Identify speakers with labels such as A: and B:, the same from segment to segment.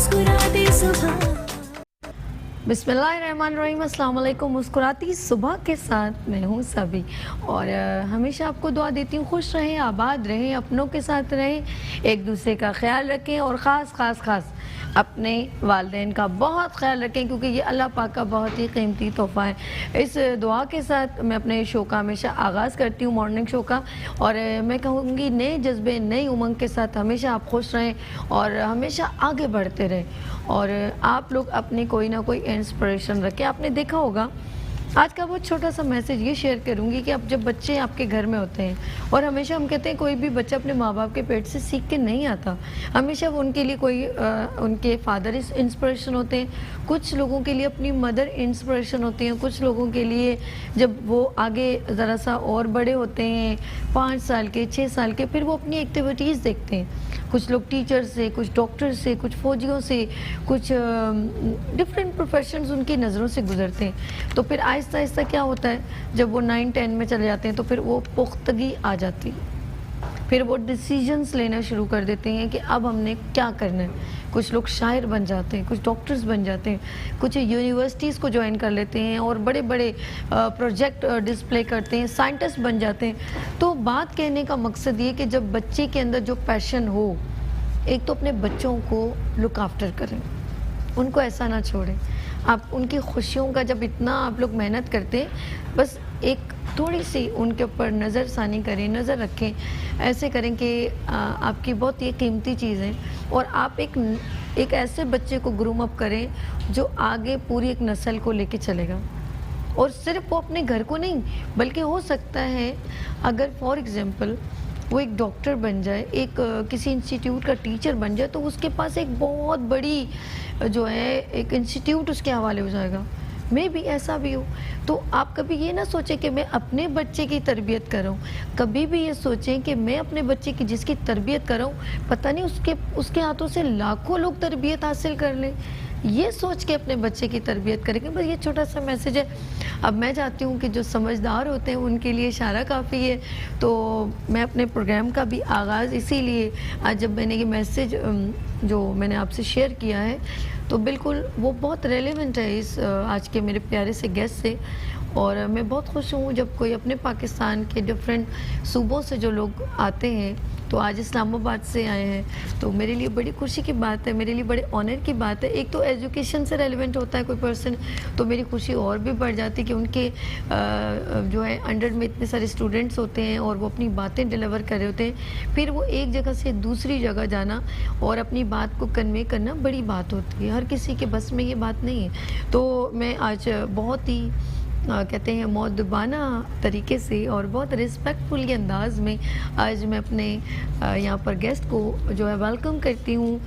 A: मुस्कुराते सुबह।
B: बिस्मिल्लाहिर्रहमानिर्रहीम, अस्सलाम वालेकुम। मुस्कुराती सुबह के साथ मैं हूँ सभी, और हमेशा आपको दुआ देती हूँ खुश रहें, आबाद रहें, अपनों के साथ रहें, एक दूसरे का ख्याल रखें और ख़ास अपने वालिदैन का बहुत ख्याल रखें, क्योंकि ये अल्लाह पाक का बहुत ही कीमती तोहफ़ा है। इस दुआ के साथ मैं अपने शो का हमेशा आगाज़ करती हूँ, मॉर्निंग शो का, और मैं कहूँगी नए जज्बे, नई उमंग के साथ हमेशा आप खुश रहें और हमेशा आगे बढ़ते रहें। और आप लोग अपनी कोई ना कोई इंस्पिरेशन रखें। आपने देखा होगा, आज का बहुत छोटा सा मैसेज ये शेयर करूंगी कि अब जब बच्चे आपके घर में होते हैं, और हमेशा हम कहते हैं कोई भी बच्चा अपने माँ बाप के पेट से सीख के नहीं आता, हमेशा वो उनके लिए कोई उनके फादर इंस्पिरेशन होते हैं, कुछ लोगों के लिए अपनी मदर इंस्पिरेशन होती हैं, कुछ लोगों के लिए जब वो आगे ज़रा सा और बड़े होते हैं, 5 साल के, 6 साल के, फिर वो अपनी एक्टिविटीज़ देखते हैं। कुछ लोग टीचर से, कुछ डॉक्टर से, कुछ फौजियों से, कुछ डिफरेंट प्रोफेशंस उनकी नज़रों से गुजरते हैं। तो फिर आहिस्ता आहिस्ता क्या होता है, जब वो 9-10 में चले जाते हैं तो फिर वो पुख्तगी आ जाती है, फिर वो डिसीजंस लेना शुरू कर देते हैं कि अब हमने क्या करना है। कुछ लोग शायर बन जाते हैं, कुछ डॉक्टर्स बन जाते हैं, कुछ यूनिवर्सिटीज़ को ज्वाइन कर लेते हैं और बड़े बड़े प्रोजेक्ट डिस्प्ले करते हैं, साइंटिस्ट बन जाते हैं। तो बात कहने का मकसद ये कि जब बच्चे के अंदर जो पैशन हो, एक तो अपने बच्चों को लुक आफ्टर करें, उनको ऐसा ना छोड़ें। आप उनकी खुशियों का जब इतना आप लोग मेहनत करते हैं, बस एक थोड़ी सी उनके ऊपर नज़र सानी करें, नज़र रखें, ऐसे करें कि आपकी बहुत ये कीमती चीज़ है, और आप एक ऐसे बच्चे को ग्रूम अप करें जो आगे पूरी एक नस्ल को लेके चलेगा। और सिर्फ वो अपने घर को नहीं, बल्कि हो सकता है अगर फॉर एग्ज़ाम्पल वो एक डॉक्टर बन जाए, एक किसी इंस्टीट्यूट का टीचर बन जाए, तो उसके पास एक बहुत बड़ी जो है एक इंस्टीट्यूट उसके हवाले हो जाएगा। मे भी ऐसा भी हो। तो आप कभी ये ना सोचें कि मैं अपने बच्चे की तरबियत कर रहा हूँ, कभी भी ये सोचें कि मैं अपने बच्चे की जिसकी तरबियत कर रहा हूँ, पता नहीं उसके हाथों से लाखों लोग तरबियत हासिल कर लें। ये सोच के अपने बच्चे की तरबियत करेंगे। बस ये छोटा सा मैसेज है। अब मैं चाहती हूँ कि जो समझदार होते हैं उनके लिए इशारा काफ़ी है। तो मैं अपने प्रोग्राम का भी आगाज़ इसीलिए आज जब मैंने ये मैसेज जो मैंने आपसे शेयर किया है, तो बिल्कुल वो बहुत रेलेवेंट है इस आज के मेरे प्यारे से गेस्ट से। और मैं बहुत खुश हूँ जब कोई अपने पाकिस्तान के डिफरेंट सूबों से जो लोग आते हैं, तो आज इस्लामाबाद से आए हैं, तो मेरे लिए बड़ी खुशी की बात है, मेरे लिए बड़े ऑनर की बात है। एक तो एजुकेशन से रेलिवेंट होता है कोई पर्सन, तो मेरी खुशी और भी बढ़ जाती है कि उनके जो है अंडर में इतने सारे स्टूडेंट्स होते हैं और वो अपनी बातें डिलीवर कर रहे होते हैं, फिर वो एक जगह से दूसरी जगह जाना और अपनी बात को कन्वे करना बड़ी बात होती है। हर किसी के बस में ये बात नहीं है। तो मैं आज बहुत ही कहते हैं मौदबाना तरीके से और बहुत रिस्पेक्टफुल के अंदाज में आज मैं अपने यहाँ पर गेस्ट को जो है वेलकम करती हूँ।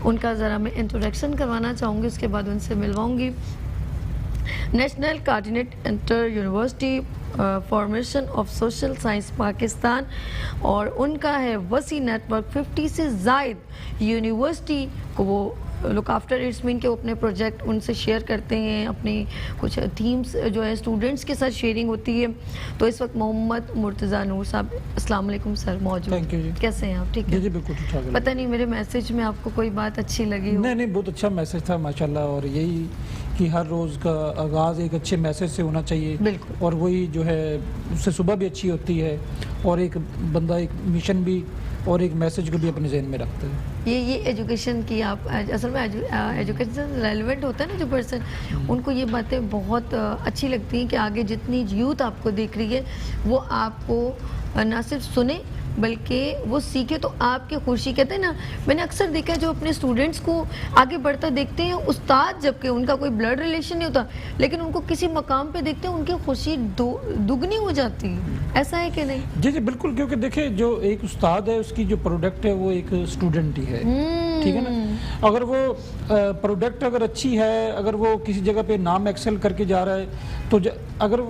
B: उनका ज़रा मैं इंट्रोडक्शन करवाना चाहूँगी, उसके बाद उनसे मिलवाऊँगी। National coordinate inter university formation of social science Pakistan, और उनका है वसी नेटवर्क। 50 से ज़ायद यूनिवर्सिटी को वो लुक आफ्टर। इट्स मीन के वो अपने प्रोजेक्ट उनसे शेयर करते हैं, अपनी कुछ थीम्स जो है स्टूडेंट्स के साथ शेयरिंग होती है। तो इस वक्त मोहम्मद मुर्तज़ा नूर साहब, अस्सलाम वालेकुम सर, मौजूद।
C: थैंक यू जी।
B: कैसे हैं आप? ठीक है
C: जी बिल्कुल ठीक ठाक।
B: पता नहीं मेरे मैसेज में आपको कोई बात अच्छी लगी हो?
C: नहीं, बहुत अच्छा मैसेज था माशाल्लाह। और यही कि हर रोज़ का आगाज़ एक अच्छे मैसेज से होना चाहिए।
B: बिल्कुल।
C: और वही जो है उससे सुबह भी अच्छी होती है, और एक बंदा एक मिशन भी और एक मैसेज को भी अपने जहन में रखता है।
B: ये एजुकेशन की आप असल में एजुकेशन रेलिवेंट होता है ना जो पर्सन, उनको ये बातें बहुत अच्छी लगती हैं कि आगे जितनी यूथ आपको देख रही है वो आपको ना सिर्फ सुने बल्कि वो सीखे, तो आपकी खुशी। कहते हैं ना, मैंने अक्सर देखा है जो अपने स्टूडेंट्स को आगे बढ़ता देखते हैं, उस्ताद जबकि उनका कोई ब्लड रिलेशन नहीं होता, लेकिन उनको किसी मकाम पे देखते हैं उनकी खुशी दुगनी हो जाती है। ऐसा है कि नहीं?
C: जी बिल्कुल, क्योंकि देखिए जो एक उस्ताद है उसकी जो प्रोडक्ट है वो एक स्टूडेंट ही है, ठीक है ना। अगर वो प्रोडक्ट अगर अच्छी है, अगर वो किसी जगह पे नाम एक्सेल करके जा रहा है, तो अगर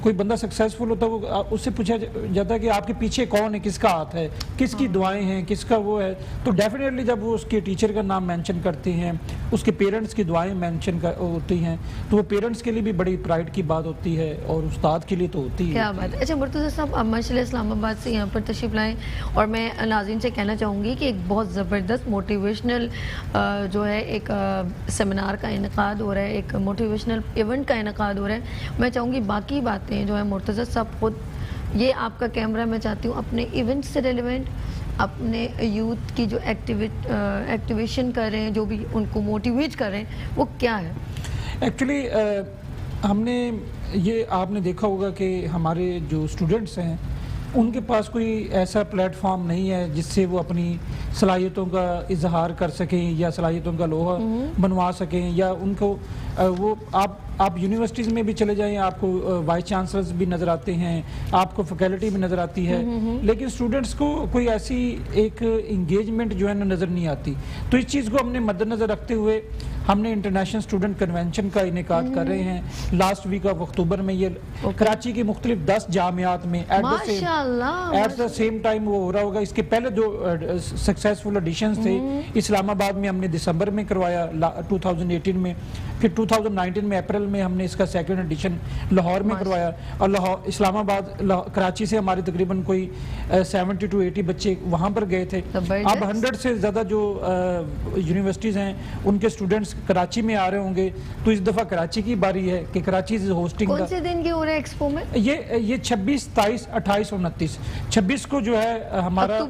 C: कोई बंदा सक्सेसफुल होता है, वो उससे पूछा जाता है कि आपके पीछे कौन है, किसका हाथ है, किसकी दुआएं हैं, किसका वो है, तो डेफिनेटली जब वो उसके टीचर का नाम मेंशन करते हैं उसके पेरेंट्स की दुआएं मेंशन होती हैं, तो वो पेरेंट्स के लिए भी बड़ी प्राइड की बात होती है और उस्ताद के लिए तो होती है।
B: क्या बात है। अच्छा मुर्तज़ा साहब, आप माशाल्लाह इस्लामाबाद से यहाँ पर तशरीफ़ लाएँ और मैं नाज़रीन से कहना चाहूँगी कि एक बहुत ज़बरदस्त मोटिवेशनल जो है एक सेमिनार का इनेकाद हो रहा है, एक मोटिवेशनल इवेंट का इनेकाद हो रहा है। मैं चाहूँगी बाकी बातें जो है मुर्तज़ा साहब खुद, ये आपका कैमरा मैं चाहती हूँ अपने इवेंट से रिलेवेंट, अपने यूथ की जो एक्टिवेशन कर रहे हैं, जो भी उनको मोटिवेट कर रहे हैं, वो क्या है?
C: एक्चुअली हमने ये आपने देखा होगा कि हमारे जो स्टूडेंट्स हैं उनके पास कोई ऐसा प्लेटफॉर्म नहीं है जिससे वो अपनी सलाहियतों का इजहार कर सकें या सलाहियतों का लोहा बनवा सकें, या उनको वो आप यूनिवर्सिटीज़ में भी चले जाएं, आपको वाइस चांसलर्स भी नज़र आते हैं, आपको फैकल्टी भी नज़र आती है, लेकिन स्टूडेंट्स को कोई ऐसी एक इंगेजमेंट जो है ना नज़र नहीं आती। तो इस चीज़ को हमने मद्देनज़र रखते हुए हमने इंटरनेशनल स्टूडेंट कन्वेंशन का इनेकाद कर रहे हैं लास्ट वीक ऑफ अक्टूबर में। ये कराची की मुख्तलिफ 10 जामियात में एट द सेम टाइम वो हो रहा होगा। इसके पहले जो सक्सेसफुल एडिशंस थे इस्लामाबाद में हमने दिसंबर में करवाया 2018 में, फिर 2019 में अप्रैल में हमने इसका सेकंड एडिशन लाहौर में करवाया, और लाहौर इस्लामाबाद कराची से हमारे तकरीबन कोई 70 to 80 बच्चे वहाँ पर गए थे। अब 100 से ज़्यादा जो यूनिवर्सिटीज़ हैं उनके स्टूडेंट्स कराची में आ रहे होंगे, तो इस दफ़ा कराची की बारी है कि कराची से होस्टिंग
B: कौन से दिन के हो रहे हैं एक्सपो में?
C: ये 26, 27, 28 और 29, 26 को जो है हमारा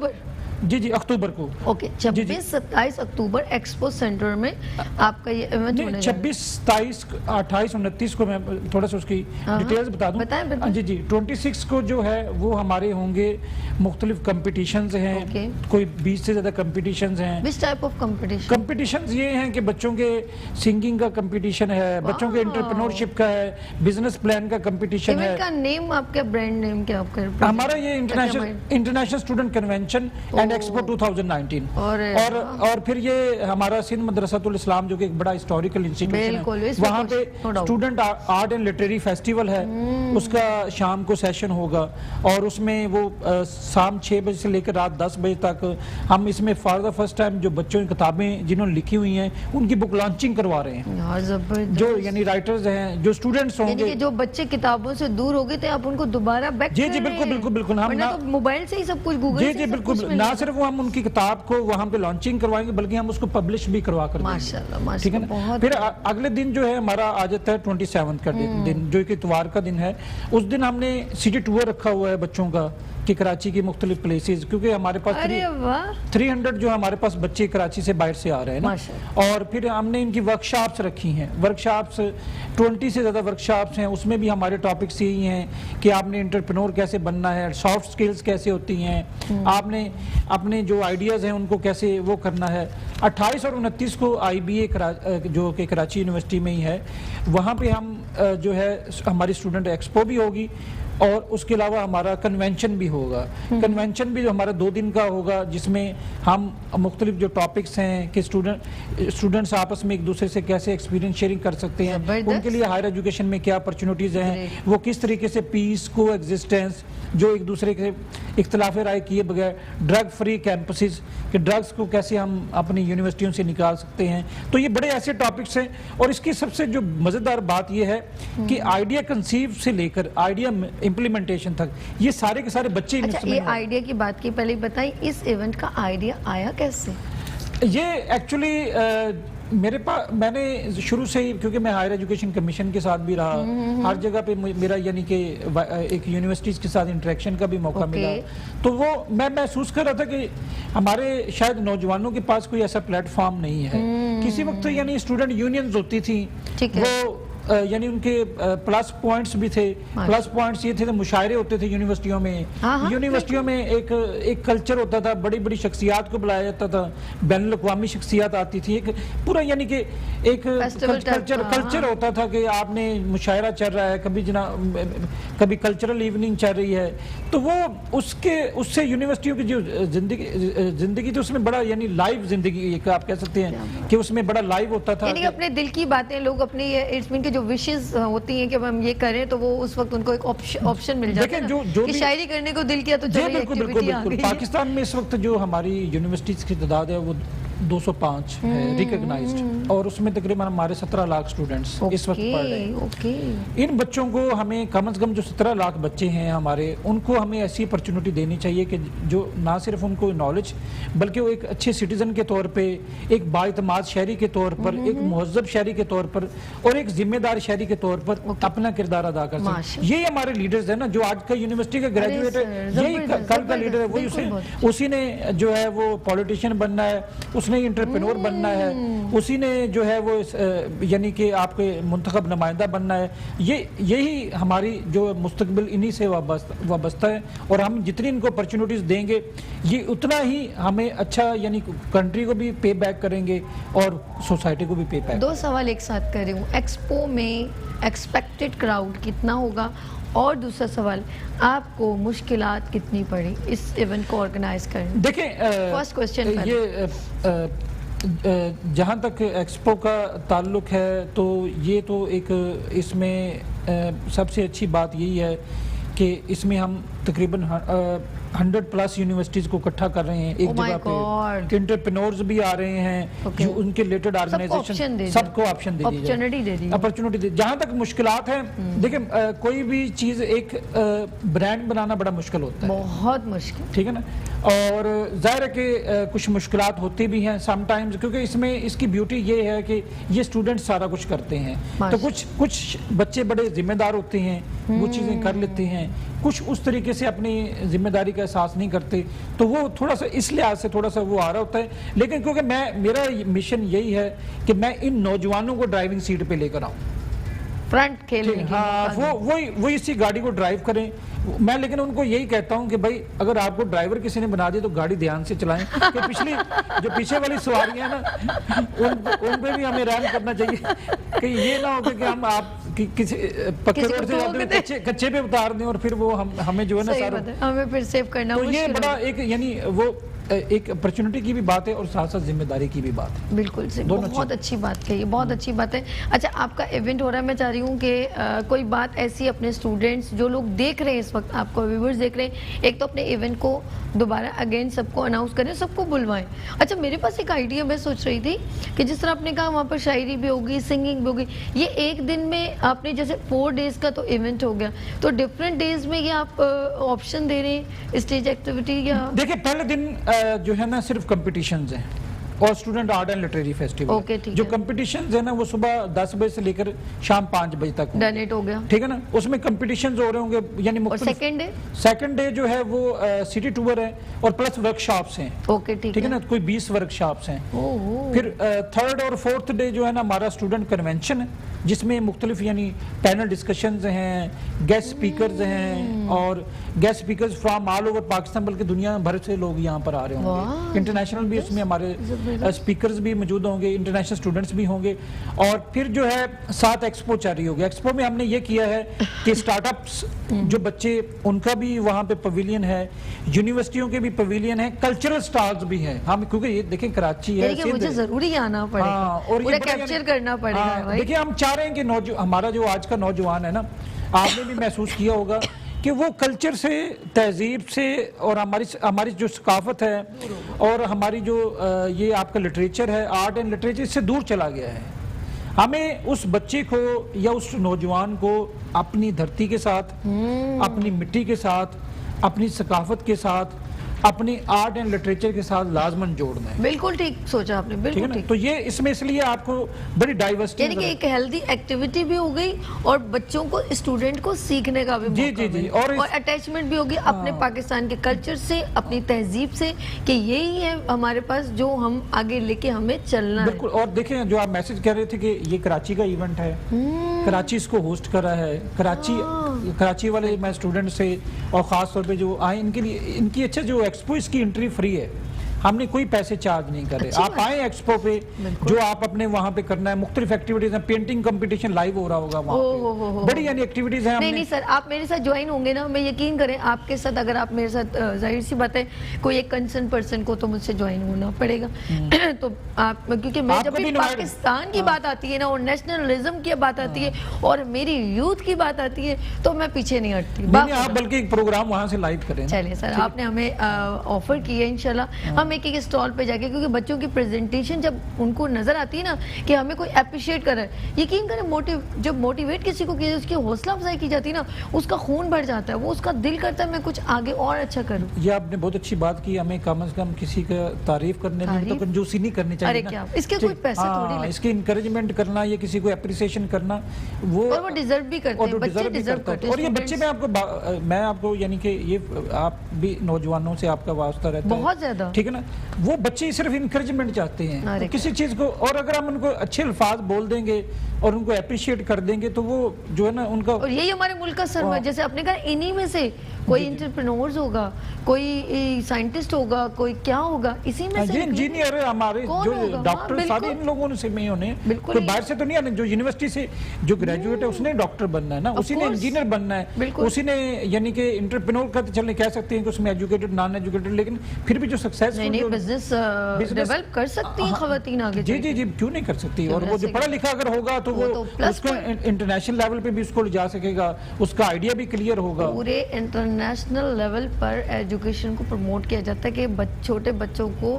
C: जी अक्टूबर को।
B: ओके, 26, 27 अक्टूबर एक्सपो सेंटर में आपका ये इवेंट होने
C: 26, 27, 28, 29 को मैं थोड़ा सा उसकी डिटेल्स बता दूं।
B: बताएं।
C: जी 26 को जो है वो हमारे होंगे मुख्तलिफ कंपटीशंस हैं, कोई 20 से ज़्यादा कंपटीशंस हैं।
B: Which type of competition?
C: Competitions ये हैं कि बच्चों के सिंगिंग का कंपटीशन है, बच्चों के एंटरप्रेन्योरशिप का है, बिजनेस प्लान का कंपटीशन है।
B: इवेंट का नेम आपका, ब्रांड नेम क्या आपका?
C: हमारा ये international student convention and expo 2019, और फिर ये हमारा सिंध मदरसातुल इस्लाम जो कि एक बड़ा हिस्टोरिकल इंस्टीट्यूशन है, वहाँ पे student art and literary festival है, उसका शाम को सेशन होगा और उसमें वो शाम 6 बजे से लेकर रात 10 बजे तक हम इसमें फॉर द फर्स्ट टाइम जो बच्चों की किताबें जिन्होंने लिखी हुई हैं उनकी बुक लॉन्चिंग करवा रहे हैं। जो यानी राइटर्स हैं, जो स्टूडेंट्स होंगे,
B: जो बच्चे किताबों से दूर हो गए थे, आप उनको दोबारा बैक
C: जी बिल्कुल हम
B: तो मोबाइल से ही सब कुछ गूगल
C: जी बिल्कुल, ना सिर्फ हम उनकी किताब को वहाँ पे लॉन्चिंग करवाएंगे बल्कि हम उसको पब्लिश भी करवा कर
B: माशाल्लाह,
C: ठीक है ना। फिर अगले दिन जो है हमारा आ जाता है 27 का दिन, जो कि इतवार का दिन है। उस दिन हमने सिटी टूर रखा हुआ है बच्चों का कि कराची की मुख्तलिफ प्लेसेस, क्योंकि हमारे पास 300 जो हमारे पास बच्चे कराची से बाहर से आ रहे हैं ना, और फिर हमने इनकी वर्कशॉप्स रखी हैं। वर्कशॉप्स 20 से ज़्यादा वर्कशॉप्स हैं, उसमें भी हमारे टॉपिक्स यही हैं कि आपने एंटरप्रेन्योर कैसे बनना है, सॉफ्ट स्किल्स कैसे होती हैं, आपने अपने जो आइडियाज़ हैं उनको कैसे वो करना है। 28 और 29 को IBA जो कि कराची यूनिवर्सिटी में ही है, वहाँ पे हम जो है हमारी स्टूडेंट एक्सपो भी होगी और उसके अलावा हमारा कन्वेंशन भी होगा। कन्वेंशन भी जो हमारा 2 दिन का होगा, जिसमें हम मुख्तलिफ जो टॉपिक्स हैं कि स्टूडेंट्स आपस में एक दूसरे से कैसे एक्सपीरियंस शेयरिंग कर सकते हैं, उनके लिए हायर एजुकेशन में क्या अपॉर्चुनिटीज़ हैं, वो किस तरीके से पीस को एग्जिस्टेंस, जो एक दूसरे के इख्तलाफ राय किए बगैर ड्रग फ्री कैंपसेस कि ड्रग्स को कैसे हम अपनी यूनिवर्सिटियों से निकाल सकते हैं। तो ये बड़े ऐसे टॉपिक्स हैं, और इसकी सबसे जो मज़ेदार बात ये है कि आइडिया कंसीव से लेकर आइडिया इम्प्लीमेंटेशन तक ये सारे के सारे बच्चे।
B: अच्छा, ये आइडिया की बात की पहले बताइए, इस इवेंट का आइडिया आया कैसे?
C: ये एक्चुअली मेरे पास, मैंने शुरू से ही, क्योंकि मैं हायर एजुकेशन कमीशन के साथ भी रहा, हर जगह पे मेरा यानी कि एक यूनिवर्सिटीज़ के साथ इंटरेक्शन का भी मौका मिला, तो वो मैं महसूस कर रहा था कि हमारे शायद नौजवानों के पास कोई ऐसा प्लेटफॉर्म नहीं है। किसी वक्त यानी स्टूडेंट यूनियंस होती थी, वो यानी उनके प्लस पॉइंट्स भी थे। प्लस पॉइंट्स ये थे, मुशायरे होते थे यूनिवर्सिटियों में। यूनिवर्सिटियों में एक कल्चर होता था, बड़ी बड़ी शख्सियात को बुलाया जाता था, बैनुल अक़वामी शख्सियात आती थी, एक पूरा यानी कि एक कल्चर होता था कि आपने मुशायरा चल रहा है, कभी कल्चरल इवनिंग चल रही है, तो वो उससे यूनिवर्सिटियों की जो जिंदगी थी उसमें बड़ा यानी लाइव जिंदगी आप कह सकते हैं कि उसमें बड़ा लाइव होता था।
B: अपने दिल की बातें लोग अपने जो विशेस होती हैं कि हम ये करें, तो वो उस वक्त उनको एक ऑप्शन मिल जाता है कि शायरी करने को दिल किया तो चलो
C: बिल्कुल। पाकिस्तान में इस वक्त जो हमारी यूनिवर्सिटीज़ की तादाद है वो 205 है रिकॉग्नाइज्ड, और उसमें तकरीबन हमारे 17 लाख स्टूडेंट्स इस वक्त पढ़ रहे हैं। इन बच्चों को हमें कम से कम जो 17 लाख बच्चे हैं हमारे, उनको हमें ऐसी अपॉर्चुनिटी देनी चाहिए कि जो ना सिर्फ उनको नॉलेज, बल्कि वो एक अच्छे सिटीजन के तौर पे, एक बाइतमाद शहरी के तौर पर, एक मुहज्जब शहरी के तौर पर और एक जिम्मेदार शहरी के तौर पर अपना किरदार अदा कर सकें। यही हमारे लीडर्स है ना, जो आज का यूनिवर्सिटी का ग्रेजुएट है, यही कल का लीडर है, वही उसी ने जो है वो पॉलिटिशियन बनना है, उसने एंटरप्रेन्योर बनना है, उसी ने जो है वो यानी कि आपके मुंतखब नुमाइंदा बनना है। यही हमारी जो मुस्तकबिल इन्हीं से वाबस्ता है, और हम जितनी इनको अपॉर्चुनिटीज देंगे ये उतना ही हमें अच्छा, यानी कंट्री को भी पे बैक करेंगे और सोसाइटी को भी पे बैक।
B: 2 सवाल एक साथ कर रही हूँ, एक्सपो में एक्सपेक्टेड क्राउड कितना होगा, और दूसरा सवाल, आपको मुश्किलात कितनी पड़ी इस इवेंट को ऑर्गेनाइज करने?
C: देखिए
B: फर्स्ट क्वेश्चन
C: ये जहाँ तक एक्सपो का ताल्लुक है, तो ये तो एक इसमें सबसे अच्छी बात यही है कि इसमें हम तकरीबन 100+ यूनिवर्सिटीज को इकट्ठा कर रहे हैं एक जगह पे। एंटरप्रेन्योर्स भी आ रहे हैं, जो उनके रिलेटेड ऑर्गेनाइजेशन, सबको ऑप्शन दे दी, अपॉर्चुनिटी दे। जहाँ तक मुश्किलात हैं, देखिए कोई भी चीज एक ब्रांड बनाना बड़ा मुश्किल होता है, बहुत मुश्किल, ठीक है ना, और जाहिर है कि कुछ मुश्किलात होती भी हैं समटाइम्स, क्योंकि इसमें इसकी ब्यूटी ये है कि ये स्टूडेंट सारा कुछ करते हैं, तो कुछ बच्चे बड़े जिम्मेदार होते हैं, वो चीज़ें कर लेते हैं, कुछ उस तरीके से अपनी जिम्मेदारी का एहसास नहीं करते, तो वो थोड़ा सा इस लिहाज से थोड़ा सा वो आ रहा होता है। लेकिन क्योंकि मेरा मिशन यही है कि मैं इन नौजवानों को ड्राइविंग सीट पे लेकर आऊँ,
B: फ्रंट खेलने,
C: हाँ, वो इसी गाड़ी को ड्राइव करें। मैं लेकिन उनको यही कहता हूँ कि भाई अगर आपको ड्राइवर किसी ने बना दिया तो गाड़ी ध्यान से चलाएं, कि जो पीछे वाली सवारियां ना उन पे भी हमें रहम करना चाहिए, कि ये ना हो कि हम आप किसी पक्के रोड से जाते कच्चे पे उतार दें और फिर वो हमें जो है ना सारा
B: हमें फिर सेव करना।
C: तो ये बड़ा एक यानी वो एक अपॉर्चुनिटी की भी बात है और साथ साथ जिम्मेदारी की भी बात है।
B: बिल्कुल सही, बहुत अच्छी बात कही, बहुत अच्छी बात है। अच्छा, आपका इवेंट हो रहा है, मैं चाह रही हूँ कि कोई बात ऐसी अपने स्टूडेंट्स जो लोग देख रहे हैं इस वक्त, आपको व्यूअर्स देख रहे हैं, एक तो अपने इवेंट को दोबारा अगेन सबको अनाउंस करें, सबको बुलवाएं। अच्छा, मेरे पास एक आइडिया, मैं सोच रही थी कि जिस तरह आपने कहा वहाँ पर शायरी भी होगी, सिंगिंग भी होगी, ये एक दिन में आपने जैसे 4 डेज का तो इवेंट हो गया, तो डिफरेंट डेज में ये आप ऑप्शन दे रहे हैं स्टेज एक्टिविटी? या देखिए
C: पहले दिन जो है ना सिर्फ कंपटीशंस हैं और student art and literary festival, जो कंपटीशंस है ना वो सुबह 10 बजे से लेकर शाम 5 बजे तक
B: डोनेट हो गया, ठीक
C: है ना, उसमें कंपटीशंस हो रहे होंगे, यानी सेकंड डे जो है वो सिटी टूर है और प्लस वर्कशॉप्स हैं, ठीक है ना, कोई 20 वर्कशॉप्स हैं। फिर 3rd और 4th डे जो है ना हमारा स्टूडेंट कन्वेंशन है, जिसमें मुख्तलिफ यानी पैनल डिस्कशंस हैं, गेस्ट स्पीकर्स हैं, और guest speakers from all over Pakistan, बल्कि दुनिया भर से लोग यहाँ पर आ रहे होंगे, इंटरनेशनल भी उसमें हमारे स्पीकर्स भी मौजूद होंगे, इंटरनेशनल स्टूडेंट्स भी होंगे। और फिर जो है 7 एक्सपो चल रही होगी। एक्सपो में हमने ये किया है कि स्टार्टअप्स जो बच्चे, उनका भी वहाँ पे पवेलियन है, यूनिवर्सिटियों के भी पवेलियन है, कल्चरल स्टॉल्स भी हैं। हम क्योंकि ये देखें कराची है,
B: मुझे जरूरी आना पड़ेगा और ये कैप्चर करना पड़ेगा।
C: देखिए हम चाह रहे हैं कि हमारा जो आज का नौजवान है ना, आपने भी महसूस किया होगा कि वो कल्चर से, तहजीब से, और हमारी जो सकाफत है और हमारी जो ये आपका लिटरेचर है, आर्ट एंड लिटरेचर, इससे दूर चला गया है। हमें उस बच्चे को या उस नौजवान को अपनी धरती के साथ, अपनी मिट्टी के साथ, अपनी सकाफत के साथ, अपनी आर्ट एंड लिटरेचर के साथ लाजमन जोड़ना है।
B: बिल्कुल ठीक सोचा आपने, बिल्कुल ठीक।
C: तो ये इसमें इसलिए आपको बड़ी डाइवर्सिटी,
B: यानी कि एक हेल्दी एक्टिविटी भी हो गई और बच्चों को, स्टूडेंट को सीखने का भी मौका जी, और अटैचमेंट भी होगी अपने पाकिस्तान के कल्चर से, अपनी तहजीब से, कि यही है हमारे पास जो हम आगे लेके हमें चलना है।
C: बिल्कुल। और देखें जो आप मैसेज कर रहे थे कि ये कराची का इवेंट है, कराची इसको होस्ट कर रहा है, कराची वाले मैं स्टूडेंट से और खास तौर पे जो आए इनके लिए, इनकी अच्छा जो एक्सपो, इसकी एंट्री फ्री है, हमने कोई पैसे चार्ज नहीं करे। आप आए एक्सपो पे, जो आप अपने वहाँ पे करना है, मुख्तलिफ एक्टिविटीज हैं, पेंटिंग कंपटीशन लाइव हो रहा होगा वहाँ पे, बड़ी यानी एक्टिविटीज हैं।
B: नहीं सर, आप मेरे साथ ज्वाइन होंगे ना, मैं यकीन करें आपके साथ, अगर आप मेरे साथ, जाहिर सी बात है कोई एक कंसर्न पर्सन को तो मुझसे ज्वाइन होना पड़ेगा। तो आप, क्योंकि मैं जब भी पाकिस्तान की बात आती है ना और नेशनलिज्म की बात आती है और मेरी यूथ की बात आती है, तो मैं पीछे नहीं हटती।
C: आप बल्कि एक प्रोग्राम वहाँ से लाइव करें।
B: चलिए सर, आपने हमें ऑफर किया, इंशाल्लाह हम हम एक एक स्टॉल पे जाके, क्योंकि बच्चों की प्रेजेंटेशन जब उनको नजर आती है ना कि हमें कोई अप्रिशिएट कर रहा है, यकीन करें जब मोटिवेट किसी को किया, उसकी हौसला अफजाई की जाती है ना, उसका खून बढ़ जाता है, वो उसका दिल करता है मैं कुछ आगे और अच्छा करूं।
C: ये आपने बहुत अच्छी बात की, हमें कम से कम किसी का तारीफ करने में तो कंजूसी नहीं करनी चाहिए।
B: अरे क्या इसके कोई पैसे थोड़ी लगते,
C: इसकी इंकरेजमेट करना या किसी को एप्रिसिएशन करना वो
B: डिजर्व भी करते हैं, बच्चे डिजर्व करते हैं।
C: और ये बच्चे मैं आपको यानी कि ये आप भी नौजवानों से आपका वास्ता रहता है
B: बहुत ज्यादा,
C: ठीक है ना, वो बच्चे सिर्फ इंकरेजमेंट चाहते हैं तो किसी चीज को, और अगर हम उनको अच्छे अल्फाज बोल देंगे और उनको अप्रिशिएट कर देंगे तो वो जो है ना उनका, और
B: यही हमारे मुल्क का सरमाया, जैसे आपने कहा इन्हीं में से कोई एंटरप्रेन्योर्स होगा, कोई साइंटिस्ट होगा, कोई क्या होगा, इसी में से
C: इंजीनियर हमारे जो डॉक्टर सारे इन लोगों से में होने, कोई बाहर से तो नहीं आने, जो यूनिवर्सिटी से जो ग्रेजुएट है उसने डॉक्टर बनना है ना, उसी ने इंजीनियर बनना है, उसी ने यानी कि एंटरप्रेन्योर का चलने कह सकते हैं कि उसमें एजुकेटेड नॉन एजुकेटेड, लेकिन फिर भी जो सक्सेसफुल
B: बिजनेस डेवलप कर सकती हैं खवातीन आगे।
C: जी जी जी, क्यों नहीं कर सकती, और वो जो पढ़ा लिखा अगर होगा तो वो उसको इंटरनेशनल लेवल पे भी उसको ले जा सकेगा, उसका आइडिया भी क्लियर होगा।
B: पूरे इंटरनेशनल लेवल पर एजुकेशन को प्रमोट किया जाता है कि छोटे बच्चों को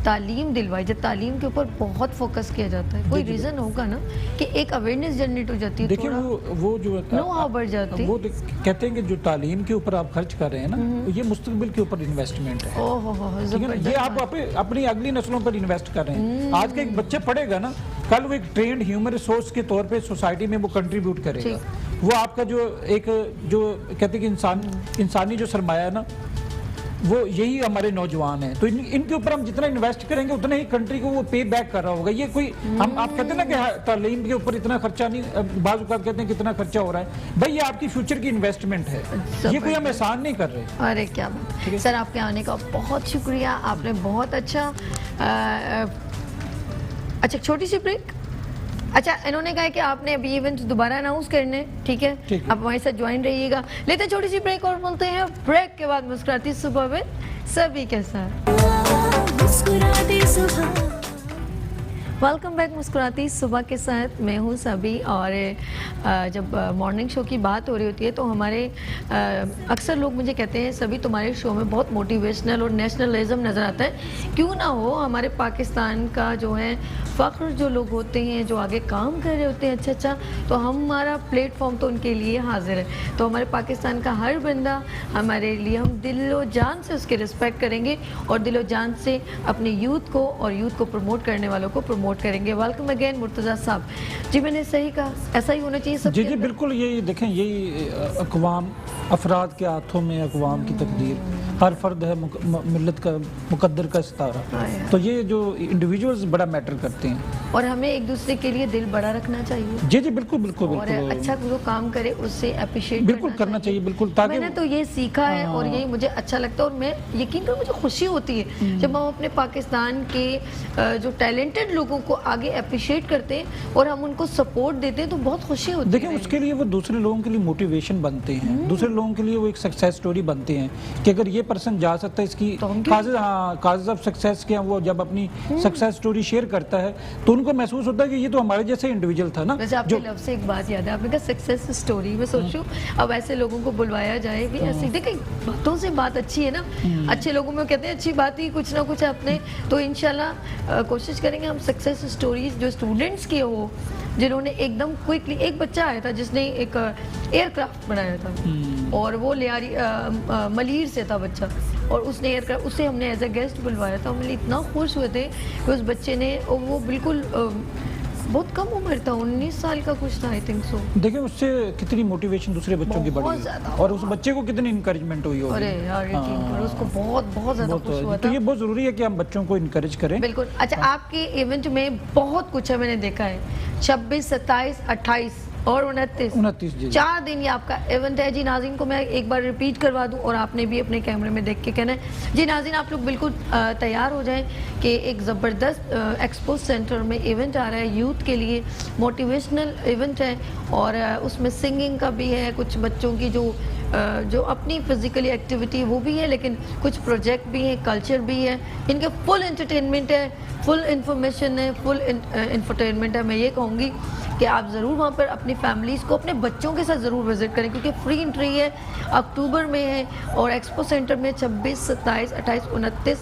B: तालीम दिलवाई जाए, तालीम के ऊपर बहुत फोकस किया जाता है। कोई रीजन होगा ना कि एक अवेयरनेस जनरेट हो जाती है,
C: देखिए वो जो
B: नो हाउ बढ़ जाती है।
C: वो कहते हैं कि जो तालीम के ऊपर आप खर्च कर रहे हैं ना, ये मुस्तकबिल के ऊपर इन्वेस्टमेंट है। ये आप अपनी अगली नस्लों पर इन्वेस्ट कर रहे हैं। आज का एक बच्चा पढ़ेगा ना, कल वो एक ट्रेंड ह्यूमन रिसोर्स के तौर पे सोसाइटी में वो कंट्रीब्यूट करेगा। वो आपका जो कहते हैं कि इंसानी जो सरमाया है ना, वो यही हमारे नौजवान हैं, तो इनके ऊपर हम जितना इन्वेस्ट करेंगे उतना ही कंट्री को वो पे बैक कर रहा होगा। ये कोई आप कहते हैं ना कि तालीम के ऊपर इतना खर्चा नहीं, बाज़ औक़ात कहते हैं कितना खर्चा हो रहा है, भाई ये आपकी फ्यूचर की इन्वेस्टमेंट है, ये कोई हम एहसान नहीं कर रहे।
B: अरे क्या बात सर, आपके आने का बहुत शुक्रिया, आपने बहुत अच्छा छोटी सी ब्रेक। अच्छा, इन्होंने कहा कि आपने अभी इवेंट दोबारा अनाउंस करने, ठीक है, आप हमारे साथ ज्वाइन रहिएगा। लेते हैं छोटी सी ब्रेक और बोलते हैं ब्रेक के बाद मुस्कुराती सुबह में सभी के साथ। वेलकम बैक मुस्कुराती सुबह के साथ, मैं हूँ सभी। और जब मॉर्निंग शो की बात हो रही होती है तो हमारे अक्सर लोग मुझे कहते हैं सभी तुम्हारे शो में बहुत मोटिवेशनल और नेशनलिज्म नज़र आता है। क्यों ना हो, हमारे पाकिस्तान का जो है फ़ख्र जो लोग होते हैं जो आगे काम कर रहे होते हैं अच्छा, तो हमारा प्लेटफॉर्म तो उनके लिए हाजिर है। तो हमारे पाकिस्तान का हर बंदा हमारे लिए, हम दिलो जान से उसके रिस्पेक्ट करेंगे और दिलो जान से अपने यूथ को और यूथ को प्रमोट करने वालों को प्रमोट करेंगे। वेलकम अगेन मुर्तज़ा साहब जी, मैंने सही कहा, ऐसा ही होना चाहिए सब।
C: जी जी बिल्कुल, यही देखें, यही अक़वाम अफराद के हाथों में अक़वाम की तकदीर, हर फर्द है मिल्लत का मुकद्दर का सितारा, तो ये जो इंडिविजुअल्स बड़ा मैटर करते हैं
B: और हमें एक दूसरे के लिए दिल बड़ा रखना चाहिए।
C: जी जी बिल्कुल बिल्कुल
B: और अच्छा जो काम करे उससे अप्रिशिएट
C: बिल्कुल करना चाहिए बिल्कुल, ताकि
B: मैंने तो ये सीखा है और यही मुझे अच्छा लगता है। और मैं यकीन करो मुझे खुशी होती है जब हम अपने पाकिस्तान के जो टैलेंटेड लोगों को आगे अप्रिशिएट करते हैं और हम उनको सपोर्ट देते हैं तो बहुत खुशी होती है।
C: देखिए उसके लिए वो दूसरे लोगों के लिए मोटिवेशन बनते हैं, दूसरे लोगों के लिए वो एक सक्सेस स्टोरी बनते हैं कि अगर ये पर्सन जा सकता है, इसकी काजेज ऑफ सक्सेस के, वो जब अपनी सक्सेस स्टोरी शेयर करता है तो उनको महसूस होता है कि ये तो हमारे जैसे इंडिविजुअल था ना।
B: वैसे आपके लफ्ज़ से एक बात याद है, आपने कहा सक्सेस स्टोरी, मैं सोचूं अब ऐसे लोगों को बुलवाया जाए भी ऐसे। देखिए बातों से बात अच्छी है ना, अच्छे लोगों में कहते हैं अच्छी बात ही कुछ ना कुछ अपने, तो इंशाल्लाह कोशिश करेंगे हम सक्सेस स्टोरीज जो स्टूडेंट्स की हो, जिन्होंने एकदम क्विकली, एक बच्चा आया था जिसने एक एयरक्राफ्ट बनाया था और वो मलीर से था बच्चा, और उसने एयरक्राफ्ट, उससे हमने एज अ गेस्ट बुलवाया था। हम इतना खुश हुए थे कि उस बच्चे ने, वो बिल्कुल बहुत कम उम्र था, 19 साल का कुछ था आई थिंक सो।
C: देखिए उससे कितनी मोटिवेशन दूसरे बच्चों की बढ़ी और उस बच्चे को कितनी इंकरेजमेंट हुई होगी।
B: अरे यार यकीन करो उसको बहुत ज़्यादा खुश हुआ था।
C: तो ये बहुत ज़रूरी है कि हम बच्चों को इनकरेज करें।
B: बिल्कुल। अच्छा, आपके इवेंट में बहुत कुछ है, मैंने देखा है, 26, 27, 28 और 29
C: जी,
B: 4 दिन ये आपका इवेंट है। जी नाज़रीन को मैं एक बार रिपीट करवा दूं और आपने भी अपने कैमरे में देख के कहना है। जी नाज़रीन आप लोग बिल्कुल तैयार हो जाएं कि एक ज़बरदस्त एक्सपो सेंटर में इवेंट आ रहा है यूथ के लिए, मोटिवेशनल इवेंट है और उसमें सिंगिंग का भी है, कुछ बच्चों की जो अपनी फिजिकली एक्टिविटी वो भी है, लेकिन कुछ प्रोजेक्ट भी है, कल्चर भी है, इनके फुल एंटरटेनमेंट है, फुल इंफॉर्मेशन है, फुल इंफरटेनमेंट है। मैं ये कहूँगी कि आप ज़रूर वहाँ पर अपनी फैमिलीज़ को, अपने बच्चों के साथ ज़रूर विज़िट करें, क्योंकि फ्री एंट्री है, अक्टूबर में है और एक्सपो सेंटर में 26, 27, 28, 29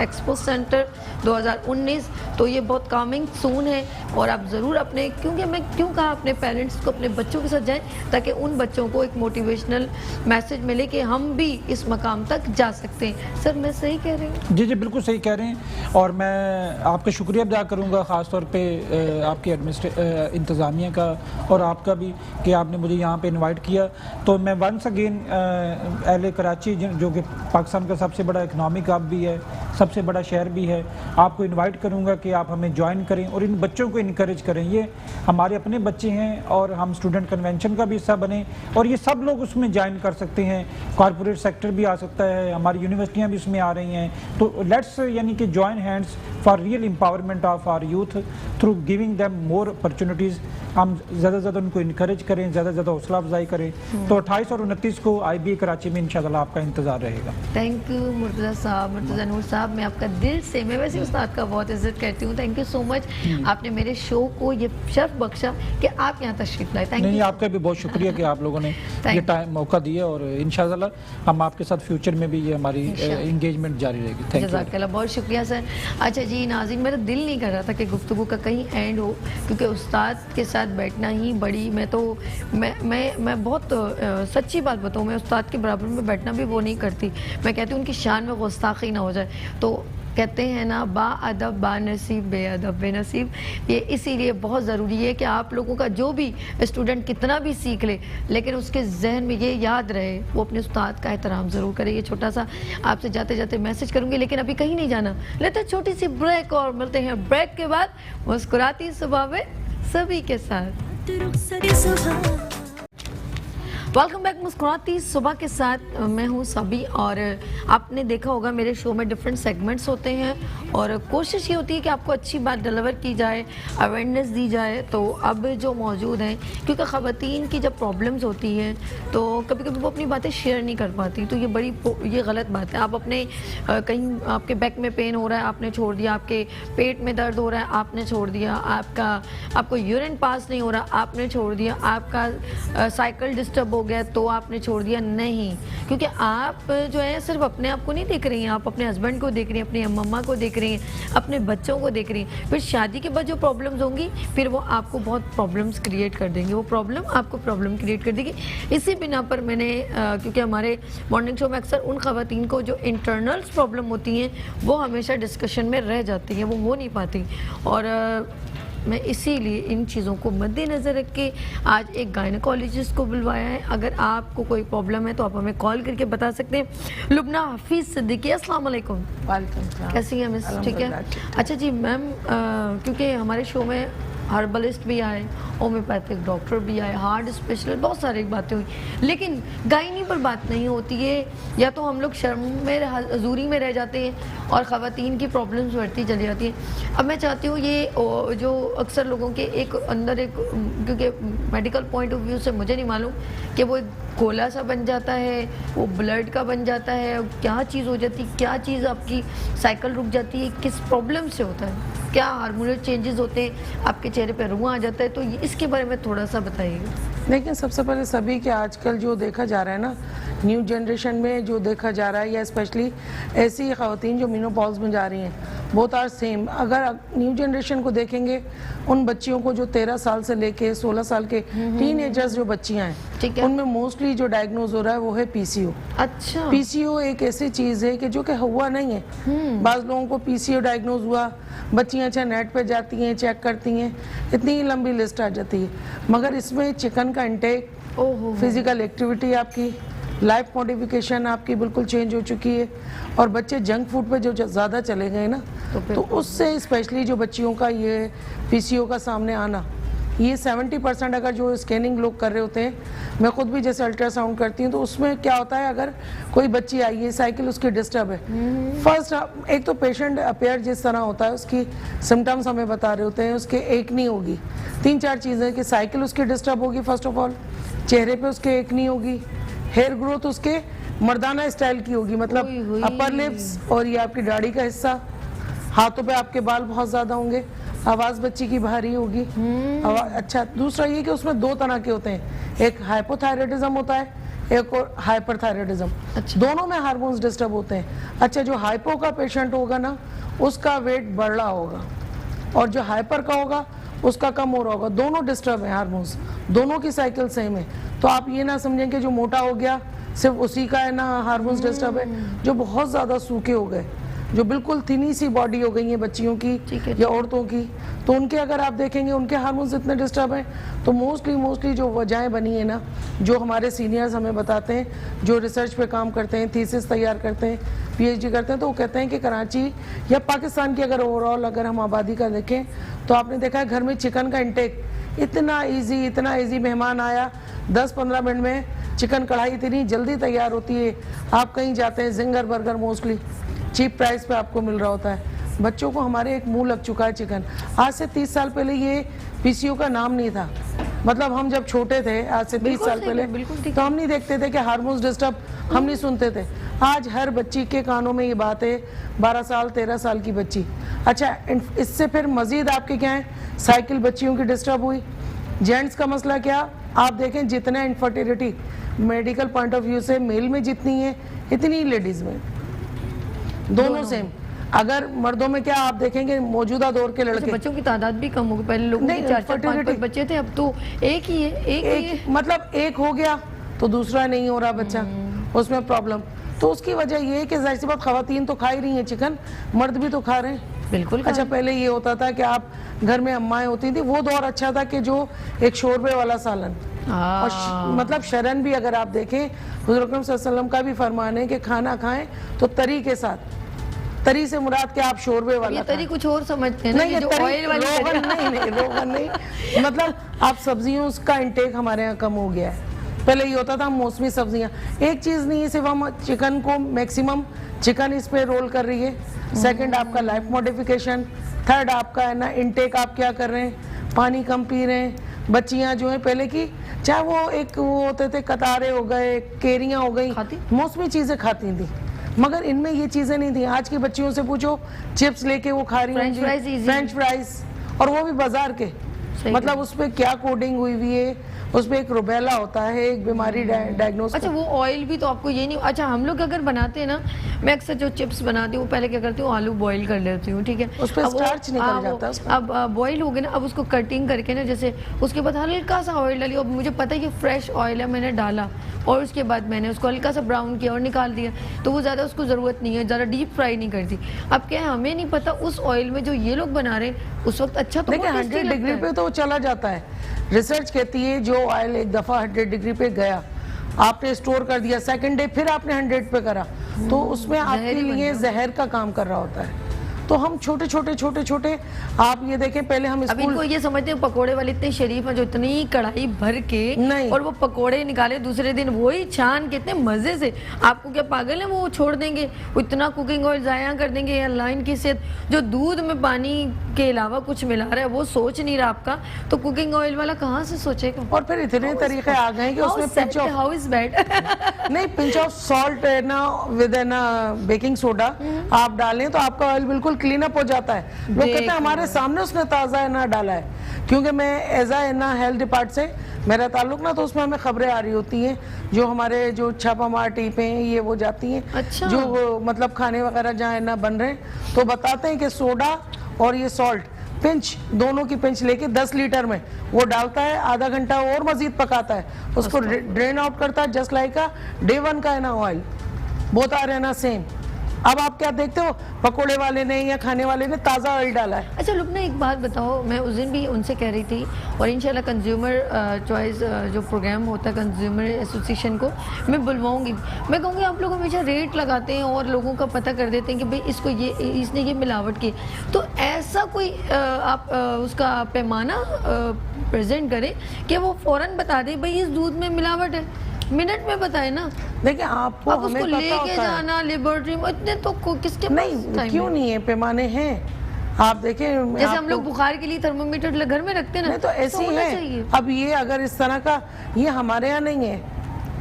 B: एक्सपो सेंटर 2019। तो ये बहुत कमिंग सून है और आप ज़रूर अपने, क्योंकि मैं क्यों कहा अपने पेरेंट्स को अपने बच्चों के साथ जाएं, ताकि उन बच्चों को एक मोटिवेशनल मैसेज मिले कि हम भी इस मकाम तक जा सकते हैं। सर मैं सही कह रही हूँ?
C: जी जी बिल्कुल सही कह रहे हैं, और मैं आपका शुक्रिया अदा करूँगा ख़ास तौर पे आपकी इंतज़ामिया का और आपका भी कि आपने मुझे यहाँ पे इनवाइट किया। तो मैं वंस अगेन अहले कराची, जो कि पाकिस्तान का सबसे बड़ा इकनॉमिक हब भी है, सबसे बड़ा शहर भी है, आपको इनवाइट करूँगा कि आप हमें ज्वाइन करें और इन बच्चों को इनकरेज करें। ये हमारे अपने बच्चे हैं और हम स्टूडेंट कन्वेंशन का भी हिस्सा बने और ये सब लोग उसमें ज्वाइन कर सकते हैं। कॉरपोरेट सेक्टर भी आ सकता है, हमारी यूनिवर्सिटियाँ भी उसमें आ रही हैं। तो लेट्स यानी कि join hands for real empowerment of our youth through giving them more opportunities. हम ज़्यादा से ज़्यादा उनको इनकरेज करें, ज़्यादा से ज़्यादा हौसला अफजाई करें। तो 28 और 29 को IBA कराची में इंशाल्लाह आपका इंतज़ार रहेगा।
B: थैंक यू मुर्तज़ा साहब, मुर्तज़ा नूर साहब, मैं आपका दिल से, मैं वैसे उस्ताद का बहुत इज्जत करती हूँ। थैंक यू सो मच, आपने मेरे शो को ये शर्फ बख्शा कि आप यहाँ तशरीफ लाए। Thank you.
C: नहीं, आपका भी बहुत शुक्रिया कि आप लोगों ने ये टाइम मौका दिया और इंशाल्लाह हम आपके साथ फ्यूचर में भी ये हमारी इंगेजमेंट जारी रहेगी। थैंक यू,
B: जज़ाकल्लाह, बहुत शुक्रिया सर। अच्छा जी नाज़रीन, मेरा दिल नहीं कर रहा था कि गुफ्तगू का कहीं एंड हो, क्योंकि उस्ताद के साथ बैठना ही बड़ी, मैं बहुत सच्ची बात बताऊँ, मैं उस्ताद के बराबर में बैठना भी वो नहीं करती। मैं कहती हूँ उनकी शान में गुस्ताखी ना हो जाए। तो कहते हैं ना, बा अदब बा नसीब, बे अदब बेनसीब। ये इसीलिए बहुत ज़रूरी है कि आप लोगों का जो भी स्टूडेंट कितना भी सीख ले, लेकिन उसके जहन में ये याद रहे वो अपने उस्ताद का एहतराम ज़रूर करे। ये छोटा सा आपसे जाते जाते मैसेज करूँगी, लेकिन अभी कहीं नहीं जाना, लेते हैं छोटी सी ब्रेक और मिलते हैं ब्रेक के बाद मुस्कुराती सुबह में सभी के साथ। वेलकम बैक मुस्कुराती सुबह के साथ, मैं हूँ सभी। और आपने देखा होगा मेरे शो में डिफरेंट सेगमेंट्स होते हैं और कोशिश ये होती है कि आपको अच्छी बात डिलीवर की जाए, अवेयरनेस दी जाए। तो अब जो मौजूद हैं, क्योंकि ख़वातीन की जब प्रॉब्लम्स होती हैं तो कभी कभी वो अपनी बातें शेयर नहीं कर पाती, तो ये गलत बात है। आप अपने कहीं आपके बैक में पेन हो रहा है, आपने छोड़ दिया, आपके पेट में दर्द हो रहा है, आपने छोड़ दिया, आपको यूरिन पास नहीं हो रहा, आपने छोड़ दिया, आपका साइकिल डिस्टर्ब हो गया तो आपने छोड़ दिया, नहीं। क्योंकि आप जो है सिर्फ अपने आप को नहीं देख रही हैं, आप अपने हस्बैंड को देख रही हैं, अपनी मम्मा को देख रही हैं, अपने बच्चों को देख रही हैं। फिर शादी के बाद जो प्रॉब्लम्स होंगी फिर वो आपको बहुत प्रॉब्लम्स क्रिएट कर देंगी, वो प्रॉब्लम आपको प्रॉब्लम क्रिएट कर देगी। इसी बिना पर मैंने क्योंकि हमारे मॉर्निंग शो में अक्सर उन ख़वातीन को जो इंटरनल्स प्रॉब्लम होती हैं वो हमेशा डिस्कशन में रह जाती हैं, वो हो नहीं पाती। और मैं इसीलिए इन चीज़ों को मद्देनज़र रख के आज एक गायनेकोलॉजिस्ट को बुलवाया है। अगर आपको कोई प्रॉब्लम है तो आप हमें कॉल करके बता सकते हैं। लुबना हफीज़ सिद्दीकी, अस्सलाम वालेकुम।
A: वालेकुम सलाम।
B: कैसी हैं मिस? ठीक है। अच्छा जी मैम, क्योंकि हमारे शो में हर्बलिस्ट भी आए, होम्योपैथिक डॉक्टर भी आए, हार्ट स्पेशलिस्ट, बहुत सारी बातें हुई, लेकिन गायनी पर बात नहीं होती है। या तो हम लोग शर्म में हजूरी में रह जाते हैं और ख़वातीन की प्रॉब्लम्स बढ़ती चली जाती हैं। अब मैं चाहती हूँ ये जो अक्सर लोगों के एक अंदर एक, क्योंकि मेडिकल पॉइंट ऑफ व्यू से मुझे नहीं मालूम कि वो गोला सा बन जाता है, वो ब्लड का बन जाता है, क्या चीज़ हो जाती है, क्या चीज़ आपकी साइकिल रुक जाती है, किस प्रॉब्लम से होता है, क्या हार्मोनल चेंजेस होते हैं, आपके चेहरे पे रुआं आ जाता है, तो इसके बारे में थोड़ा सा बताइएगा।
A: लेकिन सबसे पहले सभी के आजकल जो देखा जा रहा है ना, न्यू जनरेशन में जो देखा जा रहा है, या स्पेशली ऐसी ख़वातीन जो मेनोपॉज में जा रही हैं, बोथ आर सेम। अगर न्यू जनरेशन को देखेंगे, उन बच्चियों को जो 13 साल से लेके 16 साल के टीनेजर्स जो बच्चियां हैं, उनमें मोस्टली जो डायग्नोज हो रहा है वो है PCO।
B: अच्छा,
A: PCO एक ऐसी चीज़ है कि जो कि हुआ नहीं है। बाज़ लोगों को PCO डायग्नोज हुआ, बच्चियां अच्छा नेट पे जाती हैं, चेक करती हैं, इतनी लंबी लिस्ट आ जाती है। मगर इसमें चिकन का इंटेक, फिजिकल एक्टिविटी आपकी, लाइफ मॉडिफिकेशन आपकी बिल्कुल चेंज हो चुकी है, और बच्चे जंक फूड पे जो ज़्यादा चले गए ना, तो उससे स्पेशली जो बच्चियों का ये PCO का सामने आना, ये 70% अगर जो स्कैनिंग लोग कर रहे होते हैं, मैं खुद भी जैसे अल्ट्रासाउंड करती हूँ, तो उसमें क्या होता है, अगर कोई बच्ची आई है, साइकिल उसकी डिस्टर्ब है, फर्स्ट एक तो पेशेंट अपेयर जिस तरह होता है, उसकी सिम्टम्स हमें बता रहे होते हैं, उसके एक नहीं होगी, 3-4 चीज़ें कि साइकिल उसकी डिस्टर्ब होगी, फर्स्ट ऑफ ऑल चेहरे पे उसके एक नहीं होगी, हेयर ग्रोथ उसके मर्दाना स्टाइल की होगी, मतलब अपर लिप्स और ये आपकी दाढ़ी का हिस्सा, हाथों पे आपके बाल बहुत ज़्यादा होंगे, आवाज बच्ची की भारी होगी। अच्छा, दूसरा ये कि उसमें 2 तरह के होते हैं, एक हाइपोथायराइडिज्म होता है, एक और हाइपरथायराइडिज्म।
B: अच्छा।
A: दोनों में हार्मोन्स डिस्टर्ब होते हैं। अच्छा, जो हाइपो का पेशेंट होगा ना, उसका वेट बढ़ रहा होगा, और जो हाइपर का होगा उसका कम हो रहा होगा। दोनों डिस्टर्ब है हार्मोन्स, दोनों की साइकिल सेम है। तो आप ये ना समझें कि जो मोटा हो गया सिर्फ उसी का है ना हार्मोन्स डिस्टर्ब है। जो बहुत ज़्यादा सूखे हो गए, जो बिल्कुल थिनी सी बॉडी हो गई है बच्चियों की या औरतों की, तो उनके अगर आप देखेंगे उनके हार्मोन्स इतने डिस्टर्ब हैं। तो मोस्टली जो वजहें बनी है ना, जो हमारे सीनियर्स हमें बताते हैं, जो रिसर्च पे काम करते हैं, थीसिस तैयार करते हैं, पीएचडी करते हैं, तो वो कहते हैं कि कराची या पाकिस्तान की अगर ओवरऑल अगर हम आबादी का देखें तो आपने देखा है घर में चिकन का इंटेक इतना ईजी, मेहमान आया 10-15 मिनट में चिकन कढ़ाई इतनी जल्दी तैयार होती है। आप कहीं जाते हैं, zinger burger mostly cheap price पे आपको मिल रहा होता है। बच्चों को हमारे एक मुंह लग चुका है चिकन। आज से 30 साल पहले ये पीसीओ का नाम नहीं था। मतलब हम जब छोटे थे, आज से 30 साल पहले, तो हम नहीं देखते थे कि हार्मोन्स डिस्टर्ब, हम नहीं सुनते थे। आज हर बच्ची के कानों में ये बात है, 12 साल 13 साल की बच्ची। अच्छा, इससे फिर मजीद आपके क्या है, साइकिल बच्चियों की डिस्टर्ब हुई। जेंट्स का मसला क्या, आप देखें जितना infertility medical point of view से मेल में जितनी है इतनी लेडीज में, दोनों सेम। अगर मर्दों में क्या आप देखेंगे, मौजूदा दौर के लड़के,
B: बच्चों की तादाद भी कम हो गई। पहले लोगों के 4-4-5 बच्चे थे, अब तो एक ही है।
A: मतलब एक हो गया तो दूसरा नहीं हो रहा बच्चा, उसमें प्रॉब्लम। तो उसकी वजह ये है कि जाहिर सी बात खवातीन तो खा ही रही हैं चिकन, मर्द भी तो खा रहे हैं।
B: बिल्कुल।
A: अच्छा, पहले ये होता था कि आप घर में अम्माएं होती थी, वो दौर अच्छा था कि जो एक शोरबे वाला सालन, और मतलब शरन भी अगर आप देखें, हुज़ूर अकरम सल्लल्लाहु अलैहि वसल्लम का भी फरमान है कि खाना खाएं तो तरी के साथ। तरी से मुराद के आप शोरबे वाला,
B: ये तरी कुछ और समझते हैं ना,
A: नहीं,
B: ये जो ऑयल वाली
A: रोगन नहीं मतलब आप सब्जियों का इंटेक हमारे यहाँ कम हो गया है। पहले ये होता था मौसमी सब्जियां, एक चीज़ नहीं है, सिर्फ हम चिकन को मैक्सिमम चिकन इस पे रोल कर रही है। सेकंड आपका लाइफ मॉडिफिकेशन, थर्ड आपका है ना इंटेक, आप क्या कर रहे हैं, पानी कम पी रहे हैं। बच्चियां जो है पहले की, चाहे वो एक वो होते थे कतारे हो गए, केरियां हो गई, मौसमी चीज़ें खाती थी, मगर इनमें ये चीज़ें नहीं थी। आज की बच्चियों से पूछो, चिप्स लेके वो खा रही होंगी, फ्रेंच फ्राइज, और वो भी बाजार के। मतलब उस पर क्या कोडिंग हुई हुई है, उसमें एक रुबेला होता है, एक बीमारी डायग्नोस।
B: अच्छा, वो ऑयल भी तो आपको ये नहीं। अच्छा, हम लोग अगर बनाते हैं ना, मैं अक्सर जो चिप्स बनाती हूँ, पहले क्या करती हूँ, आलू बॉईल कर लेती हूँ, ठीक है,
A: उस पे स्टार्च निकल जाता है।
B: अब बॉईल हो गए ना, अब उसको कटिंग करके ना, जैसे उसके बाद हल्का सा ऑयल डाली, और मुझे पता है कि फ्रेश ऑयल है, मैंने डाला, और उसके बाद मैंने उसको हल्का सा ब्राउन किया और निकाल दिया, तो वो ज़्यादा उसको ज़रूरत नहीं है, ज़्यादा डीप फ्राई नहीं करती। अब क्या है, हमें नहीं पता उस ऑयल में जो ये लोग बना रहे हैं उस वक्त अच्छा तो
A: 100 डिग्री पे तो चला जाता है। रिसर्च कहती है जो ऑयल एक दफ़ा 100 डिग्री पे गया, आपने स्टोर कर दिया, सेकंड डे फिर आपने 100 पे करा, तो उसमें आपके लिए जहर का काम कर रहा होता है। तो हम छोटे आप ये देखें, पहले हम
B: अब इनको ये समझते हैं पकोड़े वाले इतने शरीफ हैं जो इतनी कढ़ाई भर के
A: नहीं, और
B: वो पकोड़े निकाले दूसरे दिन वही छान के इतने मजे से। आपको क्या पागल है, वो छोड़ देंगे, इतना कुकिंग ऑयल जाया कर देंगे। या लाइन की सेहत, जो दूध में पानी के अलावा कुछ मिला रहा है वो सोच नहीं रहा आपका, तो कुकिंग ऑयल वाला कहाँ से सोचेगा।
A: और फिर इतने तरीके आ गए कि उसमें pinch of,
B: how is bad
A: नहीं, पिंच ऑफ सॉल्ट है ना, विद है ना बेकिंग सोडा आप डालें तो आपका ऑयल बिल्कुल क्लीन अप हो जाता है। लोग कहते हैं हमारे सामने उसने ताज़ा है ना डाला है, क्योंकि मैं एज है ना हेल्थ डिपार्ट से मेरा ताल्लुक ना, तो उसमें हमें खबरें आ रही होती हैं, जो हमारे जो छापामार टीपें हैं ये वो जाती हैं।
B: अच्छा।
A: जो मतलब खाने वगैरह जहाँ ना बन रहे हैं, तो बताते हैं कि सोडा और ये सॉल्ट पिंच, दोनों की पिंच लेके 10 लीटर में वो डालता है, आधा घंटा और मजीद पकाता है, उसको ड्रेन आउट करता है, जस्ट लाइक डे 1 का है ना ऑयल, बोथ आर है ना सेम। अब आप क्या देखते हो, पकोड़े वाले ने या खाने वाले ने ताज़ा ऑयल डाला है।
B: अच्छा लुबना, एक बात बताओ, मैं उस दिन भी उनसे कह रही थी, और इंशाल्लाह कंज्यूमर चॉइस जो प्रोग्राम होता है कंज्यूमर एसोसिएशन को मैं बुलवाऊंगी। मैं कहूँगी आप लोग हमेशा रेट लगाते हैं और लोगों का पता कर देते हैं कि भाई इसको ये, इसने ये मिलावट की, तो ऐसा कोई आप उसका पैमाना प्रेजेंट करें कि वो फ़ौरन बता दे भाई इस दूध में मिलावट है, मिनट में बताए ना।
A: देखिए आपको
B: अब
A: हमें
B: उसको
A: पता
B: लेके
A: होता है,
B: जाना लेबोरेटरी में, इतने तो किसके पास
A: नहीं,
B: टाइम
A: क्यों नहीं है, पैमाने हैं। आप देखें,
B: जैसे हम लोग बुखार के लिए थर्मोमीटर घर में रखते हैं ना,
A: नहीं तो ऐसी है। अब ये अगर इस तरह का, ये हमारे यहाँ नहीं है,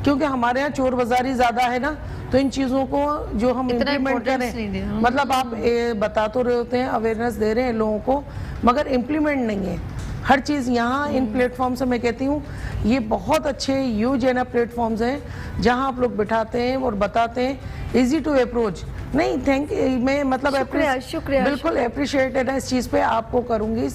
A: क्योंकि हमारे यहाँ चोर बाजारी ज्यादा है ना, तो इन चीज़ों को जो हम
B: इतना
A: इम्प्लीमेंट
B: importance नहीं दे,
A: करें, मतलब आप बता तो रहे होते हैं, अवेयरनेस दे रहे हैं लोगों को, मगर इम्प्लीमेंट नहीं है हर चीज़। यहाँ इन प्लेटफॉर्म से मैं कहती हूँ ये बहुत अच्छे यूज है ना प्लेटफॉर्म्स हैं जहाँ आप लोग बिठाते हैं और बताते हैं, इजी टू अप्रोच। नहीं मैं मतलब
B: शुक्रिया
A: बिल्कुल अप्रिशिएट है ना इस चीज़ पे आपको करूँगी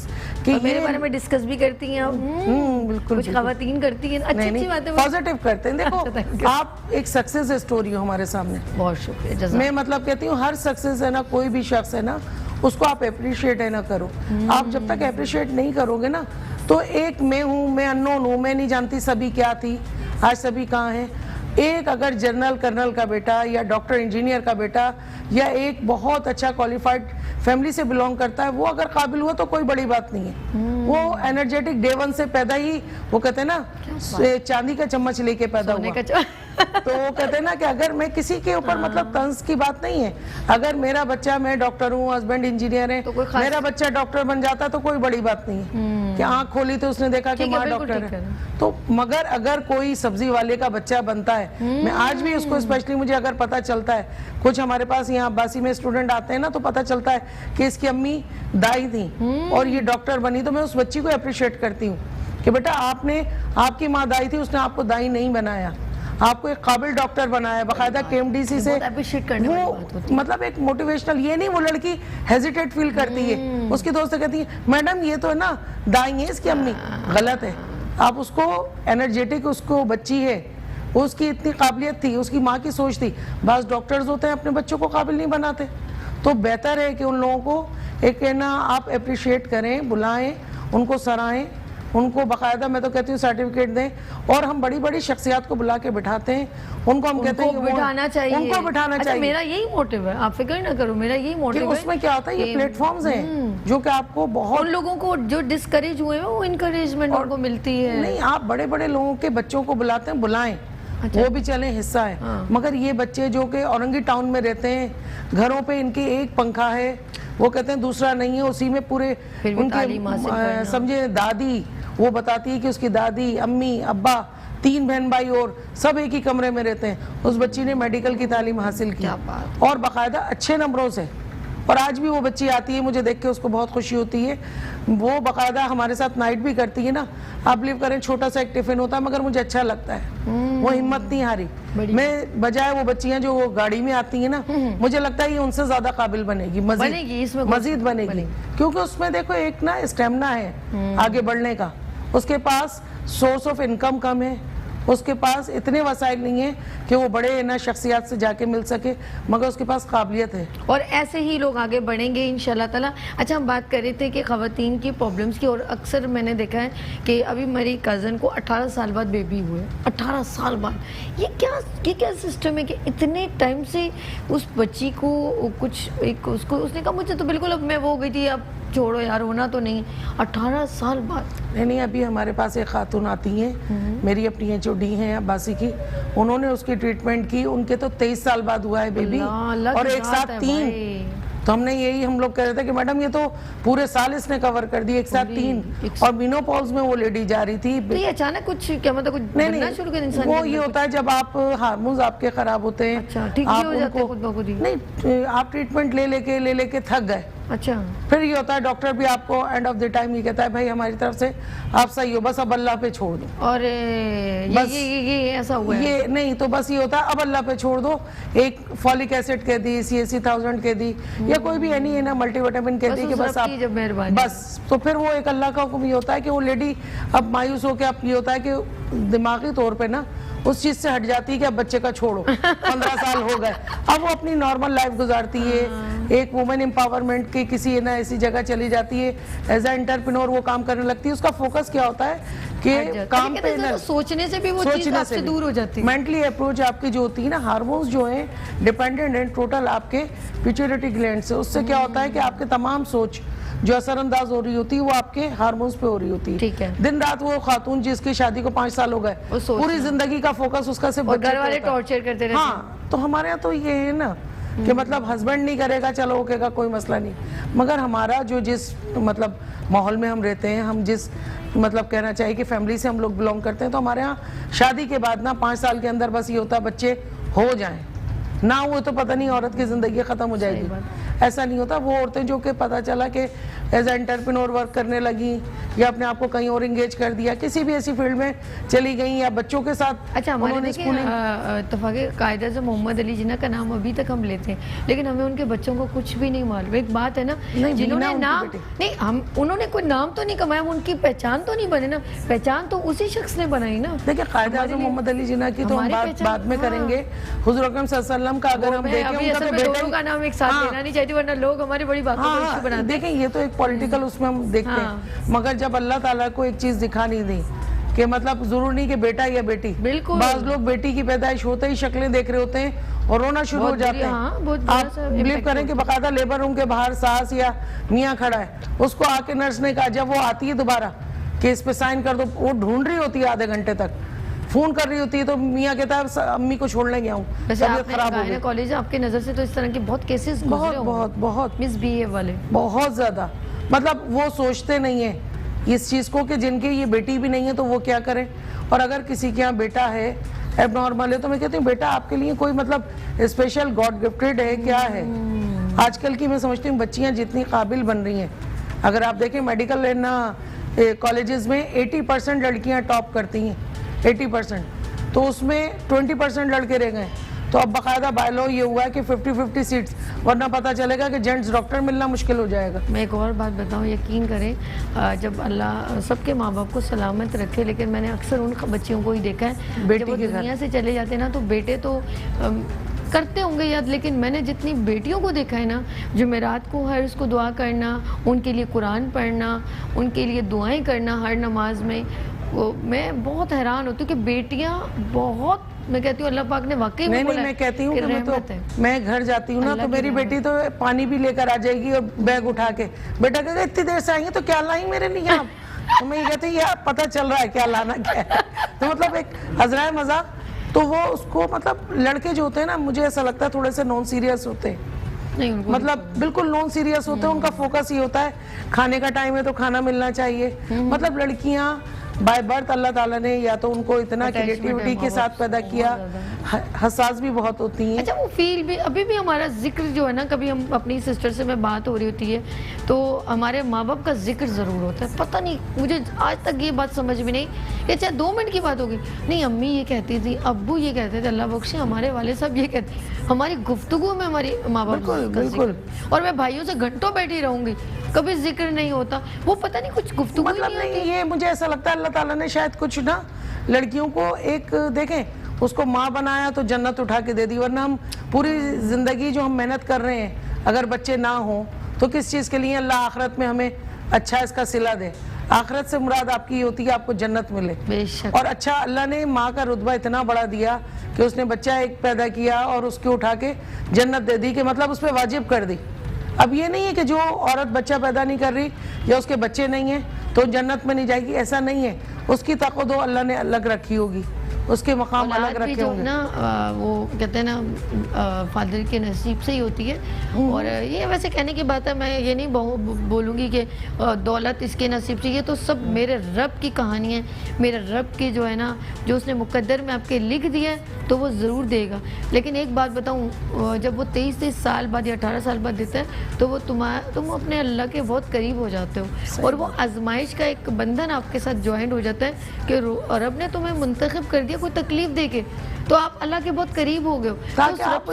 A: कि
B: मेरे बारे में डिस्कस भी करती हैं आप।
A: बिल्कुल
B: कुछ खवातीन करती हैं, अच्छी बात है,
A: पॉजिटिव करते हैं। देखो आप एक सक्सेस स्टोरी हो हमारे सामने।
B: बहुत शुक्रिया।
A: मैं मतलब कहती हूँ हर सक्सेस है ना, कोई भी शख्स है ना, उसको आप अप्रिशिएट है ना करो। आप जब तक अप्रिशिएट नहीं करोगे ना, तो एक मैं हूँ, मैं अननोन हूँ, मैं नहीं जानती सभी क्या थी, आज सभी कहाँ हैं। एक अगर जनरल कर्नल का बेटा या डॉक्टर इंजीनियर का बेटा या एक बहुत अच्छा क्वालिफाइड फैमिली से बिलोंग करता है, वो अगर काबिल हुआ तो कोई बड़ी बात नहीं है। वो एनर्जेटिक डे वन से पैदा ही, वो कहते हैं ना चांदी का चम्मच लेके पैदा हुआ। तो वो कहते हैं ना कि अगर मैं किसी के ऊपर मतलब तंज की बात नहीं है, अगर मेरा बच्चा, मैं डॉक्टर हूँ, हस्बैंड इंजीनियर है, तो मेरा बच्चा डॉक्टर बन जाता तो कोई बड़ी बात नहीं है कि आंख खोली तो उसने देखा कि माँ डॉक्टर है। तो मगर अगर कोई सब्जी वाले का बच्चा बनता है, मैं आज भी उसको स्पेशली मुझे अगर पता चलता है, कुछ हमारे पास यहाँ अब्बासी में स्टूडेंट आते हैं ना, तो पता चलता है कि इसकी अम्मी दाई थी और ये डॉक्टर बनी, तो मैं उस बच्ची को अप्रिशिएट करती हूँ कि बेटा आपकी माँ दाई थी, उसने आपको दाई नहीं बनाया, आपको एक काबिल डॉक्टर बनाया, बाकायदा KMDC से। वो मतलब एक मोटिवेशनल, ये नहीं वो लड़की हेजिटेट फील करती है, उसकी दोस्त कहती है मैडम ये तो है ना दाई है इसकी अम्मी, गलत है। आप उसको एनर्जेटिक, उसको बच्ची है, उसकी इतनी काबिलियत थी, उसकी माँ की सोच थी। बस डॉक्टर्स होते हैं अपने बच्चों को काबिल नहीं बनाते, तो बेहतर है कि उन लोगों को एक है ना आप अप्रिशिएट करें, बुलाएं, उनको सराहें, उनको बाकायदा मैं तो कहती हूँ सर्टिफिकेट दें। और हम बड़ी बड़ी शख्सियत को बुला के बिठाते हैं, उनको हम कहते हैं
B: बिठाना चाहिए,
A: उनको बिठाना चाहिए।
B: मेरा यही मोटिव है, आप फिक्र ना करो, मेरा यही मोटिव है।
A: उसमें क्या होता है, ये प्लेटफॉर्म्स हैं जो कि आपको बहुत,
B: उन लोगों को जो डिस्करेज हुए हैं वो इंकरेजमेंट उनको मिलती है।
A: नहीं, आप बड़े बड़े लोगों के बच्चों को बुलाते हैं, बुलाएं, वो भी चले, हिस्सा है। मगर ये बच्चे जो कि औरंगी टाउन में रहते हैं, घरों पे इनकी एक पंखा है, वो कहते हैं दूसरा नहीं है, उसी में पूरे उनके समझे दादी, वो बताती है कि उसकी दादी, अम्मी, अब्बा, 3 बहन भाई और सब एक ही कमरे में रहते हैं। उस बच्ची ने मेडिकल की तालीम हासिल की और बाकायदा अच्छे नंबरों से, और आज भी वो बच्ची आती है, मुझे देख के उसको बहुत खुशी होती है। वो बाकायदा हमारे साथ नाइट भी करती है ना, आप बिलीव करें छोटा सा एक टिफिन होता है, मगर मुझे अच्छा लगता है। वो हिम्मत नहीं हारी। मैं बजाय वो बच्चियां जो वो गाड़ी में आती हैं ना, मुझे लगता है ये उनसे ज्यादा काबिल बनेगी, मजीद बनेगी, क्योंकि उसमें देखो एक ना स्टेमिना है आगे बढ़ने का, उसके पास सोर्स ऑफ इनकम कम है, उसके पास इतने वसाइल नहीं है कि वो बड़े ना शख्सियत से जाके मिल सके, मगर उसके पास काबिलियत है, और
B: ऐसे ही लोग आगे बढ़ेंगे इंशाल्लाह ताला। अच्छा, हम बात कर रहे थे कि ख़वातीन की प्रॉब्लम्स की, और अक्सर मैंने देखा है कि अभी मेरी कज़न को 18 साल बाद बेबी हुए, 18 साल बाद। ये क्या सिस्टम है कि इतने टाइम से उस बच्ची को कुछ एक उसको, उसने कहा मुझे तो बिल्कुल अब मैं वो हो गई थी, अब छोड़ो यार, होना तो नहीं, 18 साल बाद।
A: नहीं, अभी हमारे पास एक खातून आती हैं, मेरी अपनी HOD हैं अब्बासी की, उन्होंने उसकी ट्रीटमेंट की, उनके तो 23 साल बाद हुआ है बेबी, और एक साथ 3। तो हमने यही हम लोग कह रहे थे कि मैडम ये तो पूरे साल इसने कवर कर दिए, एक साथ 3, और मेनोपॉज में वो लेडी जा रही थी।
B: तो ये अचानक कुछ क्या मतलब कुछ
A: नहीं शुरू कर इंसान, वो ये होता है जब आप हार्मोन्स आपके खराब होते हैं,
B: अच्छा, ठीक हो जाते हैं खुद ब खुद ही।
A: नहीं, आप ट्रीटमेंट ले लेके थक गए,
B: अच्छा,
A: फिर ये होता है डॉक्टर भी आपको एंड ऑफ द टाइम ये कहता है भाई हमारी तरफ से आप सही हो, बस अब अल्लाह पे छोड़ दो।
B: और ये ऐसा हुआ है?
A: ये नहीं, तो बस ये होता है अब अल्लाह पे छोड़ दो, एक फॉलिक एसिड कह दी, CAC 1000 कह दी, या कोई भी एनी है ना मल्टीविटामिन कह दी कि बस आप बस, तो फिर वो एक अल्लाह का हुक्म ये होता है कि वो लेडी अब मायूस होकर, अब ये होता है कि दिमागी तौर पे ना उस चीज से हट जाती है कि अब बच्चे का छोड़ो, 15 साल हो गए, अब वो अपनी नॉर्मल लाइफ गुजारती है, एक वुमेन एम्पावरमेंट की किसी ना ऐसी जगह चली जाती है, एज ए एंटरप्रेन्योर वो काम करने लगती है। उसका फोकस क्या होता है कि काम पे ना
B: सोचने से भी वो चीज आपसे दूर हो जाती है।
A: मेंटली अप्रोच आपकी जो होती है ना, हार्मोन्स जो है डिपेंडेंट है टोटल आपके पिट्यूटरी ग्लैंड से। उससे क्या होता है कि आपके तमाम सोच जो असरअंदाज हो रही होती है वो आपके हार्मोन्स पे हो रही होती है।
B: ठीक है।
A: दिन रात वो खातून जिसकी शादी को 5 साल हो गए, पूरी जिंदगी का फोकस उसका सिर्फ
B: घर वाले टॉर्चर करते रहते हैं।
A: हाँ, तो हमारे यहाँ तो ये है ना कि मतलब हस्बैंड नहीं करेगा चलो ओके का कोई मसला नहीं, मगर हमारा जो जिस मतलब माहौल में हम रहते हैं, हम जिस मतलब कहना चाहिए कि फैमिली से हम लोग बिलोंग करते हैं, तो हमारे यहाँ शादी के बाद ना 5 साल के अंदर बस ये होता है बच्चे हो जाएं, ना हुए तो पता नहीं औरत की ज़िंदगी ख़त्म हो जाएगी। ऐसा नहीं होता। वो औरतें जो कि पता चला कि एज एंटरप्रेन्योर वर्क करने लगी या अपने आप को कहीं और इंगेज कर दिया, किसी भी ऐसी फील्ड में चली गई या बच्चों के साथ
B: अच्छा, हमारे
A: उन्होंने
B: देखिए इत्तफाक़े कायदा से मोहम्मद अली जिन्ना का नाम अभी तक हम लेते हैं, लेकिन हमें उनके बच्चों को कुछ भी नहीं मालूम। एक बात है ना, जिन्होंने नाम नहीं, हम उन्होंने कोई नाम तो नहीं कमाया, उनकी पहचान तो नहीं बने ना, पहचान तो उसी शख्स ने बनाई ना।
A: देखिए कायदा आज़म मोहम्मद अली जिन्ना की तो हम बाद में करेंगे। हुज़ूर अकरम सल्लल्लाहु अलैहि वसल्लम का अगर हम देखें, उनका तो बेटा
B: दोनों का नाम एक साथ लेना नहीं चाहिए, वरना लोग हमारी बड़ी बातों को इश्यू बनाते हैं।
A: देखें ये तो एक पॉलिटिकल उसमें हम देखते हैं, मगर जब अल्लाह ताला को एक चीज़ दिखा नहीं दी कि मतलब जरूर नहीं कि बेटा या बेटी,
B: बिल्कुल
A: बाज लोग बेटी की पैदाइश होते ही शक्लें देख रहे होते हैं और रोना शुरू हो जाते हैं। आप बिलीव करें कि बकायदा लेबर रूम के बाहर सास या मियाँ खड़ा है, उसको आके नर्स ने कहा, जब वो आती है दोबारा कि इस पे साइन कर दो, वो ढूंढ रही होती है आधे घंटे तक, फोन कर रही होती है, तो मियाँ कहता है अम्मी को छोड़ने गया हूँ, तबीयत खराब हो गई।
B: कॉलेज आपकी नज़र से तो इस तरह के बहुत केसेस
A: बहुत बहुत बहुत
B: मिसबिहेव वाले,
A: बहुत ज़्यादा। मतलब वो सोचते नहीं है इस चीज़ को कि जिनके ये बेटी भी नहीं है तो वो क्या करें। और अगर किसी के यहाँ बेटा है एबनॉर्मल है, तो मैं कहती हूँ बेटा आपके लिए कोई मतलब स्पेशल गॉड गिफ्टेड है क्या है। आजकल की मैं समझती हूँ बच्चियाँ जितनी काबिल बन रही हैं, अगर आप देखें मेडिकल ना कॉलेजेस में 80% लड़कियाँ टॉप करती हैं, 80%, तो उसमें 20% लड़के रह गए। तो अब बाकायदा बायलॉ ये हुआ है कि 50-50 सीट्स, वरना पता चलेगा कि जेंट्स डॉक्टर मिलना मुश्किल हो जाएगा।
B: मैं एक और बात बताऊं, यकीन करें जब अल्लाह सबके माँ बाप को सलामत रखे, लेकिन मैंने अक्सर उन बच्चियों को ही देखा है
A: बेटी
B: जब वो
A: के घर
B: दुनिया से चले जाते हैं ना, तो बेटे तो करते होंगे याद, लेकिन मैंने जितनी बेटियों को देखा है ना, जुमेरात को हर उसको दुआ करना, उनके लिए कुरान पढ़ना, उनके लिए दुआएं करना हर नमाज में, वो मैं बहुत हैरान होती हूँ कि बेटियाँ बहुत, मैं कहती हूँ अल्लाह पाक ने वाकई में बोला है।
A: मैं कहती हूँ कि मैं घर जाती हूँ ना, तो मेरी बेटी तो पानी भी लेकर आ जाएगी और बैग उठा के, बेटा कहेगा इतनी देर से आएंगे तो क्या लाई मेरे लिए आप। तो मैं ये कहती हूँ यार पता चल रहा है क्या लाना क्या है। तो मतलब एक हजराए मजाक, तो वो उसको मतलब लड़के जो होते हैं ना, मुझे ऐसा लगता है थोड़े से नॉन सीरियस होते हैं, मतलब बिल्कुल नॉन सीरियस होते हैं। उनका फोकस ये होता है खाने का टाइम है तो खाना मिलना चाहिए। मतलब लड़कियां बाय बर्थ अल्लाह ताला ने या तो उनको इतना क्रिएटिविटी के साथ पैदा किया, हसास भी बहुत होती हैं।
B: अच्छा, वो फील भी अभी भी हमारा जिक्र जो है ना, कभी हम अपनी सिस्टर से मैं बात हो रही होती है तो हमारे माँ बाप का जिक्र ज़रूर होता है। पता नहीं मुझे आज तक ये बात समझ में नहीं कि चाहे 2 मिनट की बात होगी, नहीं अम्मी ये कहती थी, अब्बू ये कहते थे, अल्लाह बख्शे हमारे वाले सब ये कहते, हमारी गुफ्तगू में हमारी माँ बाप का जिक्र। और मैं भाइयों से घंटों बैठी रहूँगी, कभी जिक्र नहीं होता। वो पता नहीं कुछ गुफ्तगू
A: मतलब नहीं, ये मुझे ऐसा लगता है अल्लाह ताला ने शायद कुछ ना लड़कियों को एक देखें, उसको माँ बनाया तो जन्नत उठा के दे दी, वरना हम पूरी ज़िंदगी जो हम मेहनत कर रहे हैं, अगर बच्चे ना हों तो किस चीज़ के लिए अल्लाह आखिरत में हमें अच्छा इसका सिला दे। आखिरत से मुराद आपकी होती है आपको जन्नत मिले।
B: बेशक।
A: और अच्छा अल्लाह ने माँ का रुतबा इतना बड़ा दिया कि उसने बच्चा एक पैदा किया और उसके उठा के जन्नत दे दी, कि मतलब उस पर वाजिब कर दी। अब ये नहीं है कि जो औरत बच्चा पैदा नहीं कर रही या उसके बच्चे नहीं हैं तो जन्नत में नहीं जाएगी, ऐसा नहीं है। उसकी तक़दो अल्लाह ने अलग रखी होगी, उसके मकाम अलग रखे होंगे
B: ना। वो कहते हैं ना फादर के नसीब से ही होती है। और ये वैसे कहने की बात है, मैं ये नहीं बोलूँगी कि दौलत इसके नसीब से, ये तो सब मेरे रब की कहानी है। मेरे रब की जो है ना, जो उसने मुकद्दर में आपके लिख दिया है तो वो ज़रूर देगा। लेकिन एक बात बताऊँ, जब वो 23 साल बाद या 18 साल बाद देता है तो वो तुम अपने अल्लाह के बहुत करीब हो जाते हो, और वो आजमाइश का एक बंधन आपके साथ ज्वाइंट हो जाता है कि रब ने तुम्हें मुंतखब कर दिया कोई तकलीफ देके, तो आप अल्लाह के बहुत करीब हो गए हो।
A: ताकि आप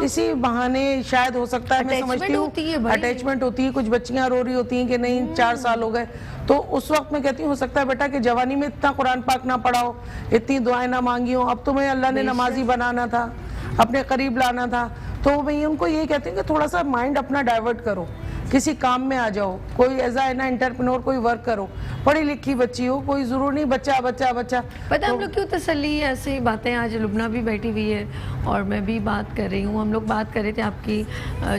A: इसी बहाने शायद हो सकता है, मैं समझती हूँ अटैचमेंट होती है। कुछ बच्चियां रो रही होती हैं कि नहीं 4 साल हो गए, तो उस वक्त मैं कहती हूँ हो सकता है बेटा कि जवानी में इतना कुरान पाक ना पढ़ा हो, इतनी दुआएं ना मांगी हो, अब तुम्हें अल्लाह ने नमाजी बनाना था, अपने करीब लाना था। तो मैं उनको यही कहती हूँ कि थोड़ा सा माइंड अपना डाइवर्ट करो, किसी काम में आ जाओ, कोई ऐसा है ना एंटरप्रेन्योर, कोई वर्क करो, पढ़ी लिखी बच्ची हो, कोई जरूर नहीं बच्चा बच्चा बच्चा।
B: पता हम लोग क्यों तसल्ली ऐसी बातें, आज लुबना भी बैठी हुई है और मैं भी बात कर रही हूँ। हम लोग बात कर रहे थे आपकी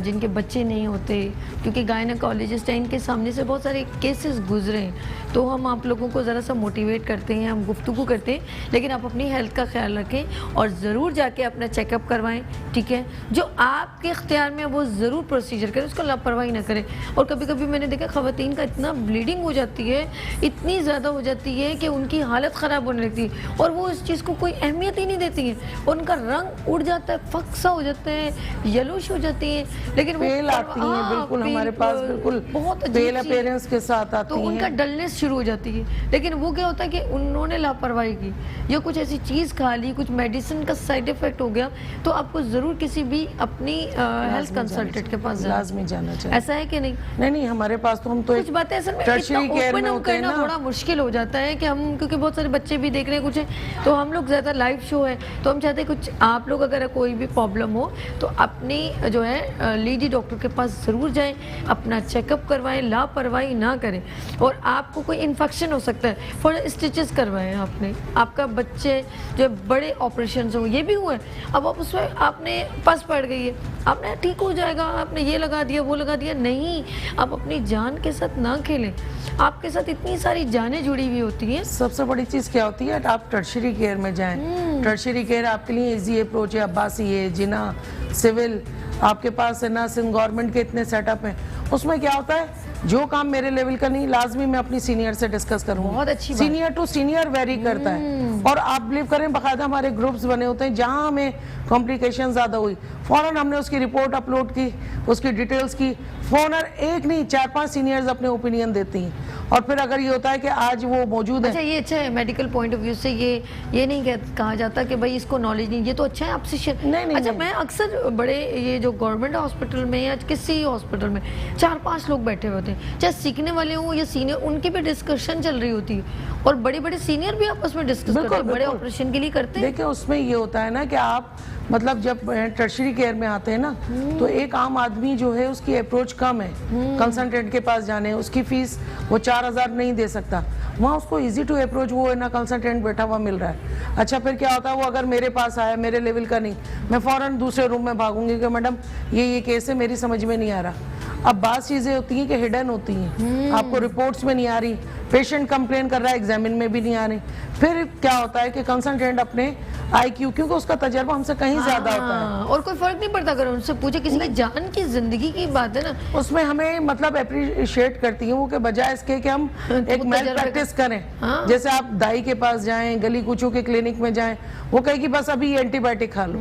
B: जिनके बच्चे नहीं होते, क्योंकि गायनेकोलॉजिस्ट हैं, इनके सामने से बहुत सारे केसेस गुजरे हैं, तो हम आप लोगों को ज़रा सा मोटिवेट करते हैं, हम गुफ्तगू करते हैं। लेकिन आप अपनी हेल्थ का ख्याल रखें और ज़रूर जाके अपना चेकअप करवाएं, ठीक है। जो आपके इख्तियार में वो ज़रूर प्रोसीजर करें, उसको लापरवाही ना करें। करें। और कभी कभी मैंने देखा खवातीन का इतना ब्लीडिंग हो जाती है, इतनी ज़्यादा हो जाती है कि उनकी हालत ख़राब होने लगती है और वो इस चीज़ को कोई अहमियत ही नहीं देती हैं और उनका रंग उड़ जाता है, फक्सा हो जाता है, येलोश हो जाती है। लेकिन वो
A: पेल आती हैं, बिल्कुल हमारे पास बिल्कुल
B: बहुत
A: पेल अपीयरेंस के साथ आती
B: तो
A: हैं।
B: उनका डलनेस शुरू हो जाती है। लेकिन वो क्या होता है कि उन्होंने लापरवाही की या कुछ ऐसी चीज़ खा ली, कुछ मेडिसिन का साइड इफेक्ट हो गया, तो आपको ज़रूर किसी भी अपनी हेल्थ कंसल्टेंट के पास
A: लाजमी जाना चाहिए।
B: ऐसा है कि नहीं?
A: नहीं, हमारे पास तो हम तो
B: कुछ बातें असल में
A: टर्शियरी
B: इतना
A: केयर
B: ओपन
A: में
B: हम
A: होते हैं
B: करना
A: ना।
B: थोड़ा मुश्किल हो जाता है कि हम, क्योंकि बहुत सारे बच्चे भी देख रहे हैं कुछ है, तो हम लोग ज़्यादा लाइव शो है तो हम चाहते हैं कुछ आप लोग अगर कोई भी प्रॉब्लम हो तो अपनी जो है लेडी डॉक्टर के पास ज़रूर जाएं, अपना चेकअप करवाएं, लापरवाही ना करें। और आपको कोई इन्फेक्शन हो सकता है, फॉर स्टिचेस करवाएं आपने, आपका बच्चे जो बड़े ऑपरेशन हो ये भी हुए, अब आप उसमें आपने पस पड़ गई है, आपने ठीक हो जाएगा, आपने ये लगा दिया वो लगा दिया, नहीं, आप अपनी जान के साथ ना खेलें। आपके साथ इतनी सारी जानें जुड़ी हुई होती हैं।
A: सबसे बड़ी चीज़ क्या होती है, आप टर्शियरी केयर में जाएं। टर्शियरी केयर आपके लिए इजी अप्रोच है, अब्बासी है, जिना, सिविल, आपके पास है ना, सिंध गवर्नमेंट के इतने सेटअप हैं। उसमें क्या होता है, जो काम मेरे लेवल का नहीं, लाजमी मैं अपनी सीनियर से डिस्कस करूँगा।
B: बहुत अच्छी बात।
A: सीनियर टू सीनियर वेरी करता है। और आप बिलीव करें, बाकायदा हमारे ग्रुप्स बने होते हैं, जहाँ हमें कॉम्प्लिकेशन ज़्यादा हुई फ़ौरन हमने उसकी रिपोर्ट अपलोड की, उसकी डिटेल्स की, फ़ौरन एक नहीं 4-5 सीनियर्स अपने ओपिनियन देती हैं। और फिर अगर ये होता है कि आज वो मौजूद है।
B: अच्छा, ये अच्छा है मेडिकल पॉइंट ऑफ व्यू से, ये नहीं कहा जाता कि भाई इसको नॉलेज नहीं, ये तो अच्छा है आपसे
A: नहीं,
B: अच्छा, मैं अक्सर बड़े ये जो गवर्नमेंट हॉस्पिटल में या किसी हॉस्पिटल में 4-5 लोग बैठे होते हैं, चाहे सीखने वाले हों या सीनियर, उनकी भी डिस्कशन चल रही होती है और बड़े बड़े सीनियर भी आपस में डिस्कस करते हैं, बड़े ऑपरेशन के लिए करते हैं।
A: देखिए, उसमें ये होता है ना कि आप मतलब जब टर्शियरी केयर में आते हैं ना, तो एक आम आदमी जो है उसकी अप्रोच कम है कंसल्टेंट के पास जाने, उसकी फीस वो 4,000 नहीं दे सकता, वहाँ उसको इजी टू अप्रोच वो है ना, कंसल्टेंट बैठा हुआ मिल रहा है। अच्छा, फिर क्या होता है, वो अगर मेरे पास आया, मेरे लेवल का नहीं, मैं फ़ौरन दूसरे रूम में भागूंगी कि मैडम ये केस है, मेरी समझ में नहीं आ रहा। अब बात चीज़ें होती हैं कि हिडन होती हैं, आपको रिपोर्ट्स में नहीं आ रही, पेशेंट कंप्लेन कर रहा है, एग्जामिन में भी नहीं आ रही। फिर क्या होता है कि कंसल्टेंट अपने IQ, क्योंकि उसका तजर्बा हमसे कहीं ज़्यादा होता है,
B: और कोई फर्क नहीं पड़ता अगर उनसे पूछे, किसी की जान की जिंदगी की बात है ना,
A: उसमें हमें मतलब अप्रिशिएट करती हूँ कि बजाय इसके कि हम एक मेल प्रैक्टिस करें।
B: हाँ।
A: जैसे आप दाई के पास जाएं, गली कुचों के क्लिनिक में जाएं, वो कहेगी बस अभी एंटीबायोटिक खा लो।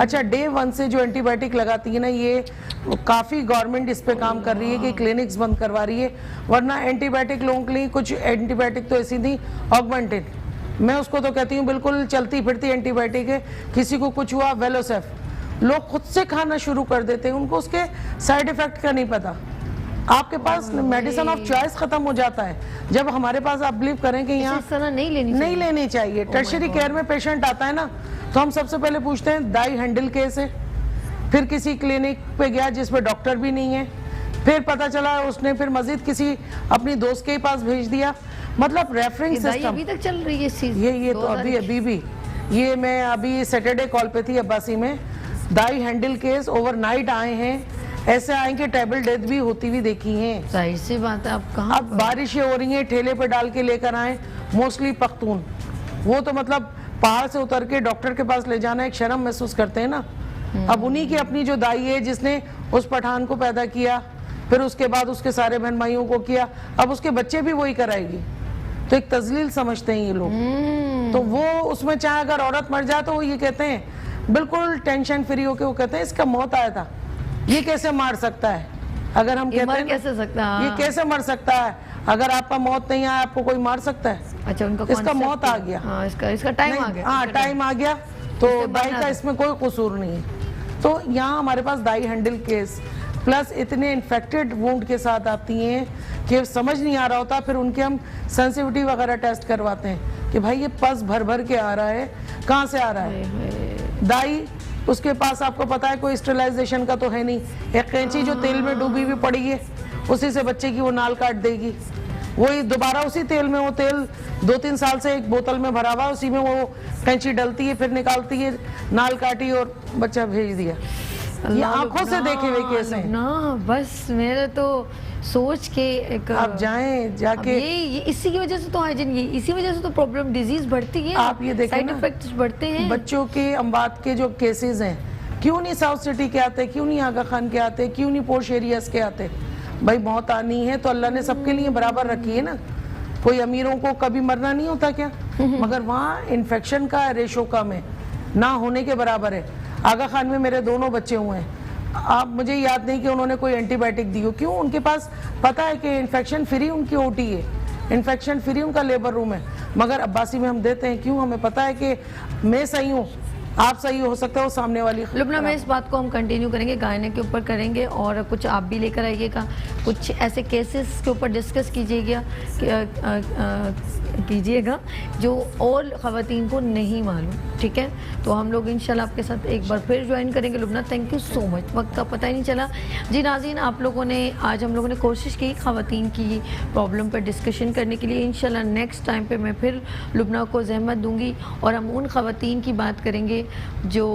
A: अच्छा, डे 1 से जो एंटीबायोटिक लगाती है ना, ये काफ़ी गवर्नमेंट इस पे काम कर रही है कि क्लिनिक्स बंद करवा रही है, वरना एंटीबायोटिक लोगों के लिए कुछ एंटीबायोटिक तो ऐसी थी ऑगमेंटेड, मैं उसको तो कहती हूँ बिल्कुल चलती फिरती एंटीबायोटिक है। किसी को कुछ हुआ, वेलोसेफ, लोग खुद से खाना शुरू कर देते हैं, उनको उसके साइड इफेक्ट का नहीं पता। आपके पास मेडिसिन ऑफ चॉइस खत्म हो जाता है। जब हमारे पास आप बिलीव करें कि यहाँ
B: इस तरह नहीं
A: लेनी चाहिए। टर्शियरी केयर में पेशेंट आता है ना, तो हम सबसे पहले पूछते हैं दाई हैंडल केस है, फिर किसी क्लिनिक पे गया जिसमें डॉक्टर भी नहीं है, फिर पता चला उसने फिर मजीद किसी अपनी दोस्त के पास भेज दिया, मतलब रेफरिंग सिस्टम
B: अभी तक चल रही है इस चीज़।
A: ये तो अभी भी ये मैं अभी सैटरडे कॉल पे थी अब्बासी में, दाई हैंडल केस ओवरनाइट आए हैं, ऐसे आए कि टेबल डेथ भी होती हुई देखी हैं।
B: जाहिर सी बात है, आप कहाँ,
A: अब बारिशें हो रही हैं, ठेले पे डाल के लेकर आए, मोस्टली पख्तून, वो तो मतलब पहाड़ से उतर के डॉक्टर के पास ले जाना एक शर्म महसूस करते हैं ना। अब उन्हीं की अपनी जो दाई है जिसने उस पठान को पैदा किया, फिर उसके बाद उसके सारे बहन भाइयों को किया, अब उसके बच्चे भी वही कराएगी, तो एक तजलील समझते हैं ये लोग। तो वो उसमें चाहे अगर औरत मर जाए तो वो ये कहते हैं बिल्कुल टेंशन फ्री होके, वो कहते हैं इसका मौत आया था, ये कैसे मार सकता है। अगर हम कहते हैं
B: कैसे सकता है,
A: ये कैसे मर सकता है, अगर आपका मौत नहीं आया आपको कोई मार सकता है।
B: अच्छा, उनका
A: इसका मौत आ गया,
B: हाँ, इसका टाइम आ गया,
A: हाँ टाइम आ गया, तो दाई का इसमें कोई कसूर नहीं है। तो यहाँ हमारे पास दाई हैंडल केस प्लस इतने इन्फेक्टेड वुंड के साथ आती हैं कि समझ नहीं आ रहा होता, फिर उनके हम सेंसिटिविटी वगैरह टेस्ट करवाते हैं कि भाई ये पस भर भर के आ रहा है, कहाँ से आ रहा है। दाई उसके पास आपको पता है कोई स्टेरिलाइजेशन का तो है नहीं, एक कैंची जो तेल में डूबी हुई पड़ी है उसी से बच्चे की वो नाल काट देगी, वही दोबारा उसी तेल में, वो तेल 2-3 साल से एक बोतल में भरा हुआ, उसी में वो कैंची डलती है, फिर निकालती है, नाल काटी और बच्चा भेज दिया। ये आंखों से देखे हुए केस हैं
B: ना, बस मेरे तो सोच के एक
A: आप जाएं जाके,
B: ये इसी की वजह से तो हाइजीन, ये इसी वजह से तो प्रॉब्लम, डिजीज बढ़ती है,
A: आप ये देखें
B: साइड
A: ना,
B: इफेक्ट्स बढ़ते हैं।
A: बच्चों के अमवात के जो केसेस हैं, क्यों नहीं साउथ सिटी के आते, क्यों नहीं आगा खान के आते, क्यों नहीं पोश एरियाज के आते, भाई मौत आनी है तो अल्लाह ने सबके लिए बराबर रखी है ना, कोई अमीरों को कभी मरना नहीं होता क्या, मगर वहाँ इन्फेक्शन का रेशो कम है, ना होने के बराबर है। आगा खान में मेरे दोनों बच्चे हुए हैं, आप मुझे याद नहीं कि उन्होंने कोई एंटीबायोटिक दी हो, क्यों? उनके पास पता है कि इन्फेक्शन फ्री उनकी ओटी है, इन्फेक्शन फ्री उनका लेबर रूम है, मगर अब्बासी में हम देते हैं, क्यों? हमें पता है कि मैं सही हूँ, आप सही हो सकता है वो सामने वाली।
B: लुबना में इस बात को हम कंटिन्यू करेंगे, गायने के ऊपर करेंगे, और कुछ आप भी लेकर आइएगा, कुछ ऐसे केसेस के ऊपर डिस्कस कीजिएगा जो और ख़वातीन को नहीं मालूम, ठीक है? तो हम लोग इंशाल्लाह आपके साथ एक बार फिर ज्वाइन करेंगे। Lubna, thank you so much, वक्त का पता ही नहीं चला। जी नाज़रीन, आप लोगों ने आज हम लोगों ने कोशिश की ख़वातीन की प्रॉब्लम पर डिस्कशन करने के लिए। इंशाल्लाह नेक्स्ट टाइम पे मैं फिर लुबना को ज़हमत दूंगी और हम उन ख़वातीन की बात करेंगे जो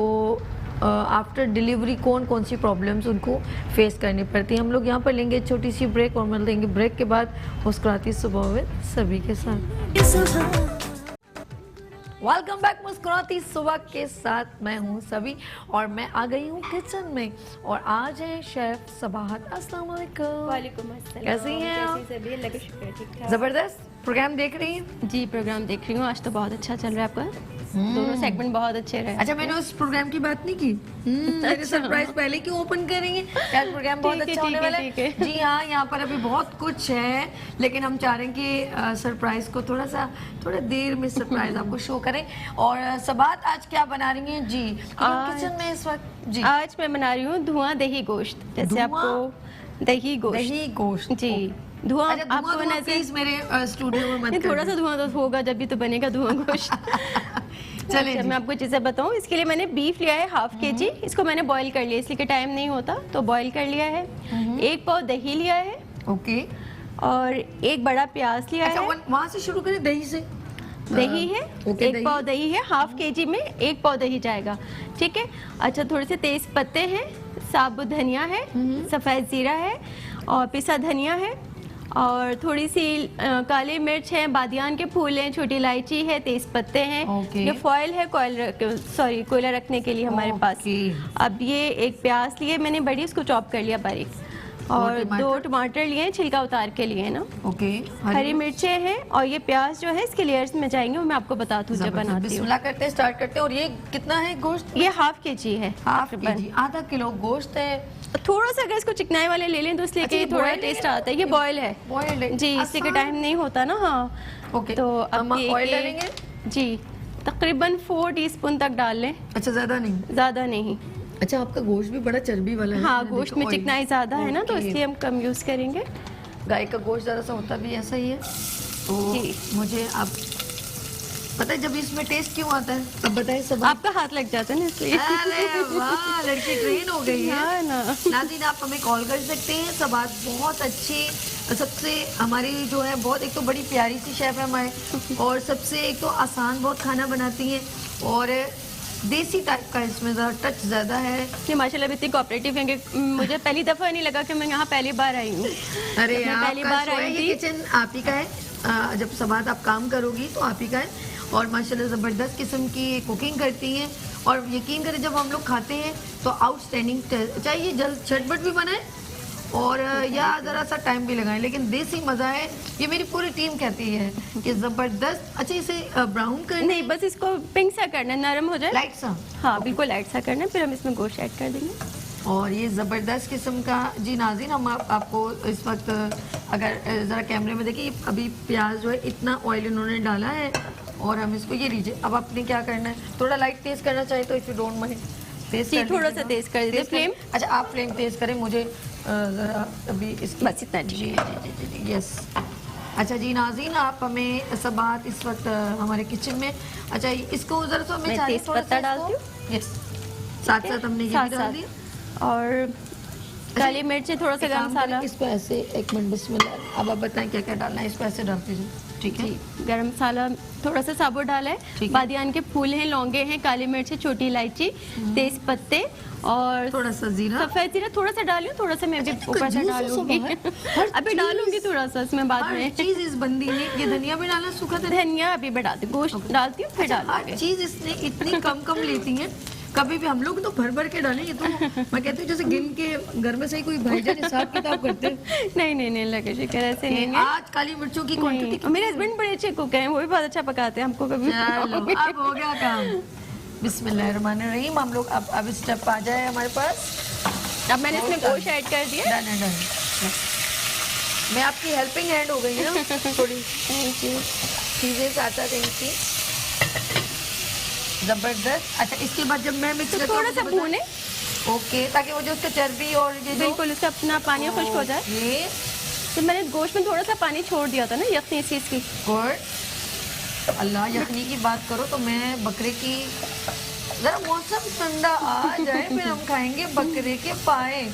B: आफ्टर डिलीवरी कौन कौन सी प्रॉब्लम्स उनको फेस करनी पड़ती हैं। हम लोग यहाँ पर लेंगे छोटी सी ब्रेक और मिल देंगे ब्रेक के बाद मुस्कुराती सुबह में सभी के साथ। वेलकम बैक मुस्कुराती सुबह के साथ, मैं हूँ सभी और मैं आ गई हूँ किचन में और आज है शेफ सबाहत। अस्सलाम वालेकुम।
D: वालेकुम अस्सलाम।
B: कैसी हैं आप?
D: सभी अल्लाह का शुक्र है, ठीक ठाक।
B: जबरदस्त प्रोग्राम देख रही हैं?
D: जी प्रोग्राम देख रही हूँ, आज तो बहुत अच्छा चल रहा है आपका, दोनों सेगमेंट बहुत अच्छे रहे।
B: अच्छा, मैंने उस प्रोग्राम की बात नहीं की। मेरे सरप्राइज पहले क्यों ओपन करेंगे? यार प्रोग्राम बहुत
D: ठीक है,
B: अच्छा होने
D: ठीक है,
B: वाला है।
D: ठीक है।
B: जी हाँ, यहाँ पर अभी बहुत कुछ है, लेकिन हम चाह रहे हैं कि सरप्राइज को थोड़ा देर में सरप्राइज आपको शो करें। और सबात आज क्या बना रही हैं जी किचन में इस वक्त? जी
D: आज मैं बना रही हूँ धुआं दही गोश्त, जैसे आपको दही गोश्त
B: जी
D: धुआं
B: अच्छा,
D: आपको
B: धुआं प्लीज मेरे स्टूडियो में मत
D: नहीं, थोड़ा
B: कर
D: सा धुआं तो होगा जब भी तो बनेगा धुआं गोश्त।
B: चलें
D: अच्छा,
B: जी।
D: मैं आपको चीज़ें बताऊँ। इसके लिए मैंने बीफ लिया है ½ kg, इसको मैंने बॉईल कर लिया, इसलिए कि टाइम नहीं होता तो बॉईल कर लिया है। 1 पाव दही लिया है
B: ओके।
D: और 1 बड़ा प्याज लिया
B: अच्छा,
D: है।
B: वहाँ से शुरू करें, दही से।
D: दही है
B: ओके,
D: 1 पाव दही है, ½ kg में 1 पाव दही जाएगा, ठीक है। अच्छा, थोड़े से तेज पत्ते हैं, साबुत धनिया है, सफ़ेद ज़ीरा है और पिसा धनिया है और थोड़ी सी काली मिर्च है, बादियान के फूल हैं, छोटी इलायची है, तेज पत्ते हैं।
B: ओके।
D: ये फॉयल है कोयला रखने के लिए हमारे पास।
B: ओके।
D: अब ये 1 प्याज लिए मैंने बड़ी, उसको चॉप कर लिया बारीक, और 2 टमाटर लिए, छिलका उतार के लिए ना।
B: ओके।
D: हरी मिर्चें हैं और ये प्याज जो है इसके लेयर्स में जाएंगे, वो मैं आपको बताती हूँ जब बनाती हूँ।
B: बिस्मिल्लाह करते हैं, स्टार्ट करते हैं। और ये कितना है गोश्त?
D: ये ½ kg है,
B: ½
D: तकरीबन।
B: kg, आधा किलो गोश्त है।
D: थोड़ा सा अगर इसको चिकनाई वाले ले लें तो इसलिए
B: अच्छा,
D: कि
B: ये
D: थोड़ा
B: boil
D: टेस्ट
B: है?
D: आता है। ये बॉयल है
B: बॉइल्ड है
D: जी, इसलिए कि
B: आसान।
D: टाइम नहीं होता ना। हाँ
B: ओके,
D: तो
B: हम
D: अब
B: ऑयल डालेंगे?
D: जी, तकरीबन 4 टीस्पून तक डाल लें,
B: अच्छा, ज्यादा नहीं।
D: ज़्यादा नहीं।
B: अच्छा, आपका गोश्त भी बड़ा चर्बी वाला है।
D: हाँ,
B: मैंने
D: गोश्त
B: देखा,
D: में
B: oil।
D: चिकनाई ज़्यादा है ना, तो
B: ओके।
D: इसलिए हम कम यूज़ करेंगे।
B: गाय का गोश्त ज़रा सा होता भी ऐसा ही है। तो
D: जी।
B: मुझे अब पता है जब इसमें टेस्ट क्यों आता है, अब बताइए सब।
D: आपका हाथ लग जाता है ना, इसलिए।
B: अरे वाह, लड़की ट्रेन हो गई है।
D: हाँ ना।
B: नाज़रीन, आप हमें कॉल कर सकते हैं। सब बात बहुत अच्छी, सबसे हमारी जो है बहुत, एक तो बड़ी प्यारी सी शेफ है हमारे, और सबसे एक तो आसान बहुत खाना बनाती हैं और देसी टाइप का इसमें ज़रा टच ज़्यादा है।
D: ये माशाल्लाह इतनी कोऑपरेटिव हैं कि मुझे पहली दफ़ा नहीं लगा कि मैं यहाँ पहली बार आई हूँ।
B: अरे
D: मैं पहली बार आई थी।
B: किचन आप ही का है, जब सबात आप काम करोगी तो आप ही का है, और माशाल्लाह ज़बरदस्त किस्म की कुकिंग करती हैं। और यकीन करें जब हम लोग खाते हैं तो आउटस्टैंडिंग, चाहे ये जल्द झटपट भी बनाए और या ज़रा सा टाइम भी लगाएं, लेकिन देसी मज़ा है। ये मेरी पूरी टीम कहती है कि ज़बरदस्त। अच्छा, इसे ब्राउन करना
D: नहीं, बस इसको पिंक सा करना है, नरम हो जाए।
B: लाइट सा।
D: हाँ, बिल्कुल लाइट सा करना है, फिर हम इसमें गोश्त ऐड कर देंगे।
B: और ये ज़बरदस्त किस्म का। जी नाज़रीन, हम आपको इस वक्त अगर ज़रा कैमरे में देखिए, अभी प्याज जो है इतना ऑयल इन्होंने डाला है और हम इसको ये लीजिए। अब आपने क्या करना है, थोड़ा लाइट तेज करना चाहिए तो इफ़ यू डोंट माइंड तेज
D: जी,
B: कर
D: थोड़ा
B: लीजिएगा।
D: सा तेज कर दीजिए फ्लेम।
B: अच्छा, आप फ्लेम तेज करें, मुझे ज़रा अभी इसकी
D: बस इतना ठीक
B: जी जी जी जी यस। अच्छा जी नाज़रीन, आप हमें सब बात इस वक्त हमारे किचन में। अच्छा, इसको ज़रा सा
D: मैं
B: चाहिए
D: तेज पत्ता डालती हूँ।
B: यस, साथ साथ हमने ये भी डाल दिया।
D: और काली मिर्चें, थोड़ा सा गरम मसाला।
B: इसको ऐसे, एक मिनट, बिस्मिल्लाह। अब आप बताएं क्या क्या डालना है। इसको ऐसे डालते जाओ, ठीक है।
D: गरम मसाला थोड़ा सा साबुत डाला है,
B: ठीक है।
D: बादियान के फूल हैं, लौंगे हैं, काली मिर्च है, छोटी इलायची, तेज पत्ते और
B: थोड़ा सा जीरा।
D: सफेद जीरा थोड़ा सा डालियो, थोड़ा सा मैं भी ऊपर से डालूंगी। अभी डालूंगी थोड़ा सा इसमें बाद
B: हर
D: में।
B: चीज इस बंदी ने, ये धनिया भी डालना, सूखा धनिया।
D: धनिया अभी बढ़ा दे, गोश्त डालती हूँ फिर
B: हर
D: डालूंगी।
B: चीज इसने इतनी कम कम लेती है कभी भी हम लोग तो भर भर के डालेंगे तो मैं कहती हूँ जैसे गिन के घर में से ही कोई भाईजान हिसाब किताब करते हैं।
D: नहीं लगे शिकर ऐसे नहीं है।
B: आज काली मिर्चों की क्वांटिटी
D: और मेरे हस्बैंड बड़े अच्छे कुक हैं, वो भी बहुत अच्छा पकाते हैं, हमको कभी
B: चलो अब हो गया काम। बिस्मिल्लाहिर्रहमानिर्रहीम। हम लोग अब स्टेप आ जाए हमारे पास।
D: अब मैंने इसमें गोश्त ऐड कर दिया।
B: डन। मैं आपकी हेल्पिंग हैंड हो गई ना थोड़ी,
D: थैंक यू।
B: चीजें साथ साथ इनकी जबरदस्त। अच्छा इसके बाद जब मैं मिक्स
D: तो
B: करता हूँ
D: थोड़ा सा भूने,
B: ओके, ताकि वो जो उसका चर्बी और ये जो
D: बिल्कुल उसका अपना पानी खुश्क हो जाए।
B: ये
D: तो मैंने गोश्त में थोड़ा सा पानी छोड़ दिया था ना यखनी इस चीज़ की।
B: गुड। अल्लाह यखनी की बात करो तो मैं बकरे की, जरा मौसम ठंडा आ जाए फिर हम खाएंगे बकरे के पाए।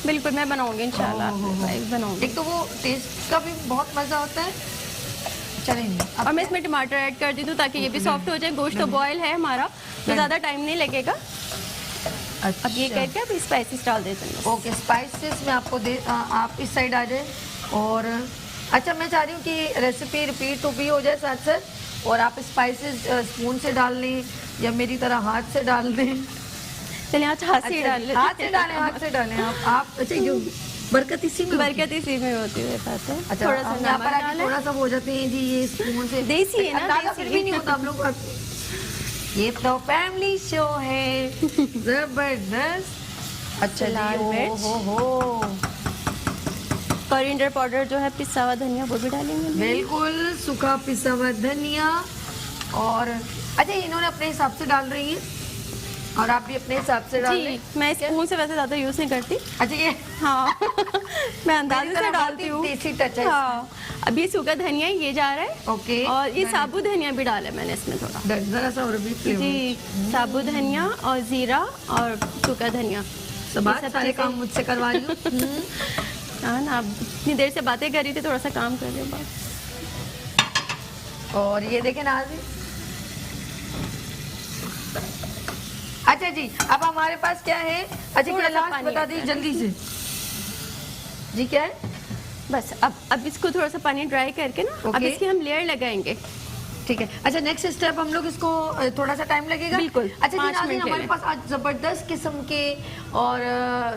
D: बिल्कुल मैं बनाऊंगी इंशाल्लाह, बनाऊंगी।
B: एक तो वो टेस्ट का भी बहुत मजा होता है। चलेंगे
D: और मैं इसमें टमाटर ऐड कर दी दूँ ताकि ये भी सॉफ्ट हो जाए। गोश्त तो बॉयल है हमारा तो ज़्यादा टाइम नहीं लगेगा। अब ये करके अब स्पाइसेस डाल देते हैं।
B: ओके स्पाइसेस में आपको आप इस साइड आ जाए। और अच्छा मैं चाह रही हूँ कि रेसिपी रिपीट भी हो जाए साथ साथ, और आप स्पाइसेस स्पून से डाल लें या मेरी तरह हाथ से डाल दें।
D: चलिए आज हाथ से डाल लेते हैं।
B: हाथ से डालें आप। अच्छा जो बरकत इसी में
D: बरकत इसी में होती है बात है।
B: अच्छा
D: थोड़ा सा
B: यहाँ
D: नमक
B: पर आके
D: डालें।
B: थोड़ा सा हो जाते हैं जी ये स्पून से।
D: देसी है ना,
B: अंदाजा
D: देसी।
B: फिर भी नहीं होता हम लोग को। ये तो फैमिली शो है जबरदस्त। अच्छा
D: लाल
B: जी
D: मिर्च।
B: हो
D: कोरिएंडर पाउडर जो है पिसा हुआ धनिया वो भी डालेंगे।
B: बिल्कुल सूखा पिसा हुआ धनिया। और अच्छा इन्होंने अपने हिसाब से डाल रही है और आप भी अपने हिसाब से डाल
D: जी,
B: लें।
D: मैं स्पून से वैसे ज़्यादा यूज़ नहीं करती।
B: अच्छा ये
D: हाँ मैं अंदाजे
B: मेरी
D: से
B: तरह
D: डालती हूँ।
B: देसी टच है।
D: हाँ अभी सूखा धनिया ये जा रहा है।
B: ओके
D: और ये साबुत धनिया भी डाला है मैंने इसमें थोड़ा।
B: जरा सा और भी फ्लेवर।
D: जी साबुत धनिया और जीरा और सूखा धनिया।
B: सब
D: ये सब
B: सारे
D: चीज़ें-
B: काम मुझसे करवा रही हूँ।
D: हाँ ना, अब इतनी देर से बातें कर रही थी, थोड़ा सा काम कर रहे बस।
B: और ये देखें नाज़रीन। अच्छा जी अब हमारे पास क्या है? अच्छा
D: थोड़ा
B: क्या
D: सा
B: लास्ट
D: पानी
B: बता
D: ऐड
B: दीजिए
D: करना।
B: जल्दी से जी क्या है?
D: बस अब इसको थोड़ा सा पानी ड्राई करके ना अब
B: ओके।
D: इसकी हम लेयर लगाएंगे।
B: ठीक है। अच्छा नेक्स्ट स्टेप हम लोग इसको थोड़ा सा टाइम लगेगा।
D: बिल्कुल,
B: अच्छा जी
D: 5
B: नाज़रीन
D: मिनट
B: हमारे
D: ले
B: पास आज ज़बरदस्त किस्म के और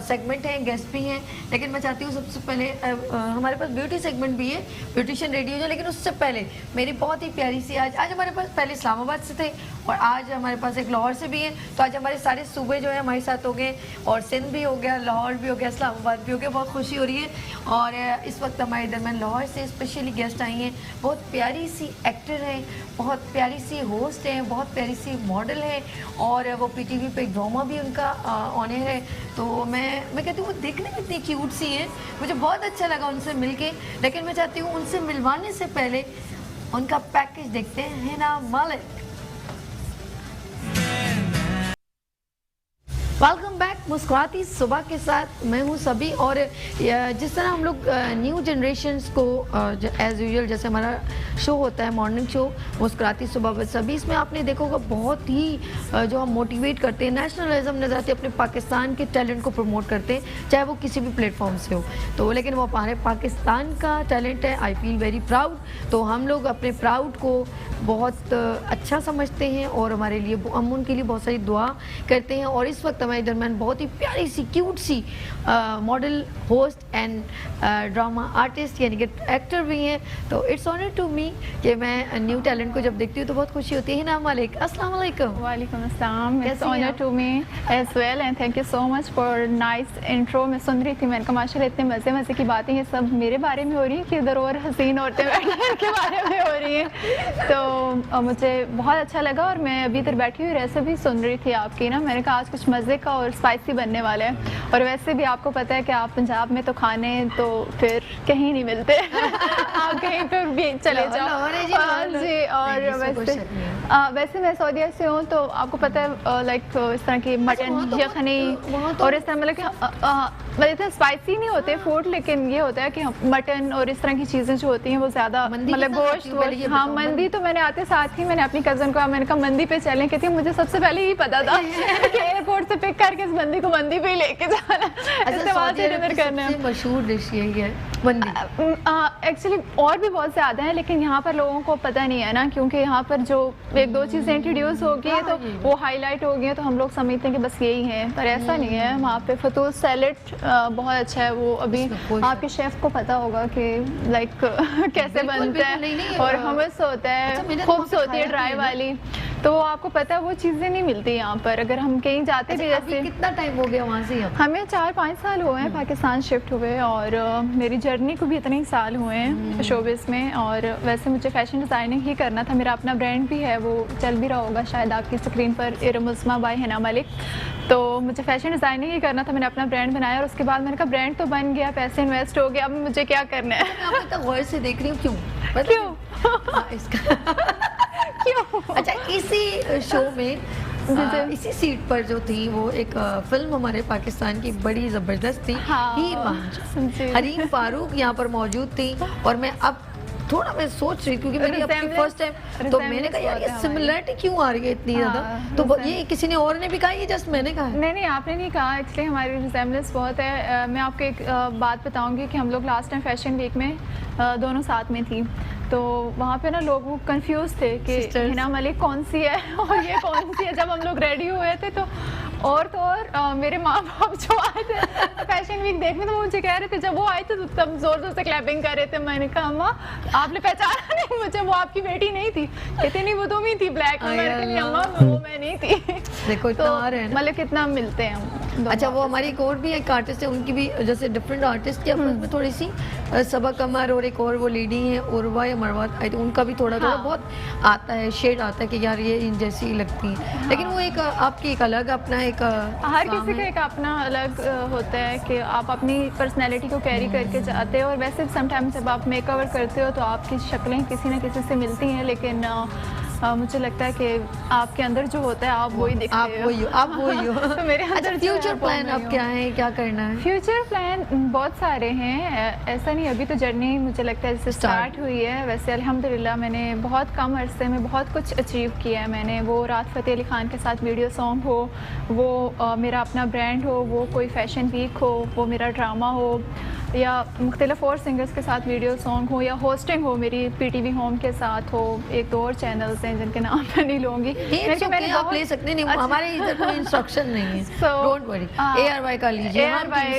B: सेगमेंट हैं, गेस्ट भी हैं, लेकिन मैं चाहती हूँ सबसे पहले हमारे पास ब्यूटी सेगमेंट भी है, ब्यूटिशियन रेडी हो जाए। लेकिन उससे पहले मेरी बहुत ही प्यारी सी आज हमारे पास पहले इस्लामाबाद से थे और आज हमारे पास एक लाहौर से भी है। तो आज हमारे सारे सूबे जो है हमारे साथ हो गए और सिंध भी हो गया, लाहौर भी हो गया, इस्लामाबाद भी हो गया। बहुत खुशी हो रही है। और इस वक्त हमारे दरमियान लाहौर से स्पेशली गेस्ट आई हैं। बहुत प्यारी सी एक्टर हैं, बहुत प्यारी सी होस्ट हैं, बहुत प्यारी सी मॉडल है और वो पीटीवी पे ड्रामा भी उनका ऑनर है। तो मैं कहती हूँ वो देखने में इतनी क्यूट सी है, मुझे बहुत अच्छा लगा उनसे मिलके। लेकिन मैं चाहती हूँ उनसे मिलवाने से पहले उनका पैकेज देखते हैं। हिना मालिक, वेलकम बैक मुस्कुराती सुबह के साथ मैं हूँ सभी। और जिस तरह हम लोग न्यू जनरेशन्स को एज यूजुअल जैसे हमारा शो होता है मॉर्निंग शो मुस्कुराती सुबह विद सभी, इसमें आपने देखा होगा बहुत ही जो हम मोटिवेट करते हैं, नेशनलिज्म नजर अपने पाकिस्तान के टैलेंट को प्रमोट करते हैं, चाहे वो किसी भी प्लेटफॉर्म से हो। तो लेकिन वो हमारे पाकिस्तान का टैलेंट है। I feel very proud. तो हम लोग अपने प्राउड को बहुत अच्छा समझते हैं और हमारे लिए हम उनके लिए बहुत सारी दुआ करते हैं। और इस वक्त हमारे दरमियान बहुत ही प्यारी सी क्यूट सी model, host and drama artist यानी कि एक्टर भी हैं। तो इट्स ऑनर टू मी कि मैं न्यू टैलेंट को जब देखती हूँ तो बहुत खुशी होती है। हिना मालिक, अस्सलाम वालेकुम।
E: वालेकुम अस्सलाम। इट्स
B: कैसी हैं
E: ऑनर
B: आप?
E: To me as well and thank you so much for nice intro. मैं सुन रही थी, मैंने कहा माशाल्लाह इतने मज़े मज़े की बातें ये सब मेरे बारे में हो रही हैं कि इधर और हसीन औरतें बैठी हैं इनके बारे में हो रही हैं। तो मुझे बहुत अच्छा लगा और मैं अभी इधर बैठी हुई रेसिपी सुन रही थी आपकी ना। मैंने कहा आज कुछ मज़े का और स्पाइसी बनने वाला है। और वैसे भी आपको पता है कि आप पंजाब में तो खाने तो फिर कहीं नहीं मिलते आप कहीं पर भी चले जाओ।
B: लाहौर है जी,
E: हाँ
B: लाहौर।
E: जी। और
B: नहीं, इसमें कोई शक नहीं है।
E: वैसे मैं सऊदीया से हूँ तो आपको पता है लाइक इस तरह की
B: वहाँ
E: मटन
B: तो
E: यखनी
B: वहाँ तो-
E: और इस तरह मतलब कि मतलब इतना स्पाइसी नहीं होते फूड, लेकिन ये होता है कि मटन और इस तरह की चीज़ें जो होती हैं वो ज़्यादा
B: मंदी के
E: मतलब
B: साथ
E: गोश्त
B: आती हूँ, पहले ये
E: हाँ
B: बताओ।
E: मंदी तो मैंने आते साथ ही मैंने अपनी कज़न को मैंने कहा मंदी पे चलें, कहती मुझे सबसे पहले ही पता था कि एयरपोर्ट से पिक करके इस बंदी को मंदी पे ही लेके जाना, इससे वहाँ से डिनर करना है।
B: सबसे मशहूर डिश यही है मंदी?
E: एक्चुअली और भी बहुत ज़्यादा हैं, लेकिन यहाँ पर लोगों को पता नहीं है ना, क्योंकि यहाँ पर जो एक दो चीज़ें इंट्रोड्यूस हो गई हैं तो वो हाईलाइट हो गई हैं, तो हम लोग समझते हैं कि बस यही है, पर ऐसा नहीं है। वहाँ पे फतूह सैलेड बहुत अच्छा है, वो अभी आपके शेफ़ को पता होगा कि लाइक कैसे बनता है, और हमस होता है, खुब्स होती है ड्राई वाली, तो आपको पता है वो चीज़ें नहीं मिलती यहाँ पर। अगर हम कहीं जाते भी, जैसे
B: कितना टाइम हो गया वहाँ से?
E: हमें 4-5 साल हुए हैं पाकिस्तान शिफ्ट हुए, और मेरी जर्नी को भी इतने ही साल हुए हैं शोबिस में। और वैसे मुझे फैशन डिज़ाइनिंग ही करना था, मेरा अपना ब्रांड भी है, वो चल भी रहा होगा शायद आपकी स्क्रीन पर, इरमुस्मा बाय हिना मलिक। तो मुझे फैशन डिज़ाइनिंग ही करना था, मैंने अपना ब्रांड बनाया, और उसके बाद मैंने कहा ब्रांड तो बन गया, पैसे इन्वेस्ट हो गए, अब मुझे क्या करना है।
B: मैं आपको गौर से देख रही हूँ, क्यों
E: क्यों
B: इसका
E: क्यों?
B: अच्छा, इसी शो में इसी सीट पर जो थी वो एक फिल्म हमारे पाकिस्तान की बड़ी ज़बरदस्त थी,
E: हाँ,
B: हीर मांझा। हरीम फारूक यहाँ पर मौजूद थी, और मैं अब थोड़ा मैं सोच रही, क्योंकि मेरी अपनी फर्स्ट टाइम, तो मैंने कहा यार ये सिमिलरिटी क्यों आ रही है इतनी ज़्यादा, तो ये किसी ने और ने भी कहा, ये जस्ट मैंने कहा?
E: नहीं, आपने नहीं कहा, एक्चुअली हमारी रिजेम्बलेंस बहुत है। मैं आपको एक बात बताऊंगी कि हम लोग लास्ट टाइम फैशन वीक में दोनों साथ में थी, तो वहाँ पे ना लोग कंफ्यूज थे कि हिना मलिक कौन सी है और ये कौन सी है। जब हम लोग रेडी हुए थे तो और मेरे माँ बाप जो आए थे फैशन वीक देखने, तो वो मुझे कह रहे थे, जब वो आए थे तो तब जोर जोर से क्लैपिंग कर रहे थे। मैंने कहा अम्मा आपने पहचाना नहीं मुझे, वो आपकी बेटी नहीं थी। कहते नहीं वो तुम ही थी ब्लैक में। नहीं अम्मा वो मैं नहीं थी।
B: देखो
E: तो मतलब कितना मिलते हैं हम।
B: अच्छा, वो हमारी एक और भी एक आर्टिस्ट है, उनकी भी जैसे डिफरेंट आर्टिस्ट की आपस में थोड़ी सी सबा कमर, और एक और वो लेडी है उर्वा या मरवा, आई थिंक उनका भी थोड़ा बहुत आता है, शेड आता है कि यार ये इन जैसी लगती है, लेकिन वो एक आपकी एक अलग अपना एक
E: हर किसी का एक अपना अलग होता है कि आप अपनी पर्सनैलिटी को कैरी करके जाते हो। और वैसे समटाइम्स जब आप मेकओवर करते हो तो आपकी शक्लें किसी न किसी से मिलती हैं, लेकिन मुझे लगता है कि आपके अंदर जो होता है आप वही दिखते हो।
B: आप वही हो।
E: तो मेरे अंदर
B: फ्यूचर प्लान अब क्या है, क्या करना है?
E: फ्यूचर प्लान बहुत सारे हैं, ऐसा नहीं, अभी तो जर्नी मुझे लगता है जैसे स्टार्ट हुई है। वैसे अल्हम्दुलिल्लाह मैंने बहुत कम अरसे में बहुत कुछ अचीव किया है मैंने। वो राहत फ़तेह अली ख़ान के साथ वीडियो सॉन्ग हो, वो मेरा अपना ब्रांड हो, वो कोई फैशन वीक हो, वो मेरा ड्रामा हो, या मुख्तलिफ और सिंगर्स के साथ वीडियो सॉन्ग हो, या होस्टिंग हो मेरी PTV होम के साथ हो। एक दो और चैनल्स हैं जिनके नाम मैं नहीं लूँगी,
B: मैंने आप ले सकते नहीं, हमारे इधर कोई इंस्ट्रक्शन नहीं है, डोंट वरी। ARY का लीजिए,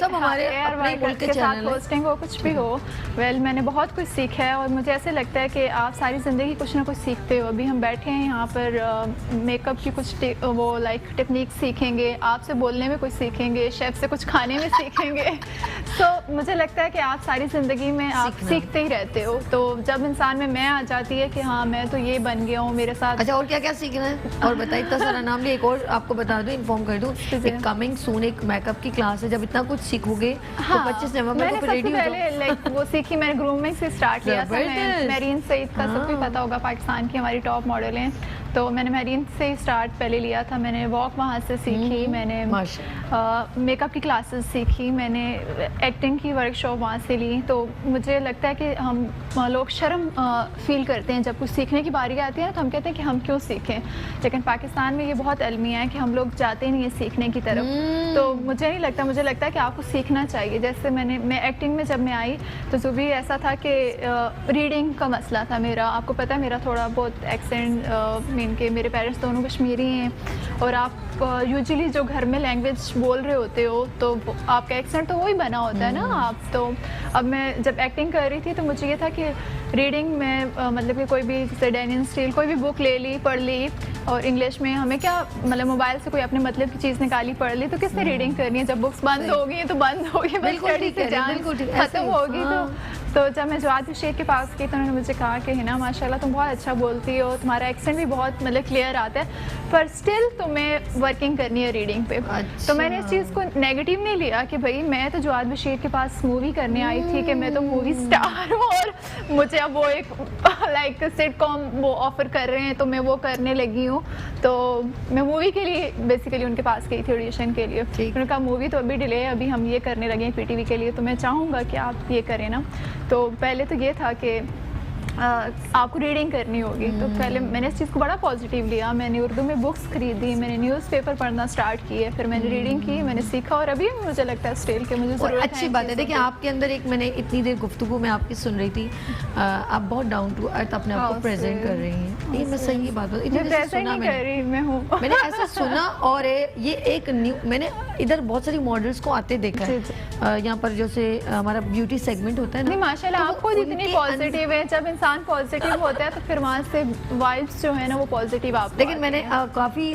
B: सब हमारे अपने मुल्क के साथ
E: होस्टिंग हो, कुछ भी हो। वेल मैंने बहुत कुछ सीखा है, और मुझे ऐसे लगता है कि आप सारी ज़िंदगी कुछ ना कुछ सीखते हो। अभी हम बैठे हैं यहाँ पर मेकअप की कुछ वो लाइक टेक्निक सीखेंगे, आपसे बोलने में कुछ सीखेंगे, शेफ़ से कुछ खाने में सीखेंगे। तो मुझे लगता है कि आप सारी ज़िंदगी में आप सीखते ही रहते हो। तो जब इंसान में मैं आ जाती है कि हाँ मैं तो ये बन गया हूँ मेरे साथ।
B: अच्छा, और क्या क्या सीखना है? और बताइए, इतना सारा नाम लिए, एक और आपको बता दूं, इन्फॉर्म कर दूं, एक कमिंग सून एक मेकअप की क्लास है। जब इतना कुछ सीखोगे तो 25 नवंबर को रेडी हो जाओ।
E: लाइक वो सीखी मैंने ग्रूमिंग से स्टार्ट किया था। मैरीन सईद का सबको पता होगा, पाकिस्तान की हमारी टॉप मॉडल हैं, तो मैंने मैरीन से ही स्टार्ट पहले लिया था। मैंने वॉक वहाँ से सीखी, मैंने मेकअप की क्लासेस सीखी, मैंने एक्टिंग की वर्कशॉप वहाँ से ली। तो मुझे लगता है कि हम लोग शर्म फील करते हैं जब कुछ सीखने की बारी आती है ना, तो हम कहते हैं कि हम क्यों सीखें। लेकिन पाकिस्तान में ये बहुत अलमिया है कि हम लोग जाते नहीं हैं सीखने की तरफ। तो मुझे नहीं लगता, मुझे लगता है कि आपको सीखना चाहिए। जैसे मैं एक्टिंग में जब मैं आई तो जो भी ऐसा था कि रीडिंग का मसला था मेरा। आपको पता है मेरा थोड़ा बहुत एक्सेंट मीन के मेरे पेरेंट्स दोनों कश्मीरी हैं, और आप यूजुअली जो घर में लैंग्वेज बोल रहे होते हो तो आपका एक्सेंट तो वही बना होता है ना आप। तो अब मैं जब एक्टिंग कर रही थी तो मुझे ये था कि रीडिंग में मतलब कि कोई भी जैसे डेनियन स्टील कोई भी बुक ले ली, पढ़ ली, और इंग्लिश में हमें क्या मतलब मोबाइल से कोई अपने मतलब की चीज़ निकाली पढ़ ली, तो किसने रीडिंग करनी है? जब बुक्स बंद होगी तो बंद होगी, बस स्टडी से जान खत्म होगी। तो जब मैं जवाद बशीर के पास गई तो उन्होंने मुझे कहा कि हिना माशाल्लाह तुम बहुत अच्छा बोलती हो, तुम्हारा एक्सेंट भी बहुत मतलब क्लियर आता है, पर स्टिल तुम्हें वर्किंग करनी है रीडिंग पे। तो मैंने इस चीज़ को नेगेटिव नहीं लिया कि भाई मैं तो जवाद बशीर के पास मूवी करने आई थी कि मैं तो मूवी स्टार हूँ और मुझे अब वो एक लाइक सिटकॉम वो ऑफ़र कर रहे हैं तो मैं वो करने लगी हूँ। तो मैं मूवी के लिए बेसिकली उनके पास गई थी ऑडिशन के लिए। उन्होंने कहा मूवी तो अभी डिले है, अभी हम ये करने लगे हैं PTV के लिए, तो मैं चाहूँगा कि आप ये करें ना। तो पहले तो ये था कि आपको रीडिंग करनी होगी। तो पहले मैंने इस चीज़ को बड़ा पॉजिटिव लिया, मैंने उर्दू में बुक्स खरीदी, मैंने न्यूज़पेपर पढ़ना स्टार्ट किए, फिर मैंने रीडिंग की, मैंने सीखा और अभी मुझे लगता है स्टिल के मुझे
B: और
E: ज़रूरत है।
B: अच्छी बात है, देखिए आपके अंदर एक, मैंने इतनी देर गुफ्तगू में आपकी सुन रही थी, आप बहुत डाउन टू अर्थ अपने आप को प्रेजेंट कर रही हैं। ये मैं सही बात हूँ,
E: मैं प्रेजेंट नहीं कर रही, मैं हूँ।
B: मैंने ऐसा सुना और ये एक न्यू, मैंने इधर बहुत सारी मॉडल्स को आते देखा है यहाँ पर, जैसे हमारा ब्यूटी सेगमेंट होता है ना।
E: नहीं माशाल्लाह,
B: तो
E: आप खुद इतनी पॉजिटिव है, जब इंसान पॉजिटिव होता है तो फिर वहाँ से वाइब्स जो है ना वो पॉजिटिव आप।
B: लेकिन मैंने काफ़ी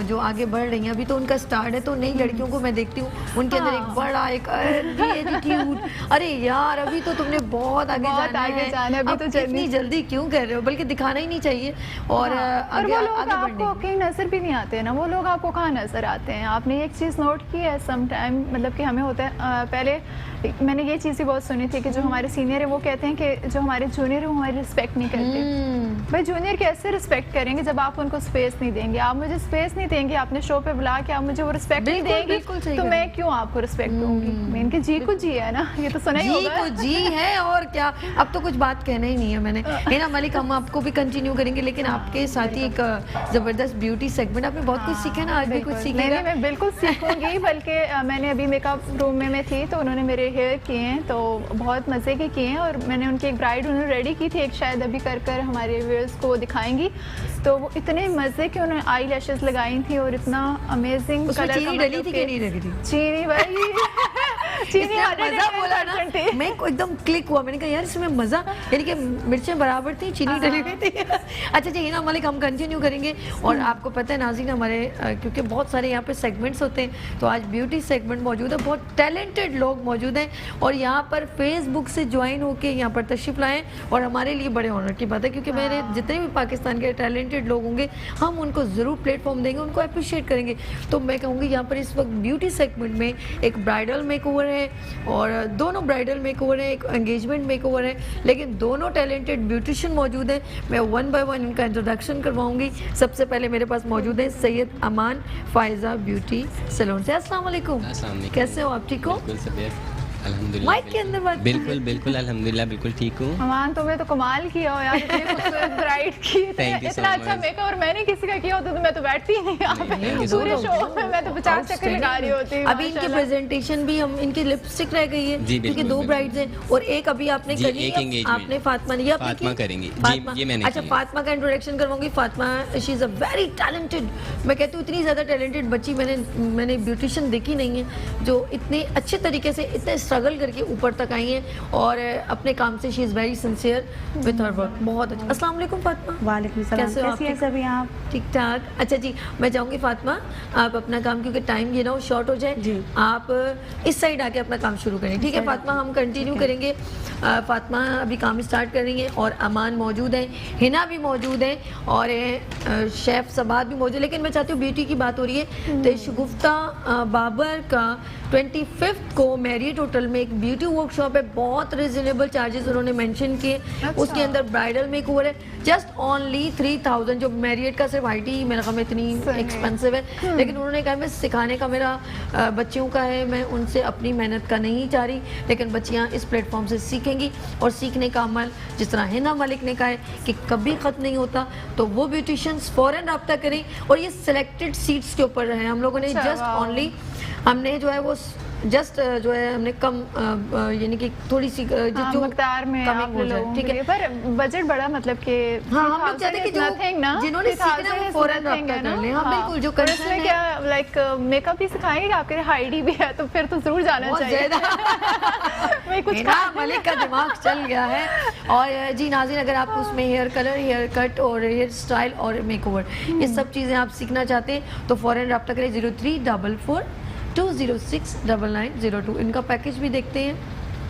B: जो आगे बढ़ रही हैं, अभी तो उनका स्टार्ट है, तो नई लड़कियों को मैं देखती हूँ उनके अंदर एक बड़ा एक एटीट्यूड, अरे यार अभी तो तुमने बहुत आगे जाना है,
E: अभी तो
B: इतनी जल्दी क्यों कर रहे हो, बल्कि दिखाना ही नहीं चाहिए। और आगे
E: वो लोग
B: आगे
E: आपको कहीं नजर भी नहीं आते ना, वो लोग आपको कहाँ नजर आते हैं। आपने एक चीज़ नोट की है सम टाइम, मतलब कि हमें होता है, पहले मैंने ये चीज़ भी बहुत सुनी थी कि जो हमारे सीनियर है वो कहते हैं कि जो हमारे जूनियर है वो हमारी रिस्पेक्ट नहीं करते। भाई जूनियर कैसे रिस्पेक्ट करेंगे जब आप उनको स्पेस नहीं देंगे? आप मुझे स्पेस नहीं देंगे, आपने शो पे बुला के आप मुझे वो रिस्पेक्ट नहीं देंगे, तो मैं क्यों आपको रिस्पेक्ट दूंगी? मैं इनके जी को जी है ना, ये तो सुना ही होगा।
B: जी को जी है, और क्या, अब तो कुछ बात कहना ही नहीं है मैंने। हिना मलिक, हम आपको भी कंटिन्यू करेंगे, लेकिन आपके साथ ही एक जबरदस्त ब्यूटी सेगमेंट, आपने बहुत कुछ सीखा ना, आज भी कुछ सीखेगा।
E: मैं बिल्कुल सीखूंगी, बल्कि मैंने अभी मेकअप रूम में मैं थी तो उन्होंने मेरे हेयर किए हैं, तो बहुत मज़े के किए हैं, और मैंने उनकी एक ब्राइड उन्होंने रेडी की थी, एक शायद अभी कर कर हमारे व्यूअर्स को दिखाएंगी, तो वो इतने मज़े के उन्होंने आई लैशेस लगाई थी और इतना अमेजिंग कलर।
B: चीनी डली थी कि नहीं डली थी?
E: चीनी भाई चीनी
B: मजा बोला ना, मैं एकदम क्लिक हुआ, मैंने कहा यार इसमें मजा, यानी कि मिर्चें बराबर थी, चीनी डली हुई थी। अच्छा जी हिना मलिक, हम कंटिन्यू करेंगे, और आपको पता है नाज़रीन हमारे क्योंकि बहुत सारे यहाँ पे सेगमेंट्स होते हैं, तो आज ब्यूटी सेगमेंट मौजूद है, बहुत टैलेंटेड लोग मौजूद हैं, और यहाँ पर फेसबुक से ज्वाइन होके यहाँ पर तशरीफ लाएँ, और हमारे लिए बड़े ऑनर की बात है, क्योंकि मेरे जितने भी पाकिस्तान के टैलेंटेड लोग होंगे हम उनको ज़रूर प्लेटफॉर्म देंगे, उनको अप्रिशिएट करेंगे। तो मैं कहूँगी यहाँ पर इस वक्त ब्यूटी सेगमेंट में एक ब्राइडल मेकओवर है, और दोनों ब्राइडल मेकओवर है, एक एंगेजमेंट मेकओवर है, लेकिन दोनों टैलेंटेड ब्यूटिशियन मौजूद हैं। मैं वन बाय वन इनका इंट्रोडक्शन करवाऊंगी। सबसे पहले मेरे पास मौजूद है सैयद अमान फ़ायज़ा ब्यूटी सैलून से। अस्सलाम वालेकुम, कैसे हो आप, ठीक हो?
F: अल्हम्दुलिल्लाह।
B: माइक के अंदर बात
F: बिल्कुल बिल्कुल अल्हम्दुलिल्लाह, बिल्कुल ठीक हूँ।
E: अमान तुम्हें तो कमाल किया हो यार, इतनी खूबसूरत ब्राइड की, इतना अच्छा मेकअप, और मैंने किसी का किया होता तो मैं तो बैठती ही नहीं यहाँ पे पूरे शो में, मैं तो 50 चक्कर लगा रही होती।
B: अभी इनकी प्रेजेंटेशन भी, हम इनकी लिपस्टिक रह गई है क्योंकि दो ब्राइड्स हैं, और एक अभी आपने करी, आपने फातिमा ने,
F: फातिमा करेंगी जी, ये मैंने।
B: अच्छा, फातिमा का इंट्रोडक्शन करवाऊंगी। Fatima she is a very talented, मैं कहती हूँ इतनी ज़्यादा टैलेंटेड बच्ची मैंने ब्यूटिशियन देखी नहीं है जो इतने अच्छे तरीके से इतने स्ट्रगल करके ऊपर तक आई हैं, और अपने काम से she is very sincere with her work. बहुत अच्छा। अस्सलाम वालेकुम फातिमा।
G: वालेकुम सलाम,
B: कैसे हो आप?
G: कैसी हैं सभी आप?
B: ठीक ठाक। अच्छा जी, मैं चाहूँगी फातिमा आप अपना काम, क्योंकि टाइम ये ना हो शॉर्ट हो जाए
G: जी,
B: आप इस साइड आके अपना काम शुरू करें, ठीक है फातिमा? हम कंटिन्यू करेंगे। फातिमा अभी काम स्टार्ट कर रही हैं, और अमान मौजूद है, हिना भी मौजूद है, और शेफ़ सबाद भी मौजूद। लेकिन मैं चाहती हूँ ब्यूटी की बात हो रही है तो शुगुफ्ता बाबर का 25 को मैरियट होटल में एक ब्यूटी वर्कशॉप है, बहुत रिजनेबल चार्जेस उन्होंने मेंशन किए। उसके अंदर ब्राइडल मेकओवर है जस्ट ओनली 3000, जो मैरियट का सिर्फ आईटी मेरे ख्याल में इतनी एक्सपेंसिव है, लेकिन उन्होंने कहा मैं सिखाने का मेरा बच्चियों का है, मैं उनसे अपनी मेहनत का नहीं चाह रही, लेकिन बच्चियाँ इस प्लेटफॉर्म से सीखेंगी, और सीखने का अमल जिस तरह हिना मलिक ने कहा है कि कभी ख़त्म नहीं होता, तो वो ब्यूटिशियंस फ़ौरन रब्ता करें, और ये सिलेक्टेड सीट्स के ऊपर रहे। हम लोगों ने जस्ट ओनली हमने जो है वो जस्ट जो है हमने कम यानी कि थोड़ी सी जो
E: मकदार में आप लोगों, ठीक है, पर बजट बड़ा, मतलब कि
B: हाँ हम लोग चाहते हैं कि जिन्होंने सीखना है वो फौरन रब्ता कर लें। हाँ बिल्कुल, जो कंसर्न है
E: क्या लाइक मेकअप भी सिखाएंगे, आपके हाईडी भी है, तो फिर तो जरूर जाना चाहिए। मैं कुछ
B: मलिक का दिमाग चल गया है। और जी नाज़रीन, अगर आप उसमें हेयर कलर, हेयर कट और हेयर स्टाइल और मेकओवर ये सब चीज़ें आप सीखना चाहते हैं तो फ़ौरन रब्ता करें 0344 206 9902। इनका पैकेज भी देखते हैं,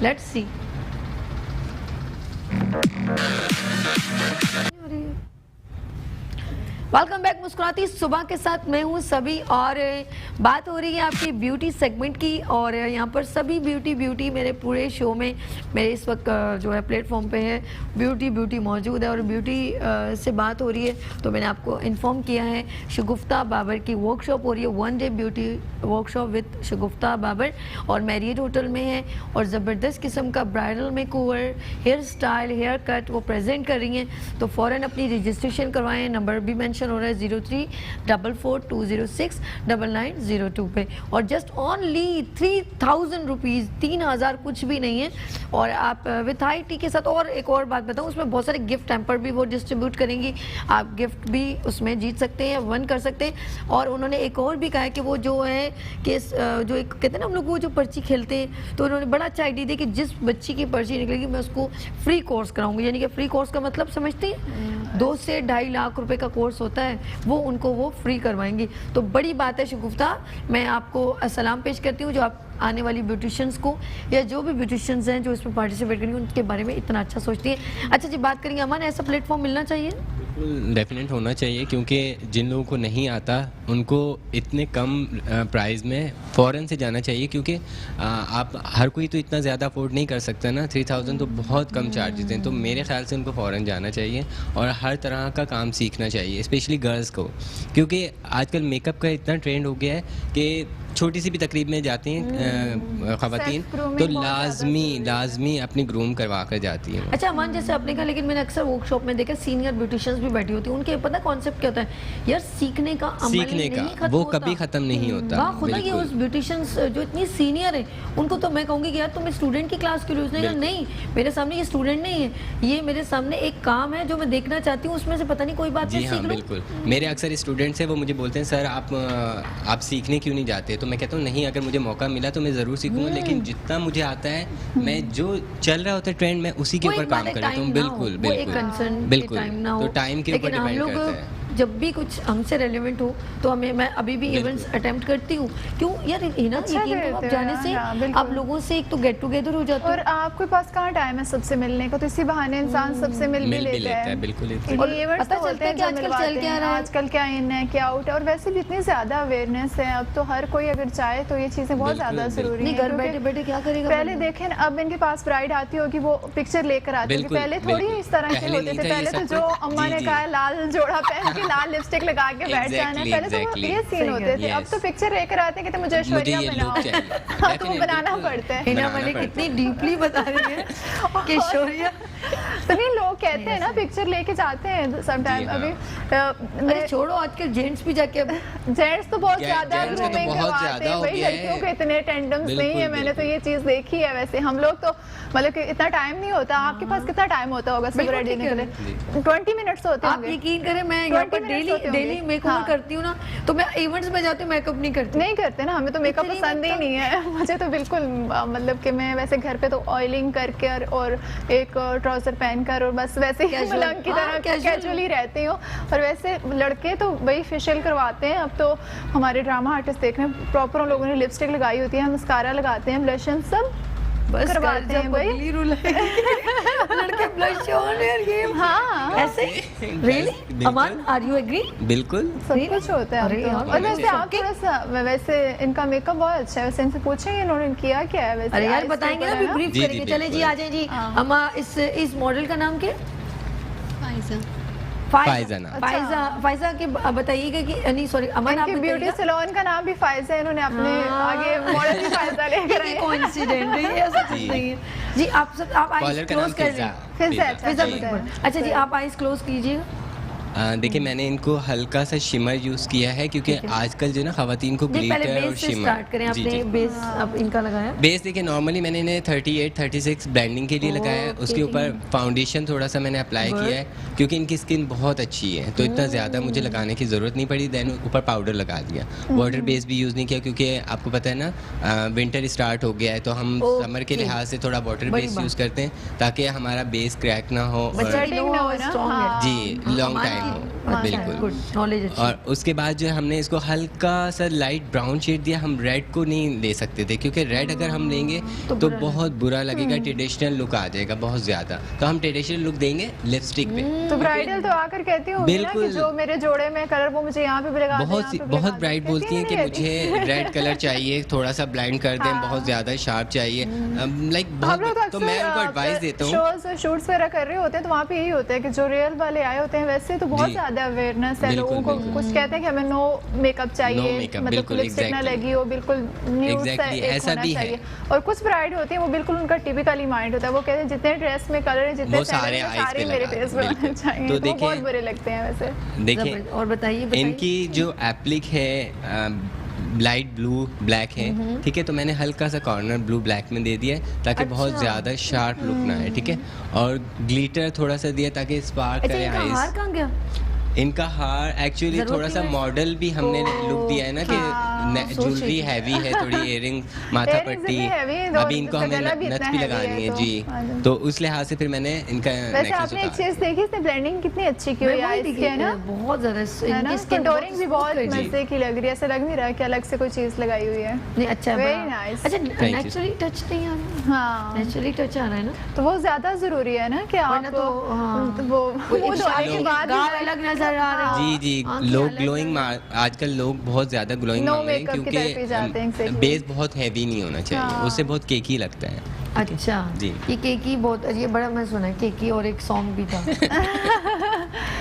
B: लेट्स सी। वेलकम बैक मुस्कुराती सुबह के साथ मैं हूं सभी और बात हो रही है आपकी ब्यूटी सेगमेंट की और यहाँ पर सभी ब्यूटी मेरे पूरे शो में मेरे इस वक्त जो है प्लेटफॉर्म पे है ब्यूटी मौजूद है और ब्यूटी से बात हो रही है। तो मैंने आपको इन्फॉर्म किया है शगुफ्ता बाबर की वर्कशॉप हो रही है, 1 day beauty workshop with Shagufta Babar और मैरियट होटल में है और ज़बरदस्त किस्म का bridal makeover, hair style, hair cut वो प्रेजेंट कर रही हैं। तो फ़ौरन अपनी रजिस्ट्रेशन करवाएं, नंबर भी मेंशन हो रहा है 0344206990 पे और जस्ट ओनली 3000 रुपीज़, 3000 कुछ भी नहीं है। और आप विथ हाई टी के साथ और एक और बात बताऊं, उसमें बहुत सारे गिफ्ट हैम्पर भी वो डिस्ट्रीब्यूट करेंगी, आप गिफ्ट भी उसमें जीत सकते हैं, वन कर सकते हैं। और उन्होंने एक और भी कहा है कि वो जो है कि जो एक कहते हैं ना हम लोग वो जो पर्ची खेलते हैं, तो उन्होंने बड़ा अच्छा आइडिया दिया कि जिस बच्ची की पर्ची निकलेगी मैं उसको फ्री कोर्स कराऊंगी। यानी कि फ्री कोर्स का मतलब समझते हैं 2 से 2.5 लाख रुपए का कोर्स होता है, वो उनको वो फ्री करवाएंगी। तो बड़ी बात है शगुफ्ता, मैं आपको सलाम पेश करती हूँ जो आप आने वाली ब्यूटिशियंस को या जो भी ब्यूटिशियंस हैं जो इसमें पार्टिसिपेट करेंगे उनके बारे में इतना अच्छा सोचती है। अच्छा जी, बात करेंगे अमन, ऐसा प्लेटफॉर्म मिलना चाहिए?
F: डेफिनेट होना चाहिए क्योंकि जिन लोगों को नहीं आता उनको इतने कम प्राइस में फ़ौरन से जाना चाहिए क्योंकि आप हर कोई तो इतना ज़्यादा अफोर्ड नहीं कर सकता ना, 3000 तो बहुत कम चार्जेस हैं। तो मेरे ख्याल से उनको फ़ौरन जाना चाहिए और हर तरह का काम सीखना चाहिए, स्पेशली गर्ल्स को, क्योंकि आजकल मेकअप का इतना ट्रेंड हो गया है कि छोटी सी भी तकरीब में जाती हैं ख़वातीन तो लाजमी अपनी ग्रूम करवा कर जाती हैं।
B: अच्छा अमान, जैसे आपने कहा, लेकिन मैंने अक्सर वर्कशॉप में देखा सीनियर ब्यूटिशियंस भी बैठी होती है, उनके पता कॉन्सेप्ट क्या होता है यार, सीखने का
F: वो कभी खत्म नहीं होता।
B: खुदा ये उस ब्यूटिशियंस जो इतनी सीनियर है उनको तो मैं कहूँगी कि यार तुम स्टूडेंट की क्लास क्यों यूज़ नहीं, नहीं मेरे सामने ये स्टूडेंट नहीं है, ये मेरे सामने एक काम है जो मैं देखना चाहती हूँ, उसमें से पता नहीं कोई बात
F: जी हाँ बिल्कुल। मेरे अक्सर स्टूडेंट्स हैं वो मुझे बोलते हैं सर आप सीखने क्यों नहीं जाते, तो मैं कहता हूँ नहीं, अगर मुझे मौका मिला तो मैं ज़रूर सीखूंगा, लेकिन जितना मुझे आता है मैं जो चल रहा होता है ट्रेंड में उसी के ऊपर काम करता हूँ। बिल्कुल तो टाइम के ऊपर डिपेंड करता है।
B: जब भी कुछ हमसे रेलेवेंट हो तो हमें, मैं अभी भी इवेंट्स अटेम्प्ट करती हूँ, क्यों यार हिना, यकीन करो आप जाने से आप लोगों से एक तो गेट टुगेदर हो जाता है
E: और आपके पास कहाँ टाइम है सबसे मिलने का, तो इसी बहाने इंसान सबसे मिल भी लेता है।
F: बिल्कुल
B: पता चलता है कि आजकल चल क्या रहा है,
E: आजकल क्या इन है क्या आउट है, और वैसे भी इतनी ज्यादा अवेयरनेस है अब तो हर कोई अगर चाहे तो ये चीजें बहुत ज्यादा जरूरी है।
B: घर बैठे बैठे क्या करेगा,
E: पहले देखें अब इनके पास ब्राइड आती होगी वो पिक्चर लेकर आती थी, पहले थोड़ी इस तरह के होते थे। पहले तो जो अम्मा ने कहा लाल जोड़ा पहन के लाल लिपस्टिक लगा के बैठ जाना, पहले तो ये सीन होते थे। अब तो पिक्चर लेकर आते हैं कि मुझे ऐश्वर्या बनाओ, तो बनाना पड़ता है।
B: हिना मैंने कितनी डीपली बता रही है कि ऐश्वर्या,
E: तो नहीं लोग कहते हैं ना पिक्चर लेके जाते हैं सम टाइम। अभी
B: अरे छोड़ो, आजकल जेंट्स भी जाके,
E: जेंट्स तो बहुत ज्यादा ग्रूमिंग करवाते हैं भाई, लड़कियों के इतने टेंडम्स नहीं है, मैंने तो ये चीज देखी है। वैसे हम लोग तो मतलब कि इतना टाइम नहीं होता, आपके पास कितना टाइम होता होगा सब रेडी होने के लिए? 20 मिनट्स होते हैं।
B: आप यकीन करें मैं यहाँ पर डेली मेकअप करती हूँ ना, तो मैं इवेंट्स में जाती हूँ मेकअप नहीं करते ना, हमें तो मेकअप पसंद ही नहीं है। मुझे तो बिल्कुल मतलब कि मैं वैसे घर पे तो ऑयलिंग करके और एक ट्राउजर पहनकर और बस वैसे ही मलंग की तरह कैजुअली रहती हूँ। और वैसे लड़के तो वही फेशियल करवाते हैं। अब तो हमारे ड्रामा आर्टिस्ट देख रहे हैं, प्रॉपर उन लोगों ने लिपस्टिक लगाई होती है, मस्कारा लगाते हैं, ब्लशन सब बस
E: करवाते हैं भाई।
B: लड़के ब्लश ऑन यार, ये
E: हाँ
B: ऐसे really. Aman, are you agree?
F: बिल्कुल
E: सब कुछ होता है।
B: अरे यार,
E: और वैसे आप थोड़ा सा, वैसे इनका मेकअप बहुत अच्छा है, वैसे इनसे पूछेंगे इन्होंने किया क्या है वैसे।
B: अरे यार बताएंगे ना, अभी ब्रीफ करेंगे। चले जी, आ जाए जी। अम्मा, इस मॉडल का नाम क्या? फाइजा के बताइएगा कि नहीं सॉरी अमन, आपके
E: ब्यूटी सैलून का नाम भी फाइजा है, इन्होंने अपने आगे मॉडल भी फाइजा लेकर आए।
B: कोइंसिडेंट है ये, ऐसा कुछ नहीं है जी। आप आईज क्लोज कर लीजिए
E: फिर से।
B: अच्छा जी, आप आईज क्लोज कीजिए।
F: देखिए मैंने इनको हल्का सा शिमर यूज़ किया है क्योंकि आजकल जो ना ख़वातीन को ग्लिटर और शिमर।
B: स्टार्ट करें, आपने बेस अब इनका लगाया।
F: बेस देखिए नॉर्मली मैंने इन्हें 38-36 ब्लेंडिंग के लिए लगाया है, उसके ऊपर फाउंडेशन थोड़ा सा मैंने अप्लाई किया है क्योंकि इनकी स्किन बहुत अच्छी है, तो इतना ज़्यादा मुझे लगाने की ज़रूरत नहीं पड़ी। देन ऊपर पाउडर लगा दिया, वाटर बेस भी यूज़ नहीं किया क्योंकि आपको पता है ना विंटर स्टार्ट हो गया है, तो हम समर के लिहाज से थोड़ा वाटर बेस यूज़ करते हैं ताकि हमारा बेस क्रैक ना हो,
B: जी लॉन्ग टाइम
F: टाइम हो, बिल्कुल।
B: गुड नॉलेज अच्छी।
F: और उसके बाद जो है हमने इसको हल्का सा लाइट ब्राउन शेड दिया। हम रेड को नहीं ले सकते थे क्योंकि रेड अगर हम लेंगे तो बहुत बुरा लगेगा, ट्रेडिशनल लुक आ जाएगा बहुत ज़्यादा। तो हम ट्रेडिशनल लुक देंगे लिपस्टिक पे।
E: तो ब्राइडल तो आकर कहती हूँ
F: बिल्कुल।
E: जो मेरे जोड़े में कलर वो मुझे यहाँ पे भी लगा दे,
F: बहुत ब्राइट बोलती हैं कि मुझे रेड कलर चाहिए, थोड़ा सा ब्लाइंड कर दें, बहुत ज़्यादा शार्प चाहिए, लाइक बहुत। तो मैं उनको एडवाइस देता हूँ,
E: शोज और शूट्स वगैरह कर रहे होते हैं तो वहाँ पे यही होता है कि जो रियल वाले आए होते हैं वैसे तो बहुत ज्यादा अवेयरनेस है लोगों को। कुछ कहते हैं कि हमें नो मेकअप चाहिए, मतलब लिपस्टिक ना लगी हो, बिल्कुल न्यूड
F: ऐसा भी है।
E: और कुछ ब्राइड होती है वो बिल्कुल उनका टिपिकली माइंड होता है, वो कहते हैं जितने ड्रेस में कलर है, जितने
F: सारे
E: मेरे फेस पे होने चाहिए। तो बहुत बुरे लगते हैं वैसे।
F: देखिए
B: और बताइए
F: इनकी जो एप्लिक है लाइट ब्लू ब्लैक है, ठीक है। तो मैंने हल्का सा कॉर्नर ब्लू ब्लैक में दे दिया है ताकि बहुत ज़्यादा शार्प लुक ना है, ठीक है। और ग्लिटर थोड़ा सा दिया ताकि स्पार्क करे आईज।
B: हार कहाँ गया?
F: इनका हार एक्चुअली थोड़ा सा मॉडल भी हमने लुक दिया है ना कि ज्वेलरी हैवी है, थोड़ी इयरिंग, माथा पट्टी, अभी इनको हमें नथ भी लगानी है जी। तो उस लिहाज से फिर मैंने इनका
E: वैसे आपने एक चीज देखी, इसने ब्लेंडिंग कितनी अच्छी की हुई है इसकी, है ना?
B: बहुत ज्यादा
E: इसकी कंटूरिंग भी बहुत मजे की लग रही है, ऐसा लग नहीं रहा कि अलग से कोई चीज लगाई हुई है।
B: नहीं अच्छा,
E: वेरी नाइस।
B: अच्छा नेचुरली टच नहीं आ रहा?
E: हाँ
B: नेचुरली टच आ रहा है ना,
E: तो वो ज्यादा जरूरी है ना कि आप वो धोने के बाद
B: अलग नजर आ रहा है।
F: जी लोग ग्लोइंग, आजकल लोग बहुत ज्यादा ग्लोइंग मांग रहे हैं क्योंकि बेस बहुत हैवी नहीं होना चाहिए, उससे बहुत केकी लगता है।
B: अच्छा
F: जी,
B: ये केकी बहुत, ये बड़ा मैं सुना है केकी, और एक सॉन्ग भी था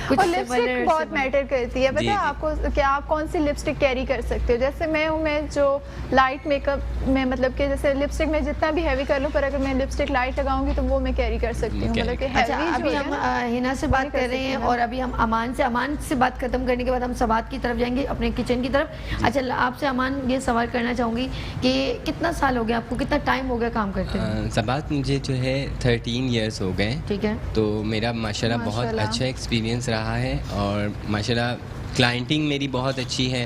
E: और लिपस्टिक बहुत मैटर करती है। पता है आपको क्या आप कौन सी लिपस्टिक कैरी कर सकते हो? जैसे मैं हूँ, मैं जो लाइट मेकअप में, मतलब कि जैसे लिपस्टिक में जितना भी हैवी कर लूँ, पर अगर मैं लिपस्टिक लाइट लगाऊंगी तो वो मैं कैरी कर सकती हूँ, मतलब कि
B: अच्छा, अभी हम हिना से बात कर रहे हैं और अभी हम अमान से बात खत्म करने के बाद हम सबात की तरफ जाएंगे, अपने किचन की तरफ। अच्छा आपसे अमान ये सवाल करना चाहूँगी कि कितना साल हो गया आपको, कितना टाइम हो गया काम करते हैं?
F: सबात मुझे जो है 13 इयर्स हो गए, ठीक है। तो मेरा माशाल्लाह बहुत अच्छा एक्सपीरियंस रहा है और माशाल्लाह क्लाइंटिंग मेरी बहुत अच्छी है।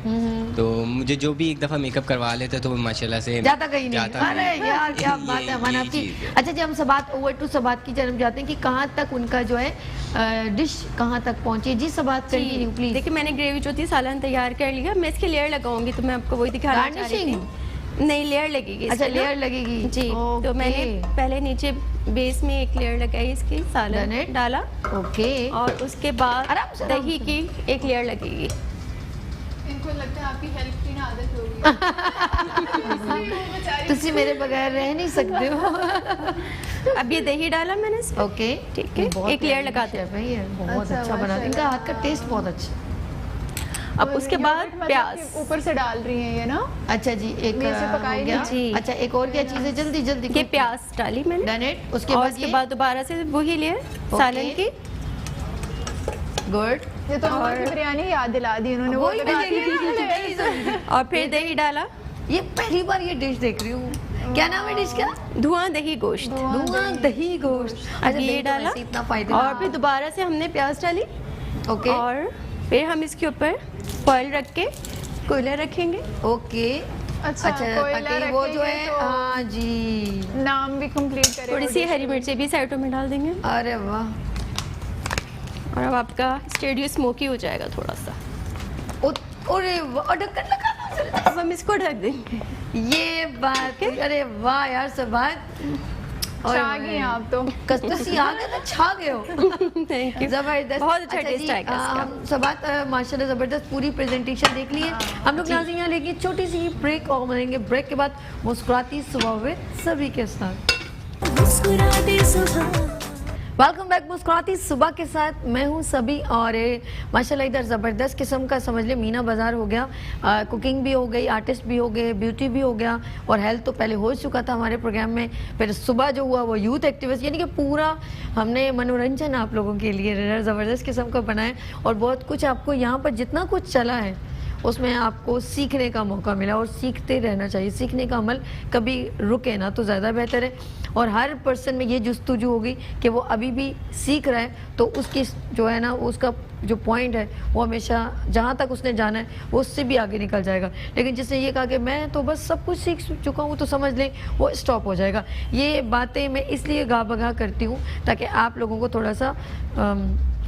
F: तो मुझे जो भी एक दफ़ा मेकअप करवा लेते तो माशाल्लाह से
B: जाता कहीं नहीं। अरे यार क्या बात है अमान आपकी। अच्छा जब हम सबात ओवर टू सबात की तरफ जाते हैं कि कहाँ तक उनका जो है डिश कहाँ तक पहुँची। जी सबात कंटिन्यू प्लीज।
D: देखिए मैंने ग्रेवी जो थी सालन तैयार कर लिया, मैं इसकी लेयर लगाऊंगी तो मैं आपको वही दिखाना चाह रही थी। नहीं लेयर लगेगी। अच्छा लेयर लगेगी जी। तो मैंने पहले नीचे बेस में एक लेयर लगाई, इसकी सालन डाला, ओके, और उसके बाद दही की एक लेयर लगेगी।
E: इनको लगता है आपकी हेल्प की ना आदत होगी।
B: तुसी मेरे बगैर रह नहीं सकते हो।
D: अब ये दही डाला मैंने,
B: ओके ठीक है,
D: एक लेयर लगाते हैं
B: भाई, बहुत अच्छा बना, इनका हाथ का टेस्ट बहुत अच्छा।
D: अब उसके बाद प्याज
E: ऊपर से डाल रही हैं ये ना।
B: अच्छा जी एक
E: पकाई
B: गया जी। अच्छा एक और क्या चीज़ है, जल्दी जल्दी
D: ये प्याज डाली मैंने,
B: डन इट। उसके बाद
D: दोबारा से वही लेयर सालन की,
B: गुड।
E: ये तो हमारी बिरयानी याद दिला दी उन्होंने, वो
D: और फिर दही डाला।
B: ये पहली बार ये डिश देख रही हूँ, क्या नाम है डिश का?
D: धुआं दही गोश्त।
B: धुआं दही गोश्त।
D: अब ये डाला
B: इतना फायदा,
D: और फिर दोबारा से हमने प्याज डाली,
B: ओके,
D: और फिर हम इसके ऊपर फॉइल रख के कोयला रखेंगे,
E: ओके। अच्छा
B: वो जो है हाँ जी,
E: नाम भी कंप्लीट करें।
D: थोड़ी सी हरी मिर्ची भी साइडों में डाल देंगे।
B: अरे वाह,
D: और अब आपका स्टेडियो स्मोकी हो जाएगा थोड़ा सा।
B: अरे वाह, ढक्कन लगा दो,
D: अब हम इसको ढक देंगे।
B: ये बात, अरे वाह यार सबात,
E: छा गए आप तो,
B: कस्तूसी आ गए तो छा गए हो।
D: थैंक यू,
B: जबरदस्त,
D: बहुत अच्छा टेस्ट आएगा इसका।
B: हम सबात माशाल्लाह जबरदस्त पूरी प्रेजेंटेशन देख लिए। हम लोग नाज़रीन यहाँ लेंगे छोटी सी ब्रेक और मिलेंगे ब्रेक के बाद मुस्कुराती सुबह में सभी के साथ। वेलकम बैक मुस्कुराती सुबह के साथ, मैं हूँ सभी। और माशाल्लाह इधर ज़बरदस्त किस्म का समझ ले मीना बाज़ार हो गया, कुकिंग भी हो गई, आर्टिस्ट भी हो गए, ब्यूटी भी हो गया, और हेल्थ तो पहले हो चुका था हमारे प्रोग्राम में। फिर सुबह जो हुआ वो यूथ एक्टिविस्ट, यानी कि पूरा हमने मनोरंजन आप लोगों के लिए ज़बरदस्त किस्म का बनाया। और बहुत कुछ आपको यहाँ पर जितना कुछ चला है उसमें आपको सीखने का मौका मिला, और सीखते रहना चाहिए। सीखने का अमल कभी रुके ना तो ज़्यादा बेहतर है। और हर पर्सन में ये जस्तुजू होगी कि वो अभी भी सीख रहा है, तो उसकी जो है ना उसका जो पॉइंट है वो हमेशा जहाँ तक उसने जाना है वो उससे भी आगे निकल जाएगा। लेकिन जिसने ये कहा कि मैं तो बस सब कुछ सीख चुका हूँ तो समझ लें, वो स्टॉप हो जाएगा। ये बातें मैं इसलिए गा बगा करती हूँ ताकि आप लोगों को थोड़ा सा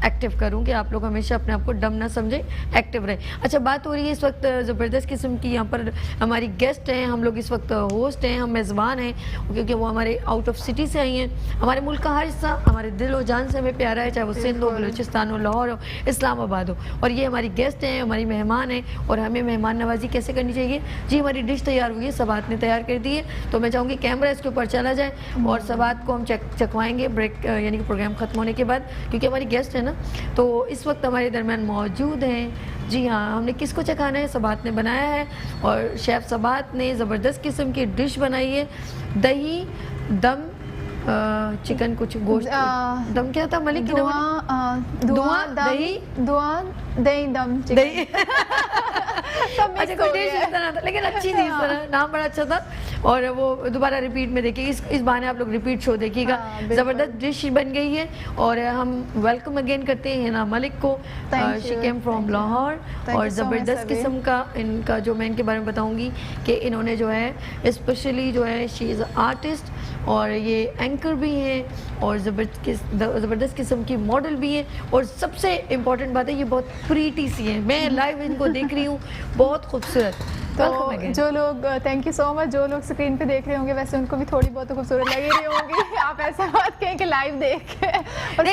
B: एक्टिव करूं कि आप लोग हमेशा अपने आप को डम ना समझे, एक्टिव रहे। अच्छा, बात हो रही है इस वक्त ज़बरदस्त किस्म की, यहाँ पर हमारी गेस्ट हैं, हम लोग इस वक्त होस्ट हैं, हम मेज़बान हैं, क्योंकि वो हमारे आउट ऑफ सिटी से आई हैं। हमारे मुल्क का हर हिस्सा हमारे दिल और जान से हमें प्यारा है, चाहे वो सिंध हो, बलूचिस्तान हो, लाहौर हो, इस्लामाबाद हो। और ये हमारी गेस्ट हैं, हमारी मेहमान हैं, और हमें मेहमान नवाजी कैसे करनी चाहिए। जी, हमारी डिश तैयार हुई है, सबात ने तैयार कर दी है, तो मैं चाहूँगी कैमरा इसके ऊपर चला जाए और सबात को हम चखवाएंगे ब्रेक यानी कि प्रोग्राम ख़त्म होने के बाद, क्योंकि हमारी गेस्ट है ना, तो इस वक्त हमारे दरमियान मौजूद हैं। जी हाँ, हमने किसको चखाना है, सबात ने बनाया है, और शेफ़ सबात ने ज़बरदस्त किस्म की डिश बनाई है, दही दम चिकन, कुछ गोश्त दम क्या था मलिक?
E: दही दम
B: दही अच्छा, कोई डिश इस तरह था, लेकिन अच्छी थी, इस तरह नाम बड़ा अच्छा था। और वो दोबारा रिपीट में देखिए, इस बहाने आप लोग रिपीट शो देखिएगा। ज़बरदस्त डिश बन गई है, और हम वेलकम अगेन करते हैं हिना मलिक को। शी केम फ्रॉम लाहौर, और ज़बरदस्त किस्म का इनका जो मैं इनके बारे में बताऊंगी कि इन्होंने जो है स्पेशली जो है शी इज़ आर्टिस्ट, और ये एंकर भी हैं, और ज़बरदस्त किस्म की मॉडल भी हैं, और सबसे इम्पॉर्टेंट बात है ये बहुत प्रीटी सी है। मैं लाइव इनको देख रही हूँ, बहुत खूबसूरत।
E: तो जो लोग, थैंक यू सो मच, जो लोग स्क्रीन पे देख रहे होंगे वैसे उनको भी थोड़ी बहुत खूबसूरत लग रही होगी। आप ऐसा बात कहें कि लाइव देख के, और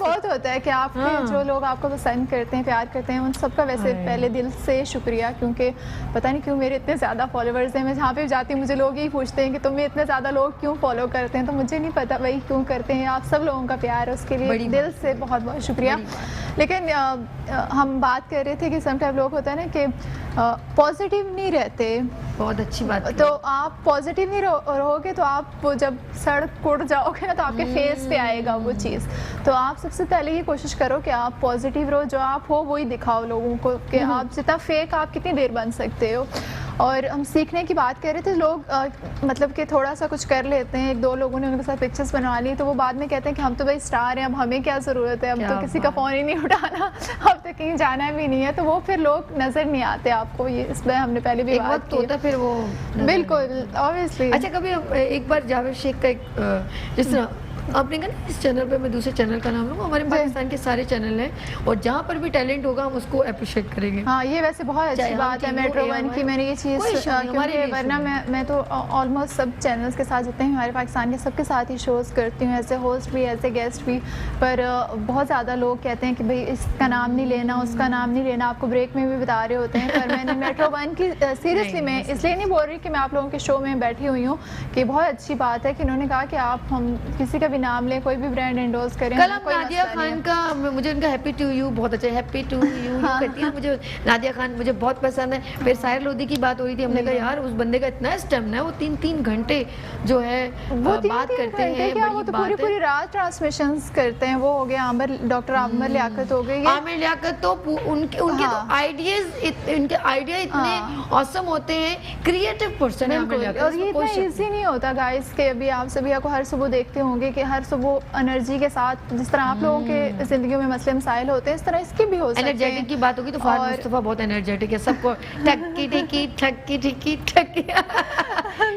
E: बहुत होता है कि आपके जो लोग आपको पसंद करते हैं, प्यार करते हैं, उन सबका वैसे पहले दिल से शुक्रिया, क्योंकि पता नहीं क्यों मेरे इतने ज़्यादा फॉलोवर्स हैं। मैं जहाँ पे जाती हूँ मुझे लोग यही पूछते हैं कि तुम्हें इतने ज़्यादा लोग क्यों फॉलो करते हैं, तो मुझे नहीं पता भाई क्यों करते हैं। आप सब लोगों का प्यार है, उसके लिए दिल से बहुत बहुत शुक्रिया। लेकिन हम बात कर रहे थे कि समटाइम लोग होता है ना कि पॉजिटिव नहीं रहते।
B: बहुत अच्छी बात।
E: तो आप पॉजिटिव नहीं रहोगे तो आप वो जब सड़क उड़ जाओगे ना तो आपके फेस पे आएगा वो चीज़। तो आप सबसे पहले ये कोशिश करो कि आप पॉजिटिव रहो, जो आप हो वही दिखाओ लोगों को, कि आप जितना फेक आप कितनी देर बन सकते हो। और हम सीखने की बात कर रहे थे, लोग मतलब कि थोड़ा सा कुछ कर लेते हैं, एक दो लोगों ने उनके साथ पिक्चर्स बनवा ली, तो वो बाद में कहते हैं कि हम तो भाई स्टार हैं, अब हमें क्या ज़रूरत है, अब तो किसी का फ़ोन ही नहीं उठाना, अब तो कहीं जाना भी नहीं है। तो वो फिर लोग नज़र नहीं आते आपको, ये इसमें हमने पहले भी बात की है।
B: फिर वो
E: बिल्कुल ऑब्वियसली।
B: अच्छा, कभी एक बार जावेद शेख का एक जिस तरह आपने कहा ना, इस चैनल पे मैं दूसरे चैनल का नाम लूँगा, हमारे पाकिस्तान के सारे चैनल हैं, और जहाँ पर भी टैलेंट होगा हम उसको अप्रिशिएट करेंगे।
E: हाँ, ये वैसे बहुत अच्छी बात है मेट्रो वन की, मैंने ये चीज़, क्योंकि वरना मैं तो ऑलमोस्ट सब चैनल्स के साथ जितने हमारे पाकिस्तान के सबके साथ ही शोज़ करती हूँ, ऐसे होस्ट भी, ऐसे गेस्ट भी। पर बहुत ज़्यादा लोग कहते हैं कि भाई इसका नाम नहीं लेना, उसका नाम नहीं लेना, आपको ब्रेक में भी बता रहे होते हैं। पर मैंने मेट्रो वन की सीरियसली मैं इसलिए नहीं बोल रही कि मैं आप लोगों के शो में बैठी हुई हूँ, कि बहुत अच्छी बात है कि उन्होंने कहा कि आप हम किसी का भी नाम लें, कोई भी ब्रांड एंडोर्स करें।
B: कल हम नादिया खान का, मुझे उनका हैप्पी टू यू बहुत अच्छा है, हैप्पी टू यू कहती है, मुझे नादिया खान मुझे बहुत पसंद है। फिर साहिर लोधी की बात हो रही थी, हमने कहा यार उस बंदे का इतना स्टेमिना है, वो 3-3 घंटे जो है वो बात करते हैं,
E: वो तो पूरी रात ट्रांसमिशंस करते हैं। वो हो गया आमिर, डॉक्टर आमिर लियाकत हो गई,
B: आमिर लियाकत, तो उनके तो आइडियाज, इनके आइडिया इतने ऑसम होते हैं, क्रिएटिव पर्सन है आमिर लियाकत।
E: और ये इतना इजी नहीं होता गाइस के अभी आप सभी को हर सुबह देखते होंगे कि हर सुबह एनर्जी के साथ, जिस तरह आप लोगों के जिंदगी में मसले मसाइल होते हैं, इस तरह इसकी भी हो सकते हैं।
B: एनर्जेटिक की बात होगी तो फारूक मुस्तफा बहुत एनर्जेटिक है, सबको ठक्की ठिकी ठक्की ठिकी ठक्की।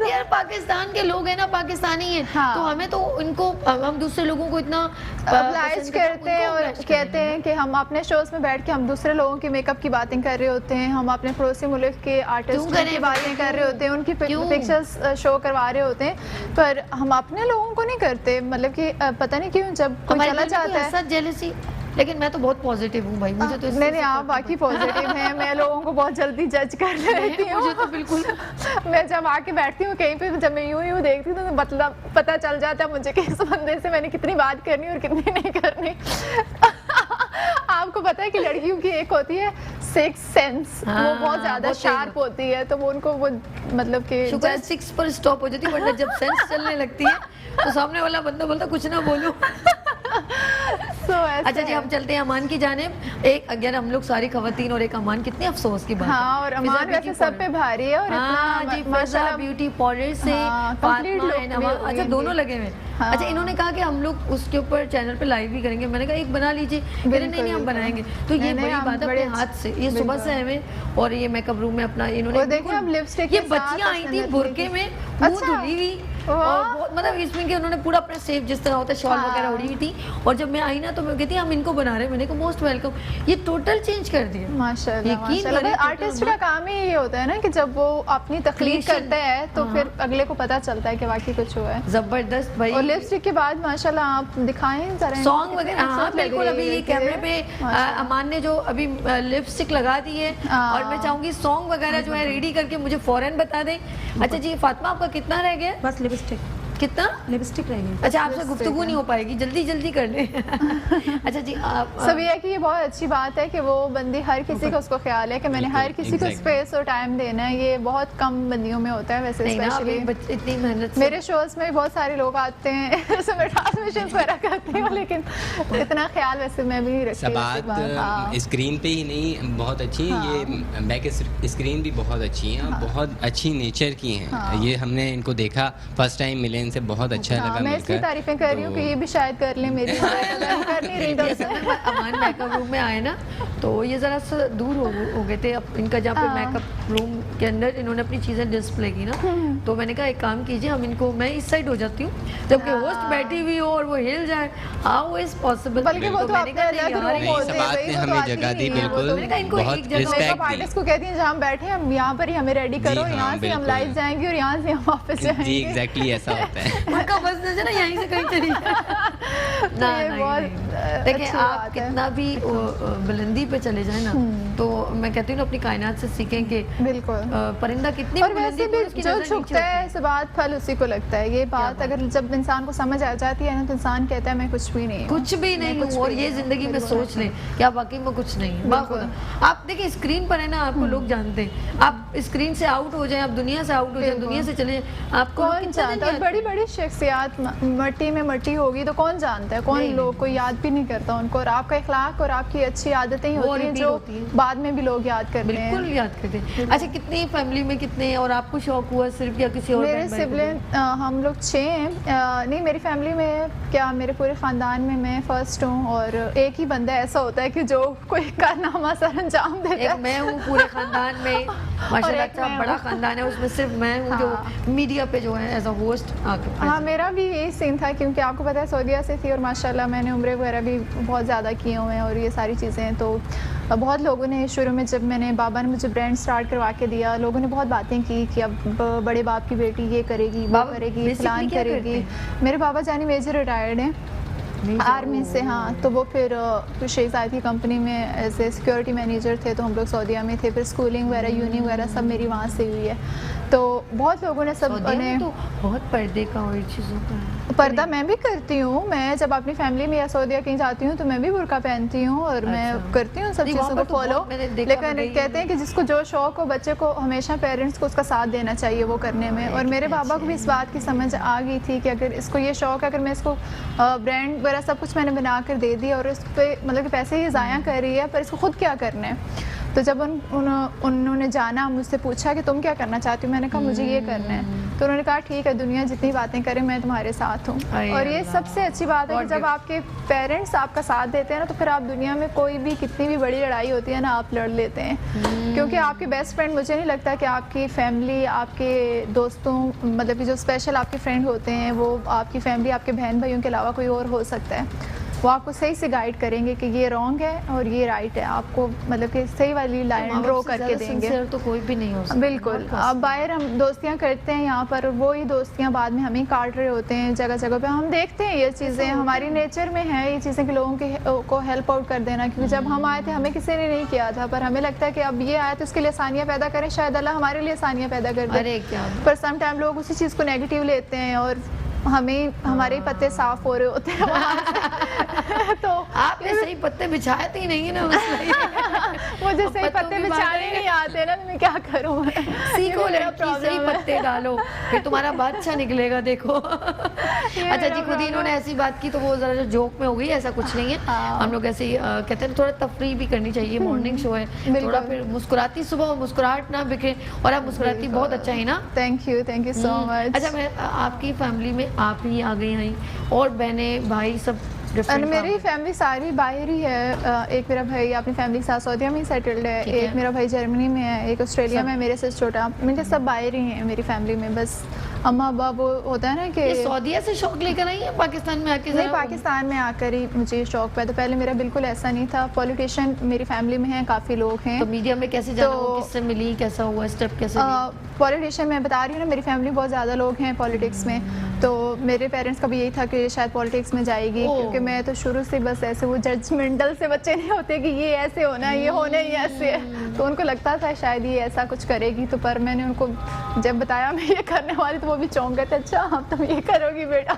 B: यार पाकिस्तान के लोग हैं ना, पाकिस्तानी हैं, तो हमें तो इनको, हम दूसरे लोगों को इतना
E: अब्लाइज करते हैं और कहते हैं कि हम अपने शोज में बैठ के हम दूसरे लोगों के मेकअप की बातें कर रहे होते हैं, हम अपने पड़ोसी मुल्क के आर्टिस्ट की बातें कर रहे होते हैं, उनकी पिक्चर्स शो करवा रहे होते हैं, पर हम अपने लोगों को नहीं करते। मतलब कि पता नहीं क्यों जब कोई चला जाता है
B: जेलसी। लेकिन मैं तो बहुत पॉजिटिव हूँ भाई, मुझे तो
E: नहीं आप बाकी पॉजिटिव हैं, मैं लोगों को बहुत जल्दी जज कर लेती हूँ।
B: मुझे तो बिल्कुल
E: मैं जब आके बैठती हूँ कहीं पे, जब मैं यूँ देखती हूँ तो मतलब पता चल जाता है मुझे कि इस बंदे से मैंने कितनी बात करनी और कितनी नहीं करनी। आपको पता है कि लड़कियों की एक होती है सिक्स सेंस, वो बहुत ज्यादा शार्प होती है, तो वो उनको वो मतलब कि
B: शुगर 6 पर स्टॉप हो जाती है, वरना जब सेंस चलने लगती है तो सामने वाला बंदा बोलता कुछ ना बोलो। अच्छा जी, हम चलते हैं अमान की जानिब। एक अगर हम लोग सारी खवातीन और एक अमान, कितने अफसोस की बात।
E: हाँ, और अमान वैसे सब पे भारी है, और
B: इतना माशाल्लाह ब्यूटी पार्लर से फातिमा है, अच्छा दोनों लगे हुए। अच्छा, इन्होंने कहा कि हम लोग उसके ऊपर चैनल पे लाइव भी करेंगे, मैंने कहा एक बना लीजिए, नहीं हम बनाएंगे। तो ये बड़ी बात है, अपने हाथ से, ये सुबह से हमें, और ये मेकअप रूम में अपना इन्होंने,
E: देखिए हम लिपस्टिक,
B: ये बच्चियां आई थी बुरके में, मुंह धुली हुई, और मतलब इसमें कि उन्होंने पूरा अपना सेफ जिस तरह होता है शॉल वगैरह ओढ़ी हुई थी, और जब मैं आई ना तो मैं कहती हम इनको बना रहे हैं, मैंने कहा मोस्ट वेलकम। ये टोटल चेंज कर दिया
E: माशाल्लाह। आर्टिस्ट का काम ही ये होता है ना कि जब वो अपनी तख्लीक करते हैं तो फिर अगले को पता चलता है कि वाकई कुछ हुआ है।
B: जबरदस्त भाई।
E: और लिपस्टिक के बाद माशाल्लाह आप दिखाएं जरा
B: सॉन्ग वगैरह। हाँ बिल्कुल, अभी ये कैमरे पे अमान ने जो अभी लिपस्टिक लगा दी है, और मैं चाहूंगी सॉन्ग वगैरह जो है रेडी करके मुझे फौरन बता दें। अच्छा जी फातिमा, आपका कितना रह गया?
A: बस लिपस्टिक
B: कितना?
A: लिपस्टिक रहेंगे।
B: अच्छा आपसे गुफ्तगू नहीं हो पाएगी, जल्दी जल्दी कर ले। अच्छा जी आप
E: सब ये है कि ये बहुत अच्छी बात है कि वो बंदी हर किसी का उसको ख्याल है कि मैंने हर किसी को स्पेस और टाइम देना है। ये बहुत कम बंदियों में होता है वैसे, स्पेशली
B: इतनी मेहनत
E: मेरे शोज में बहुत सारे लोग आते हैं मैं ट्रांसमिशन वगैरह करती हूँ, लेकिन इतना ख्याल वैसे मैं भी रखती हूँ।
F: बात स्क्रीन पे ही नहीं बहुत अच्छी है, ये बैक स्क्रीन भी बहुत अच्छी है, बहुत अच्छी नेचर की हैं। ये हमने इनको देखा फर्स्ट टाइम मिले, इनसे बहुत अच्छा लगा।
E: मैं इसलिए तारीफें कर रही हूँ कि ये भी शायद कर ले मेरी कर नहीं रही थी।
B: अमान मेकअप रूम में आए ना तो ये ज़रा सा दूर हो गए थे अब इनका, जहाँ पे मेकअप रूम के अंदर इन्होंने अपनी चीज़ें डिस्प्ले की ना, तो मैंने कहा एक काम कीजिए हम इनको, मैं इस साइड हो जाती हूँ जबकि होस्ट बैठी हुई हो और वो हिल जाए, हाउ इज पॉसिबल?
E: बल्कि वो तो अपने अलग रूम होते हैं,
F: हमें जगह दी बिल्कुल, बहुत रिस्पेक्ट दी।
E: आर्टिस्ट को कहती हैं जहाँ बैठे हम यहाँ पर ही हमें रेडी करो, यहाँ से हम लाइव जाएंगे और यहाँ से हम वापस जाएंगे।
F: जी एग्जैक्टली ऐसा होता है।
B: उनका बस नजर ना यहीं से कहीं चली ना। देखिए आप कितना भी बुलंदी पे चले जाए ना, तो मैं कहती हूँ अपनी कायनात से सीखें कि
E: बिल्कुल
B: परिंदा कितनी
E: और वैसे भी जो झुकता है सबात फल उसी को लगता है। ये बात अगर जब इंसान को समझ आ जाती है ना तो इंसान कहता है मैं कुछ भी नहीं हूँ,
B: कुछ भी नहीं हूँ, और ये जिंदगी में सोच लें क्या वाकई में कुछ नहीं है। आप देखिए स्क्रीन पर है ना, आपको लोग जानते हैं, आप स्क्रीन से आउट हो जाए, आप दुनिया से आउट हो जाए, दुनिया से चले, आपको
E: कौन जानता है? बड़ी बड़ी शख्सियात मट्टी में मट्टी होगी तो कौन जानता है, कौन लोग कोई याद भी नहीं करता उनको। और आपका इखलाक और आपकी अच्छी आदतें ही होती हैं जो बाद में भी लोग याद करते हैं।
B: बिल्कुल याद करते हैं। अच्छा कितनी फैमिली में कितने, और आपको शौक हुआ सिर्फ या किसी और?
E: मेरे सिबलिंग हम लोग 6 हैं। नहीं मेरी फैमिली में क्या, मेरे पूरे ख़ानदान में मैं फर्स्ट हूँ, और एक ही बंदा ऐसा होता है कि जो कोई कारनामा सर अंजाम देता है।
B: मैं हूँ पूरे ख़ानदान में, माशाल्लाह अच्छा बड़ा ख़ानदान है, उसमें सिर्फ मैं हूँ जो मीडिया पे जो है एज अ होस्ट आके।
E: हाँ मेरा भी यही सीन था, क्योंकि आपको पता है सऊदीया से थी और माशाल्लाह मैंने उम्रे वगैरह भी बहुत ज़्यादा किए हुए हैं और ये सारी चीज़ें। तो बहुत लोगों ने शुरू में, जब मैंने बाबा ने मुझे ब्रांड स्टार्ट करवा के दिया, लोगों ने बहुत बातें की कि अब बड़े बाप की बेटी ये करेगी, वो करेगी, प्लान करेगी। मेरे बाबा जानी मेजर रिटायर्ड हैं आर्मी से। हाँ तो वो फिर शेखजाद की कंपनी में एज ए सिक्योरिटी मैनेजर थे, तो हम लोग सऊदीया में थे। फिर स्कूलिंग वगैरह यूनी वगैरह सब मेरी वहाँ से हुई है। तो बहुत लोगों ने सब ने
B: तो बहुत पर्दे का और चीज़ों का
E: पर्दा मैं भी करती हूँ। मैं जब अपनी फैमिली में या सऊदीया कहीं जाती हूँ तो मैं भी बुर्का पहनती हूँ और मैं करती हूँ सब चीज़ों को फॉलो। लेकिन कहते हैं कि जिसको जो शौक हो बच्चे को, हमेशा पेरेंट्स को उसका साथ देना चाहिए वो करने में। और मेरे बाबा को भी इस बात की समझ आ गई थी कि अगर इसको ये शौक है, अगर मैं इसको ब्रांड वगैरह सब कुछ मैंने बना कर दे दिया और इस पर मतलब कि पैसे ही ज़ाया कर रही है, पर इसको खुद क्या करना है। तो जब उन्होंने जाना, मुझसे पूछा कि तुम क्या करना चाहती हो, मैंने कहा मुझे ये करना है। तो उन्होंने कहा ठीक है, दुनिया जितनी बातें करे मैं तुम्हारे साथ हूँ। और ये सबसे अच्छी बात है कि जब आपके पेरेंट्स आपका साथ देते हैं ना, तो फिर आप दुनिया में कोई भी कितनी भी बड़ी लड़ाई होती है ना, आप लड़ लेते हैं। क्योंकि आपके बेस्ट फ्रेंड, मुझे नहीं लगता कि आपकी फैमिली, आपके दोस्तों, मतलब कि जो स्पेशल आपके फ्रेंड होते हैं वो आपकी फैमिली, आपके बहन भाइयों के अलावा कोई और हो सकता है। वो आपको सही से गाइड करेंगे कि ये रॉन्ग है और ये राइट है, आपको मतलब कि सही वाली लाइन ड्रॉ करके देंगे।
B: तो कोई भी नहीं हो सकता।
E: बिल्कुल। अब बाहर हम दोस्तियां करते हैं यहाँ पर, वो ही दोस्तियां बाद में हमें काट रहे होते हैं जगह जगह पे। हम देखते हैं ये चीज़ें, हमारी नेचर में है ये चीज़ें कि लोगों को हेल्प आउट कर देना। क्योंकि जब हम आए थे हमें किसी ने नहीं किया था, पर हमें लगता है कि अब ये आया तो उसके लिए आसानियाँ पैदा करें, शायद अल्लाह हमारे लिए आसानियाँ पैदा कर दे। पर सम टाइम लोग उसी चीज़ को नेगेटिव लेते हैं और हमें हमारे पत्ते साफ हो रहे होते हैं। तो
B: आपने सही पत्ते बिछाए थे नहीं ना,
E: मुझे सही पत्ते बिछाने नहीं आते ना, मैं क्या करूँ।
B: सीखो लड़की, सही पत्ते डालो फिर तुम्हारा बात अच्छा निकलेगा। देखो अच्छा जी, खुद ही इन्होंने ऐसी बात की तो वो जरा जोक में हो गई, ऐसा कुछ नहीं है। हम लोग ऐसे ही कहते हैं थोड़ा तफरीह भी करनी चाहिए, मॉर्निंग शो है, थोड़ा फिर मुस्कुराती सुबह मुस्कुराहट ना बिखरे। और आप मुस्कुराती बहुत अच्छा है ना।
E: Thank you so much.
B: अच्छा मैं आपकी फैमिली में आप ही आ गई हैं और बहनें भाई सब डिफरेंट?
E: मेरी फैमिली सारी बाहर ही है। एक मेरा भाई अपनी फैमिली के साथ सऊदीया में सेटल्ड है,
B: ठीक है।
E: एक मेरा भाई जर्मनी में है, एक ऑस्ट्रेलिया में है, मेरे से छोटा। मेरे सब बाहर ही हैं मेरी फैमिली में। बस अम्मा अब्बा वो होता है ना कि
B: ये सऊदीया से शौक लेकर आई है पाकिस्तान में आके?
E: नहीं, पाकिस्तान में आकर ही मुझे शौक पैदा। पहले मेरा बिल्कुल ऐसा नहीं था। पॉलिटिशियन मेरी फैमिली में हैं, काफ़ी लोग हैं।
B: तो मीडिया में कैसे जाना,
E: तो-
B: वो किससे मिली, कैसा हुआ, स्टेप कैसे लिया?
E: पॉलिटिशियन मैं बता रही हूँ ना, मेरी फैमिली बहुत ज़्यादा लोग हैं पॉलिटिक्स में। तो मेरे पेरेंट्स का भी यही था कि ये शायद पॉलिटिक्स में जाएगी,
B: ओह।
E: क्योंकि मैं तो शुरू से बस ऐसे वो जजमेंटल से बच्चे नहीं होते कि ये ऐसे होना है, ये होना ही ऐसे है। तो उनको लगता था शायद ये ऐसा कुछ करेगी। तो पर मैंने उनको जब बताया मैं ये करने वाली, तो वो भी चौंक गए थे, अच्छा अब तुम ये करोगी बेटा।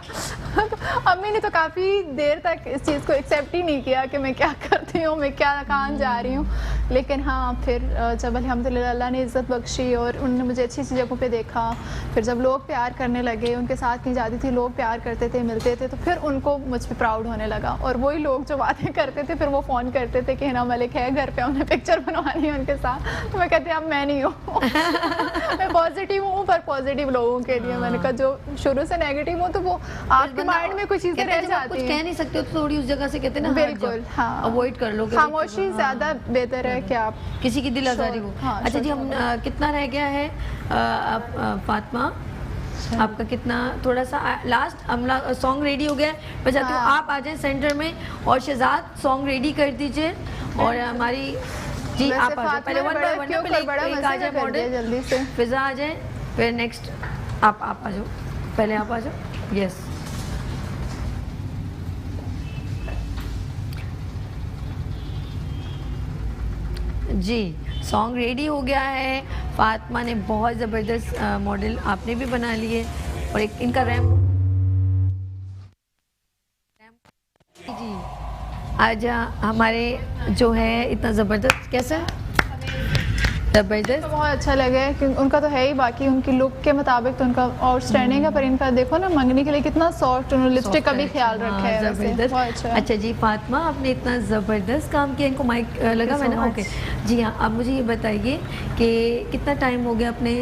E: तो अम्मी ने तो काफ़ी देर तक इस चीज़ को एक्सेप्ट ही नहीं किया कि मैं क्या करती हूँ, मैं क्या कहाँ जा रही हूँ। लेकिन हाँ, फिर जब अल्हम्दुलिल्लाह अल्लाह ने इज़्ज़त बख्शी और उन्होंने मुझे अच्छी अच्छी जगहों पे देखा, फिर जब लोग प्यार करने लगे, उनके साथ कहीं जाती थी, लोग प्यार करते थे, मिलते थे, तो फिर उनको मुझ पर प्राउड होने लगा। और वही लोग जो बातें करते थे, फिर वो फ़ोन करते थे कि हिना मलिक है घर पे, उन्हें पिक्चर बनवानी है उनके साथ। तो मैं कहती अब मैं नहीं हूँ। मैं पॉजिटिव हूँ, पर पॉजिटिव लोगों के लिए। मैंने कहा जो शुरू से नेगेटिव हो तो वो आपके माइंड में कुछ चीज़ें रह
B: कुछ
E: जाती
B: कह
E: हैं।
B: नहीं सकते हो तो थोड़ी उस जगह से कहते हैं ना,
E: बिल्कुल, हाँ।
B: अवॉइड कर लो,
E: खामोशी ज़्यादा बेहतर है कि आप
B: किसी की दिल आज़ारी हो।
E: हाँ,
B: अच्छा जी, हम कितना रह गया है फातिमा, आपका कितना? थोड़ा सा लास्ट हम सॉन्ग रेडी हो गया है। मैं चाहती हूँ
E: हाँ।
B: आप आ जाएं सेंटर में और शहजाद सॉन्ग रेडी कर दीजिए। और हमारी जी
E: वैसे
B: आप आ जाए
E: फातिमा
B: पहले,
E: ने
B: वरना
E: बड़ा
B: वरना
E: क्यों
B: पहले
E: बड़ा
B: एक
E: मज़े
B: आ जाए
E: कर दिया
B: मॉडल,
E: जल्दी से।
B: फिजा आ जाए, फिर नेक्स्ट आप आ जाओ, पहले आप आ जाओ। यस जी, सॉन्ग रेडी हो गया है। फातिमा ने बहुत ज़बरदस्त मॉडल आपने भी बना लिए और एक इनका रैम जी। आज हमारे जो है इतना ज़बरदस्त, कैसा ज़बरदस्त,
E: बहुत अच्छा लगा है क्योंकि उनका तो है ही, बाकी उनकी लुक के मुताबिक तो उनका आउटस्टैंडिंग है। पर इनका देखो ना, मंगनी के लिए कितना सॉफ्ट, उन्होंने लिपस्टिक का भी ख्याल रखा है। वैसे
B: ज़बरदस्त।
E: बहुत अच्छा है।
B: अच्छा जी फातिमा, आपने इतना ज़बरदस्त काम किया। इनको माइक लगा मैंने, ओके जी हाँ। अब मुझे ये बताइए कि कितना टाइम हो गया अपने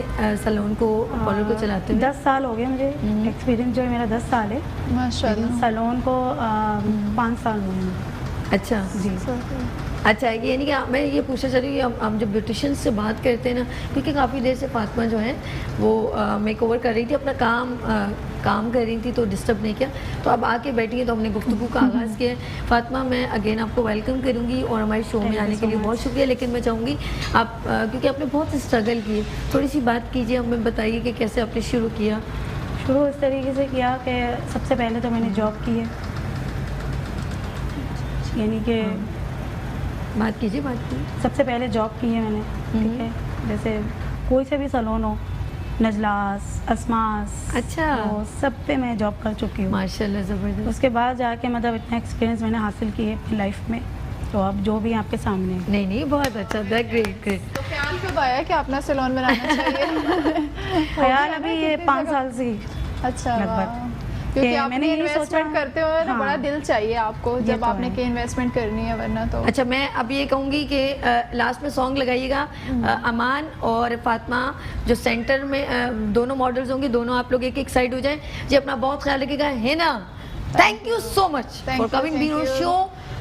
B: सैलून को, पार्लर को चलाते हुए?
G: 10 साल हो गए मुझे। एक्सपीरियंस जो है मेरा 10 साल है।
E: माशाल्लाह।
G: सैलून को 5 साल हुए हैं।
B: अच्छा
G: जी।
B: अच्छा, ये नहीं कि मैं ये पूछना चाह रही हूँ कि हम जब ब्यूटिशियन से बात करते हैं ना, क्योंकि काफ़ी देर से फातिमा जो है वो मेकओवर कर रही थी, अपना काम कर रही थी, तो डिस्टर्ब नहीं किया। तो अब आके बैठी है तो हमने गुफ्तगू का आगाज़ किया है। फातिमा, मैं अगेन आपको वेलकम करूँगी और हमारे शो में आने के लिए बहुत शुक्रिया। लेकिन मैं चाहूँगी आप क्योंकि आपने बहुत स्ट्रगल किए, थोड़ी सी बात कीजिए, हमें बताइए कि कैसे आपने शुरू किया।
G: शुरू इस तरीके से किया कि सबसे पहले तो मैंने जॉब की है, यानी कि
B: बात कीजिए।
G: सबसे पहले जॉब की है मैंने, ठीक है। जैसे कोई से भी सैलून हो, नजलास, असमास,
B: अच्छा।
G: तो सब पे मैं जॉब कर चुकी हूँ।
B: माशाल्लाह, ज़बरदस्त।
G: उसके बाद जाके मतलब इतना एक्सपीरियंस मैंने हासिल किया है अपनी लाइफ में, तो अब जो भी आपके सामने है।
B: नहीं, बहुत अच्छा, ग्रेट ग्रेट।
E: तो ख्याल कब आया कि अपना सैलून बनाना चाहिए?
G: ख्याल अभी ये 5 साल से ही
E: अच्छा,
G: लगभग।
E: वाह। क्योंकि
G: मैंने
E: आपने
G: यही
E: इन्वेस्टमेंट
G: सोचा।
E: करते हो ना,
G: हाँ।
E: बड़ा दिल चाहिए आपको
G: ये
E: जब
G: तो
E: आपने
G: है।
E: की इन्वेस्टमेंट करनी है, वरना तो
B: अच्छा, मैं अब ये कहूँगी कि लास्ट में सॉन्ग लगाइएगा। अमान और फातिमा जो सेंटर में दोनों मॉडल्स होंगे, दोनों आप लोग एक एक साइड हो जाएं जी। अपना बहुत ख्याल रखिएगा, है ना? Thank you so much for coming be on show.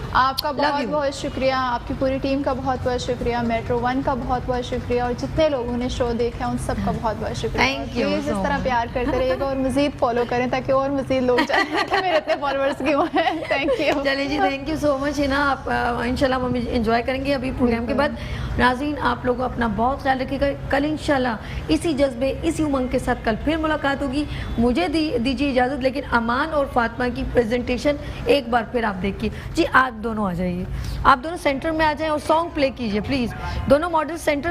E: आपका
B: Love
E: बहुत
B: you.
E: बहुत शुक्रिया, आपकी पूरी टीम का बहुत बहुत शुक्रिया, मेट्रो 1 का बहुत बहुत शुक्रिया, और जितने लोगों ने शो देखा उन सब का बहुत बहुत शुक्रिया।
B: Thank you
E: प्लीज़
B: so
E: इस तरह
B: much.
E: प्यार करते रहिएगा और मज़ीद फॉलो करें ताकि और मज़ीद लोग जानें कि मेरे इतने फॉलोअर्स क्यों हैं। Thank you.
B: चलिए जी, थैंक यू सो मच। है ना, आप इंशाल्लाह हम एंजॉय करेंगे अभी प्रोग्राम के बाद। नाज़रीन, आप लोग अपना बहुत ख्याल रखिएगा। कल इंशाल्लाह इसी जज्बे, इसी उमंग के साथ कल फिर मुलाकात होगी। मुझे दीजिए इजाज़त, लेकिन अमान और फातिमा की प्रेजेंटेशन एक बार फिर आप देखिए जी। आप दोनों आ जाइए, आप दोनों सेंटर में आ जाएं और सॉन्ग प्ले कीजिए प्लीज़। दोनों मॉडल सेंटर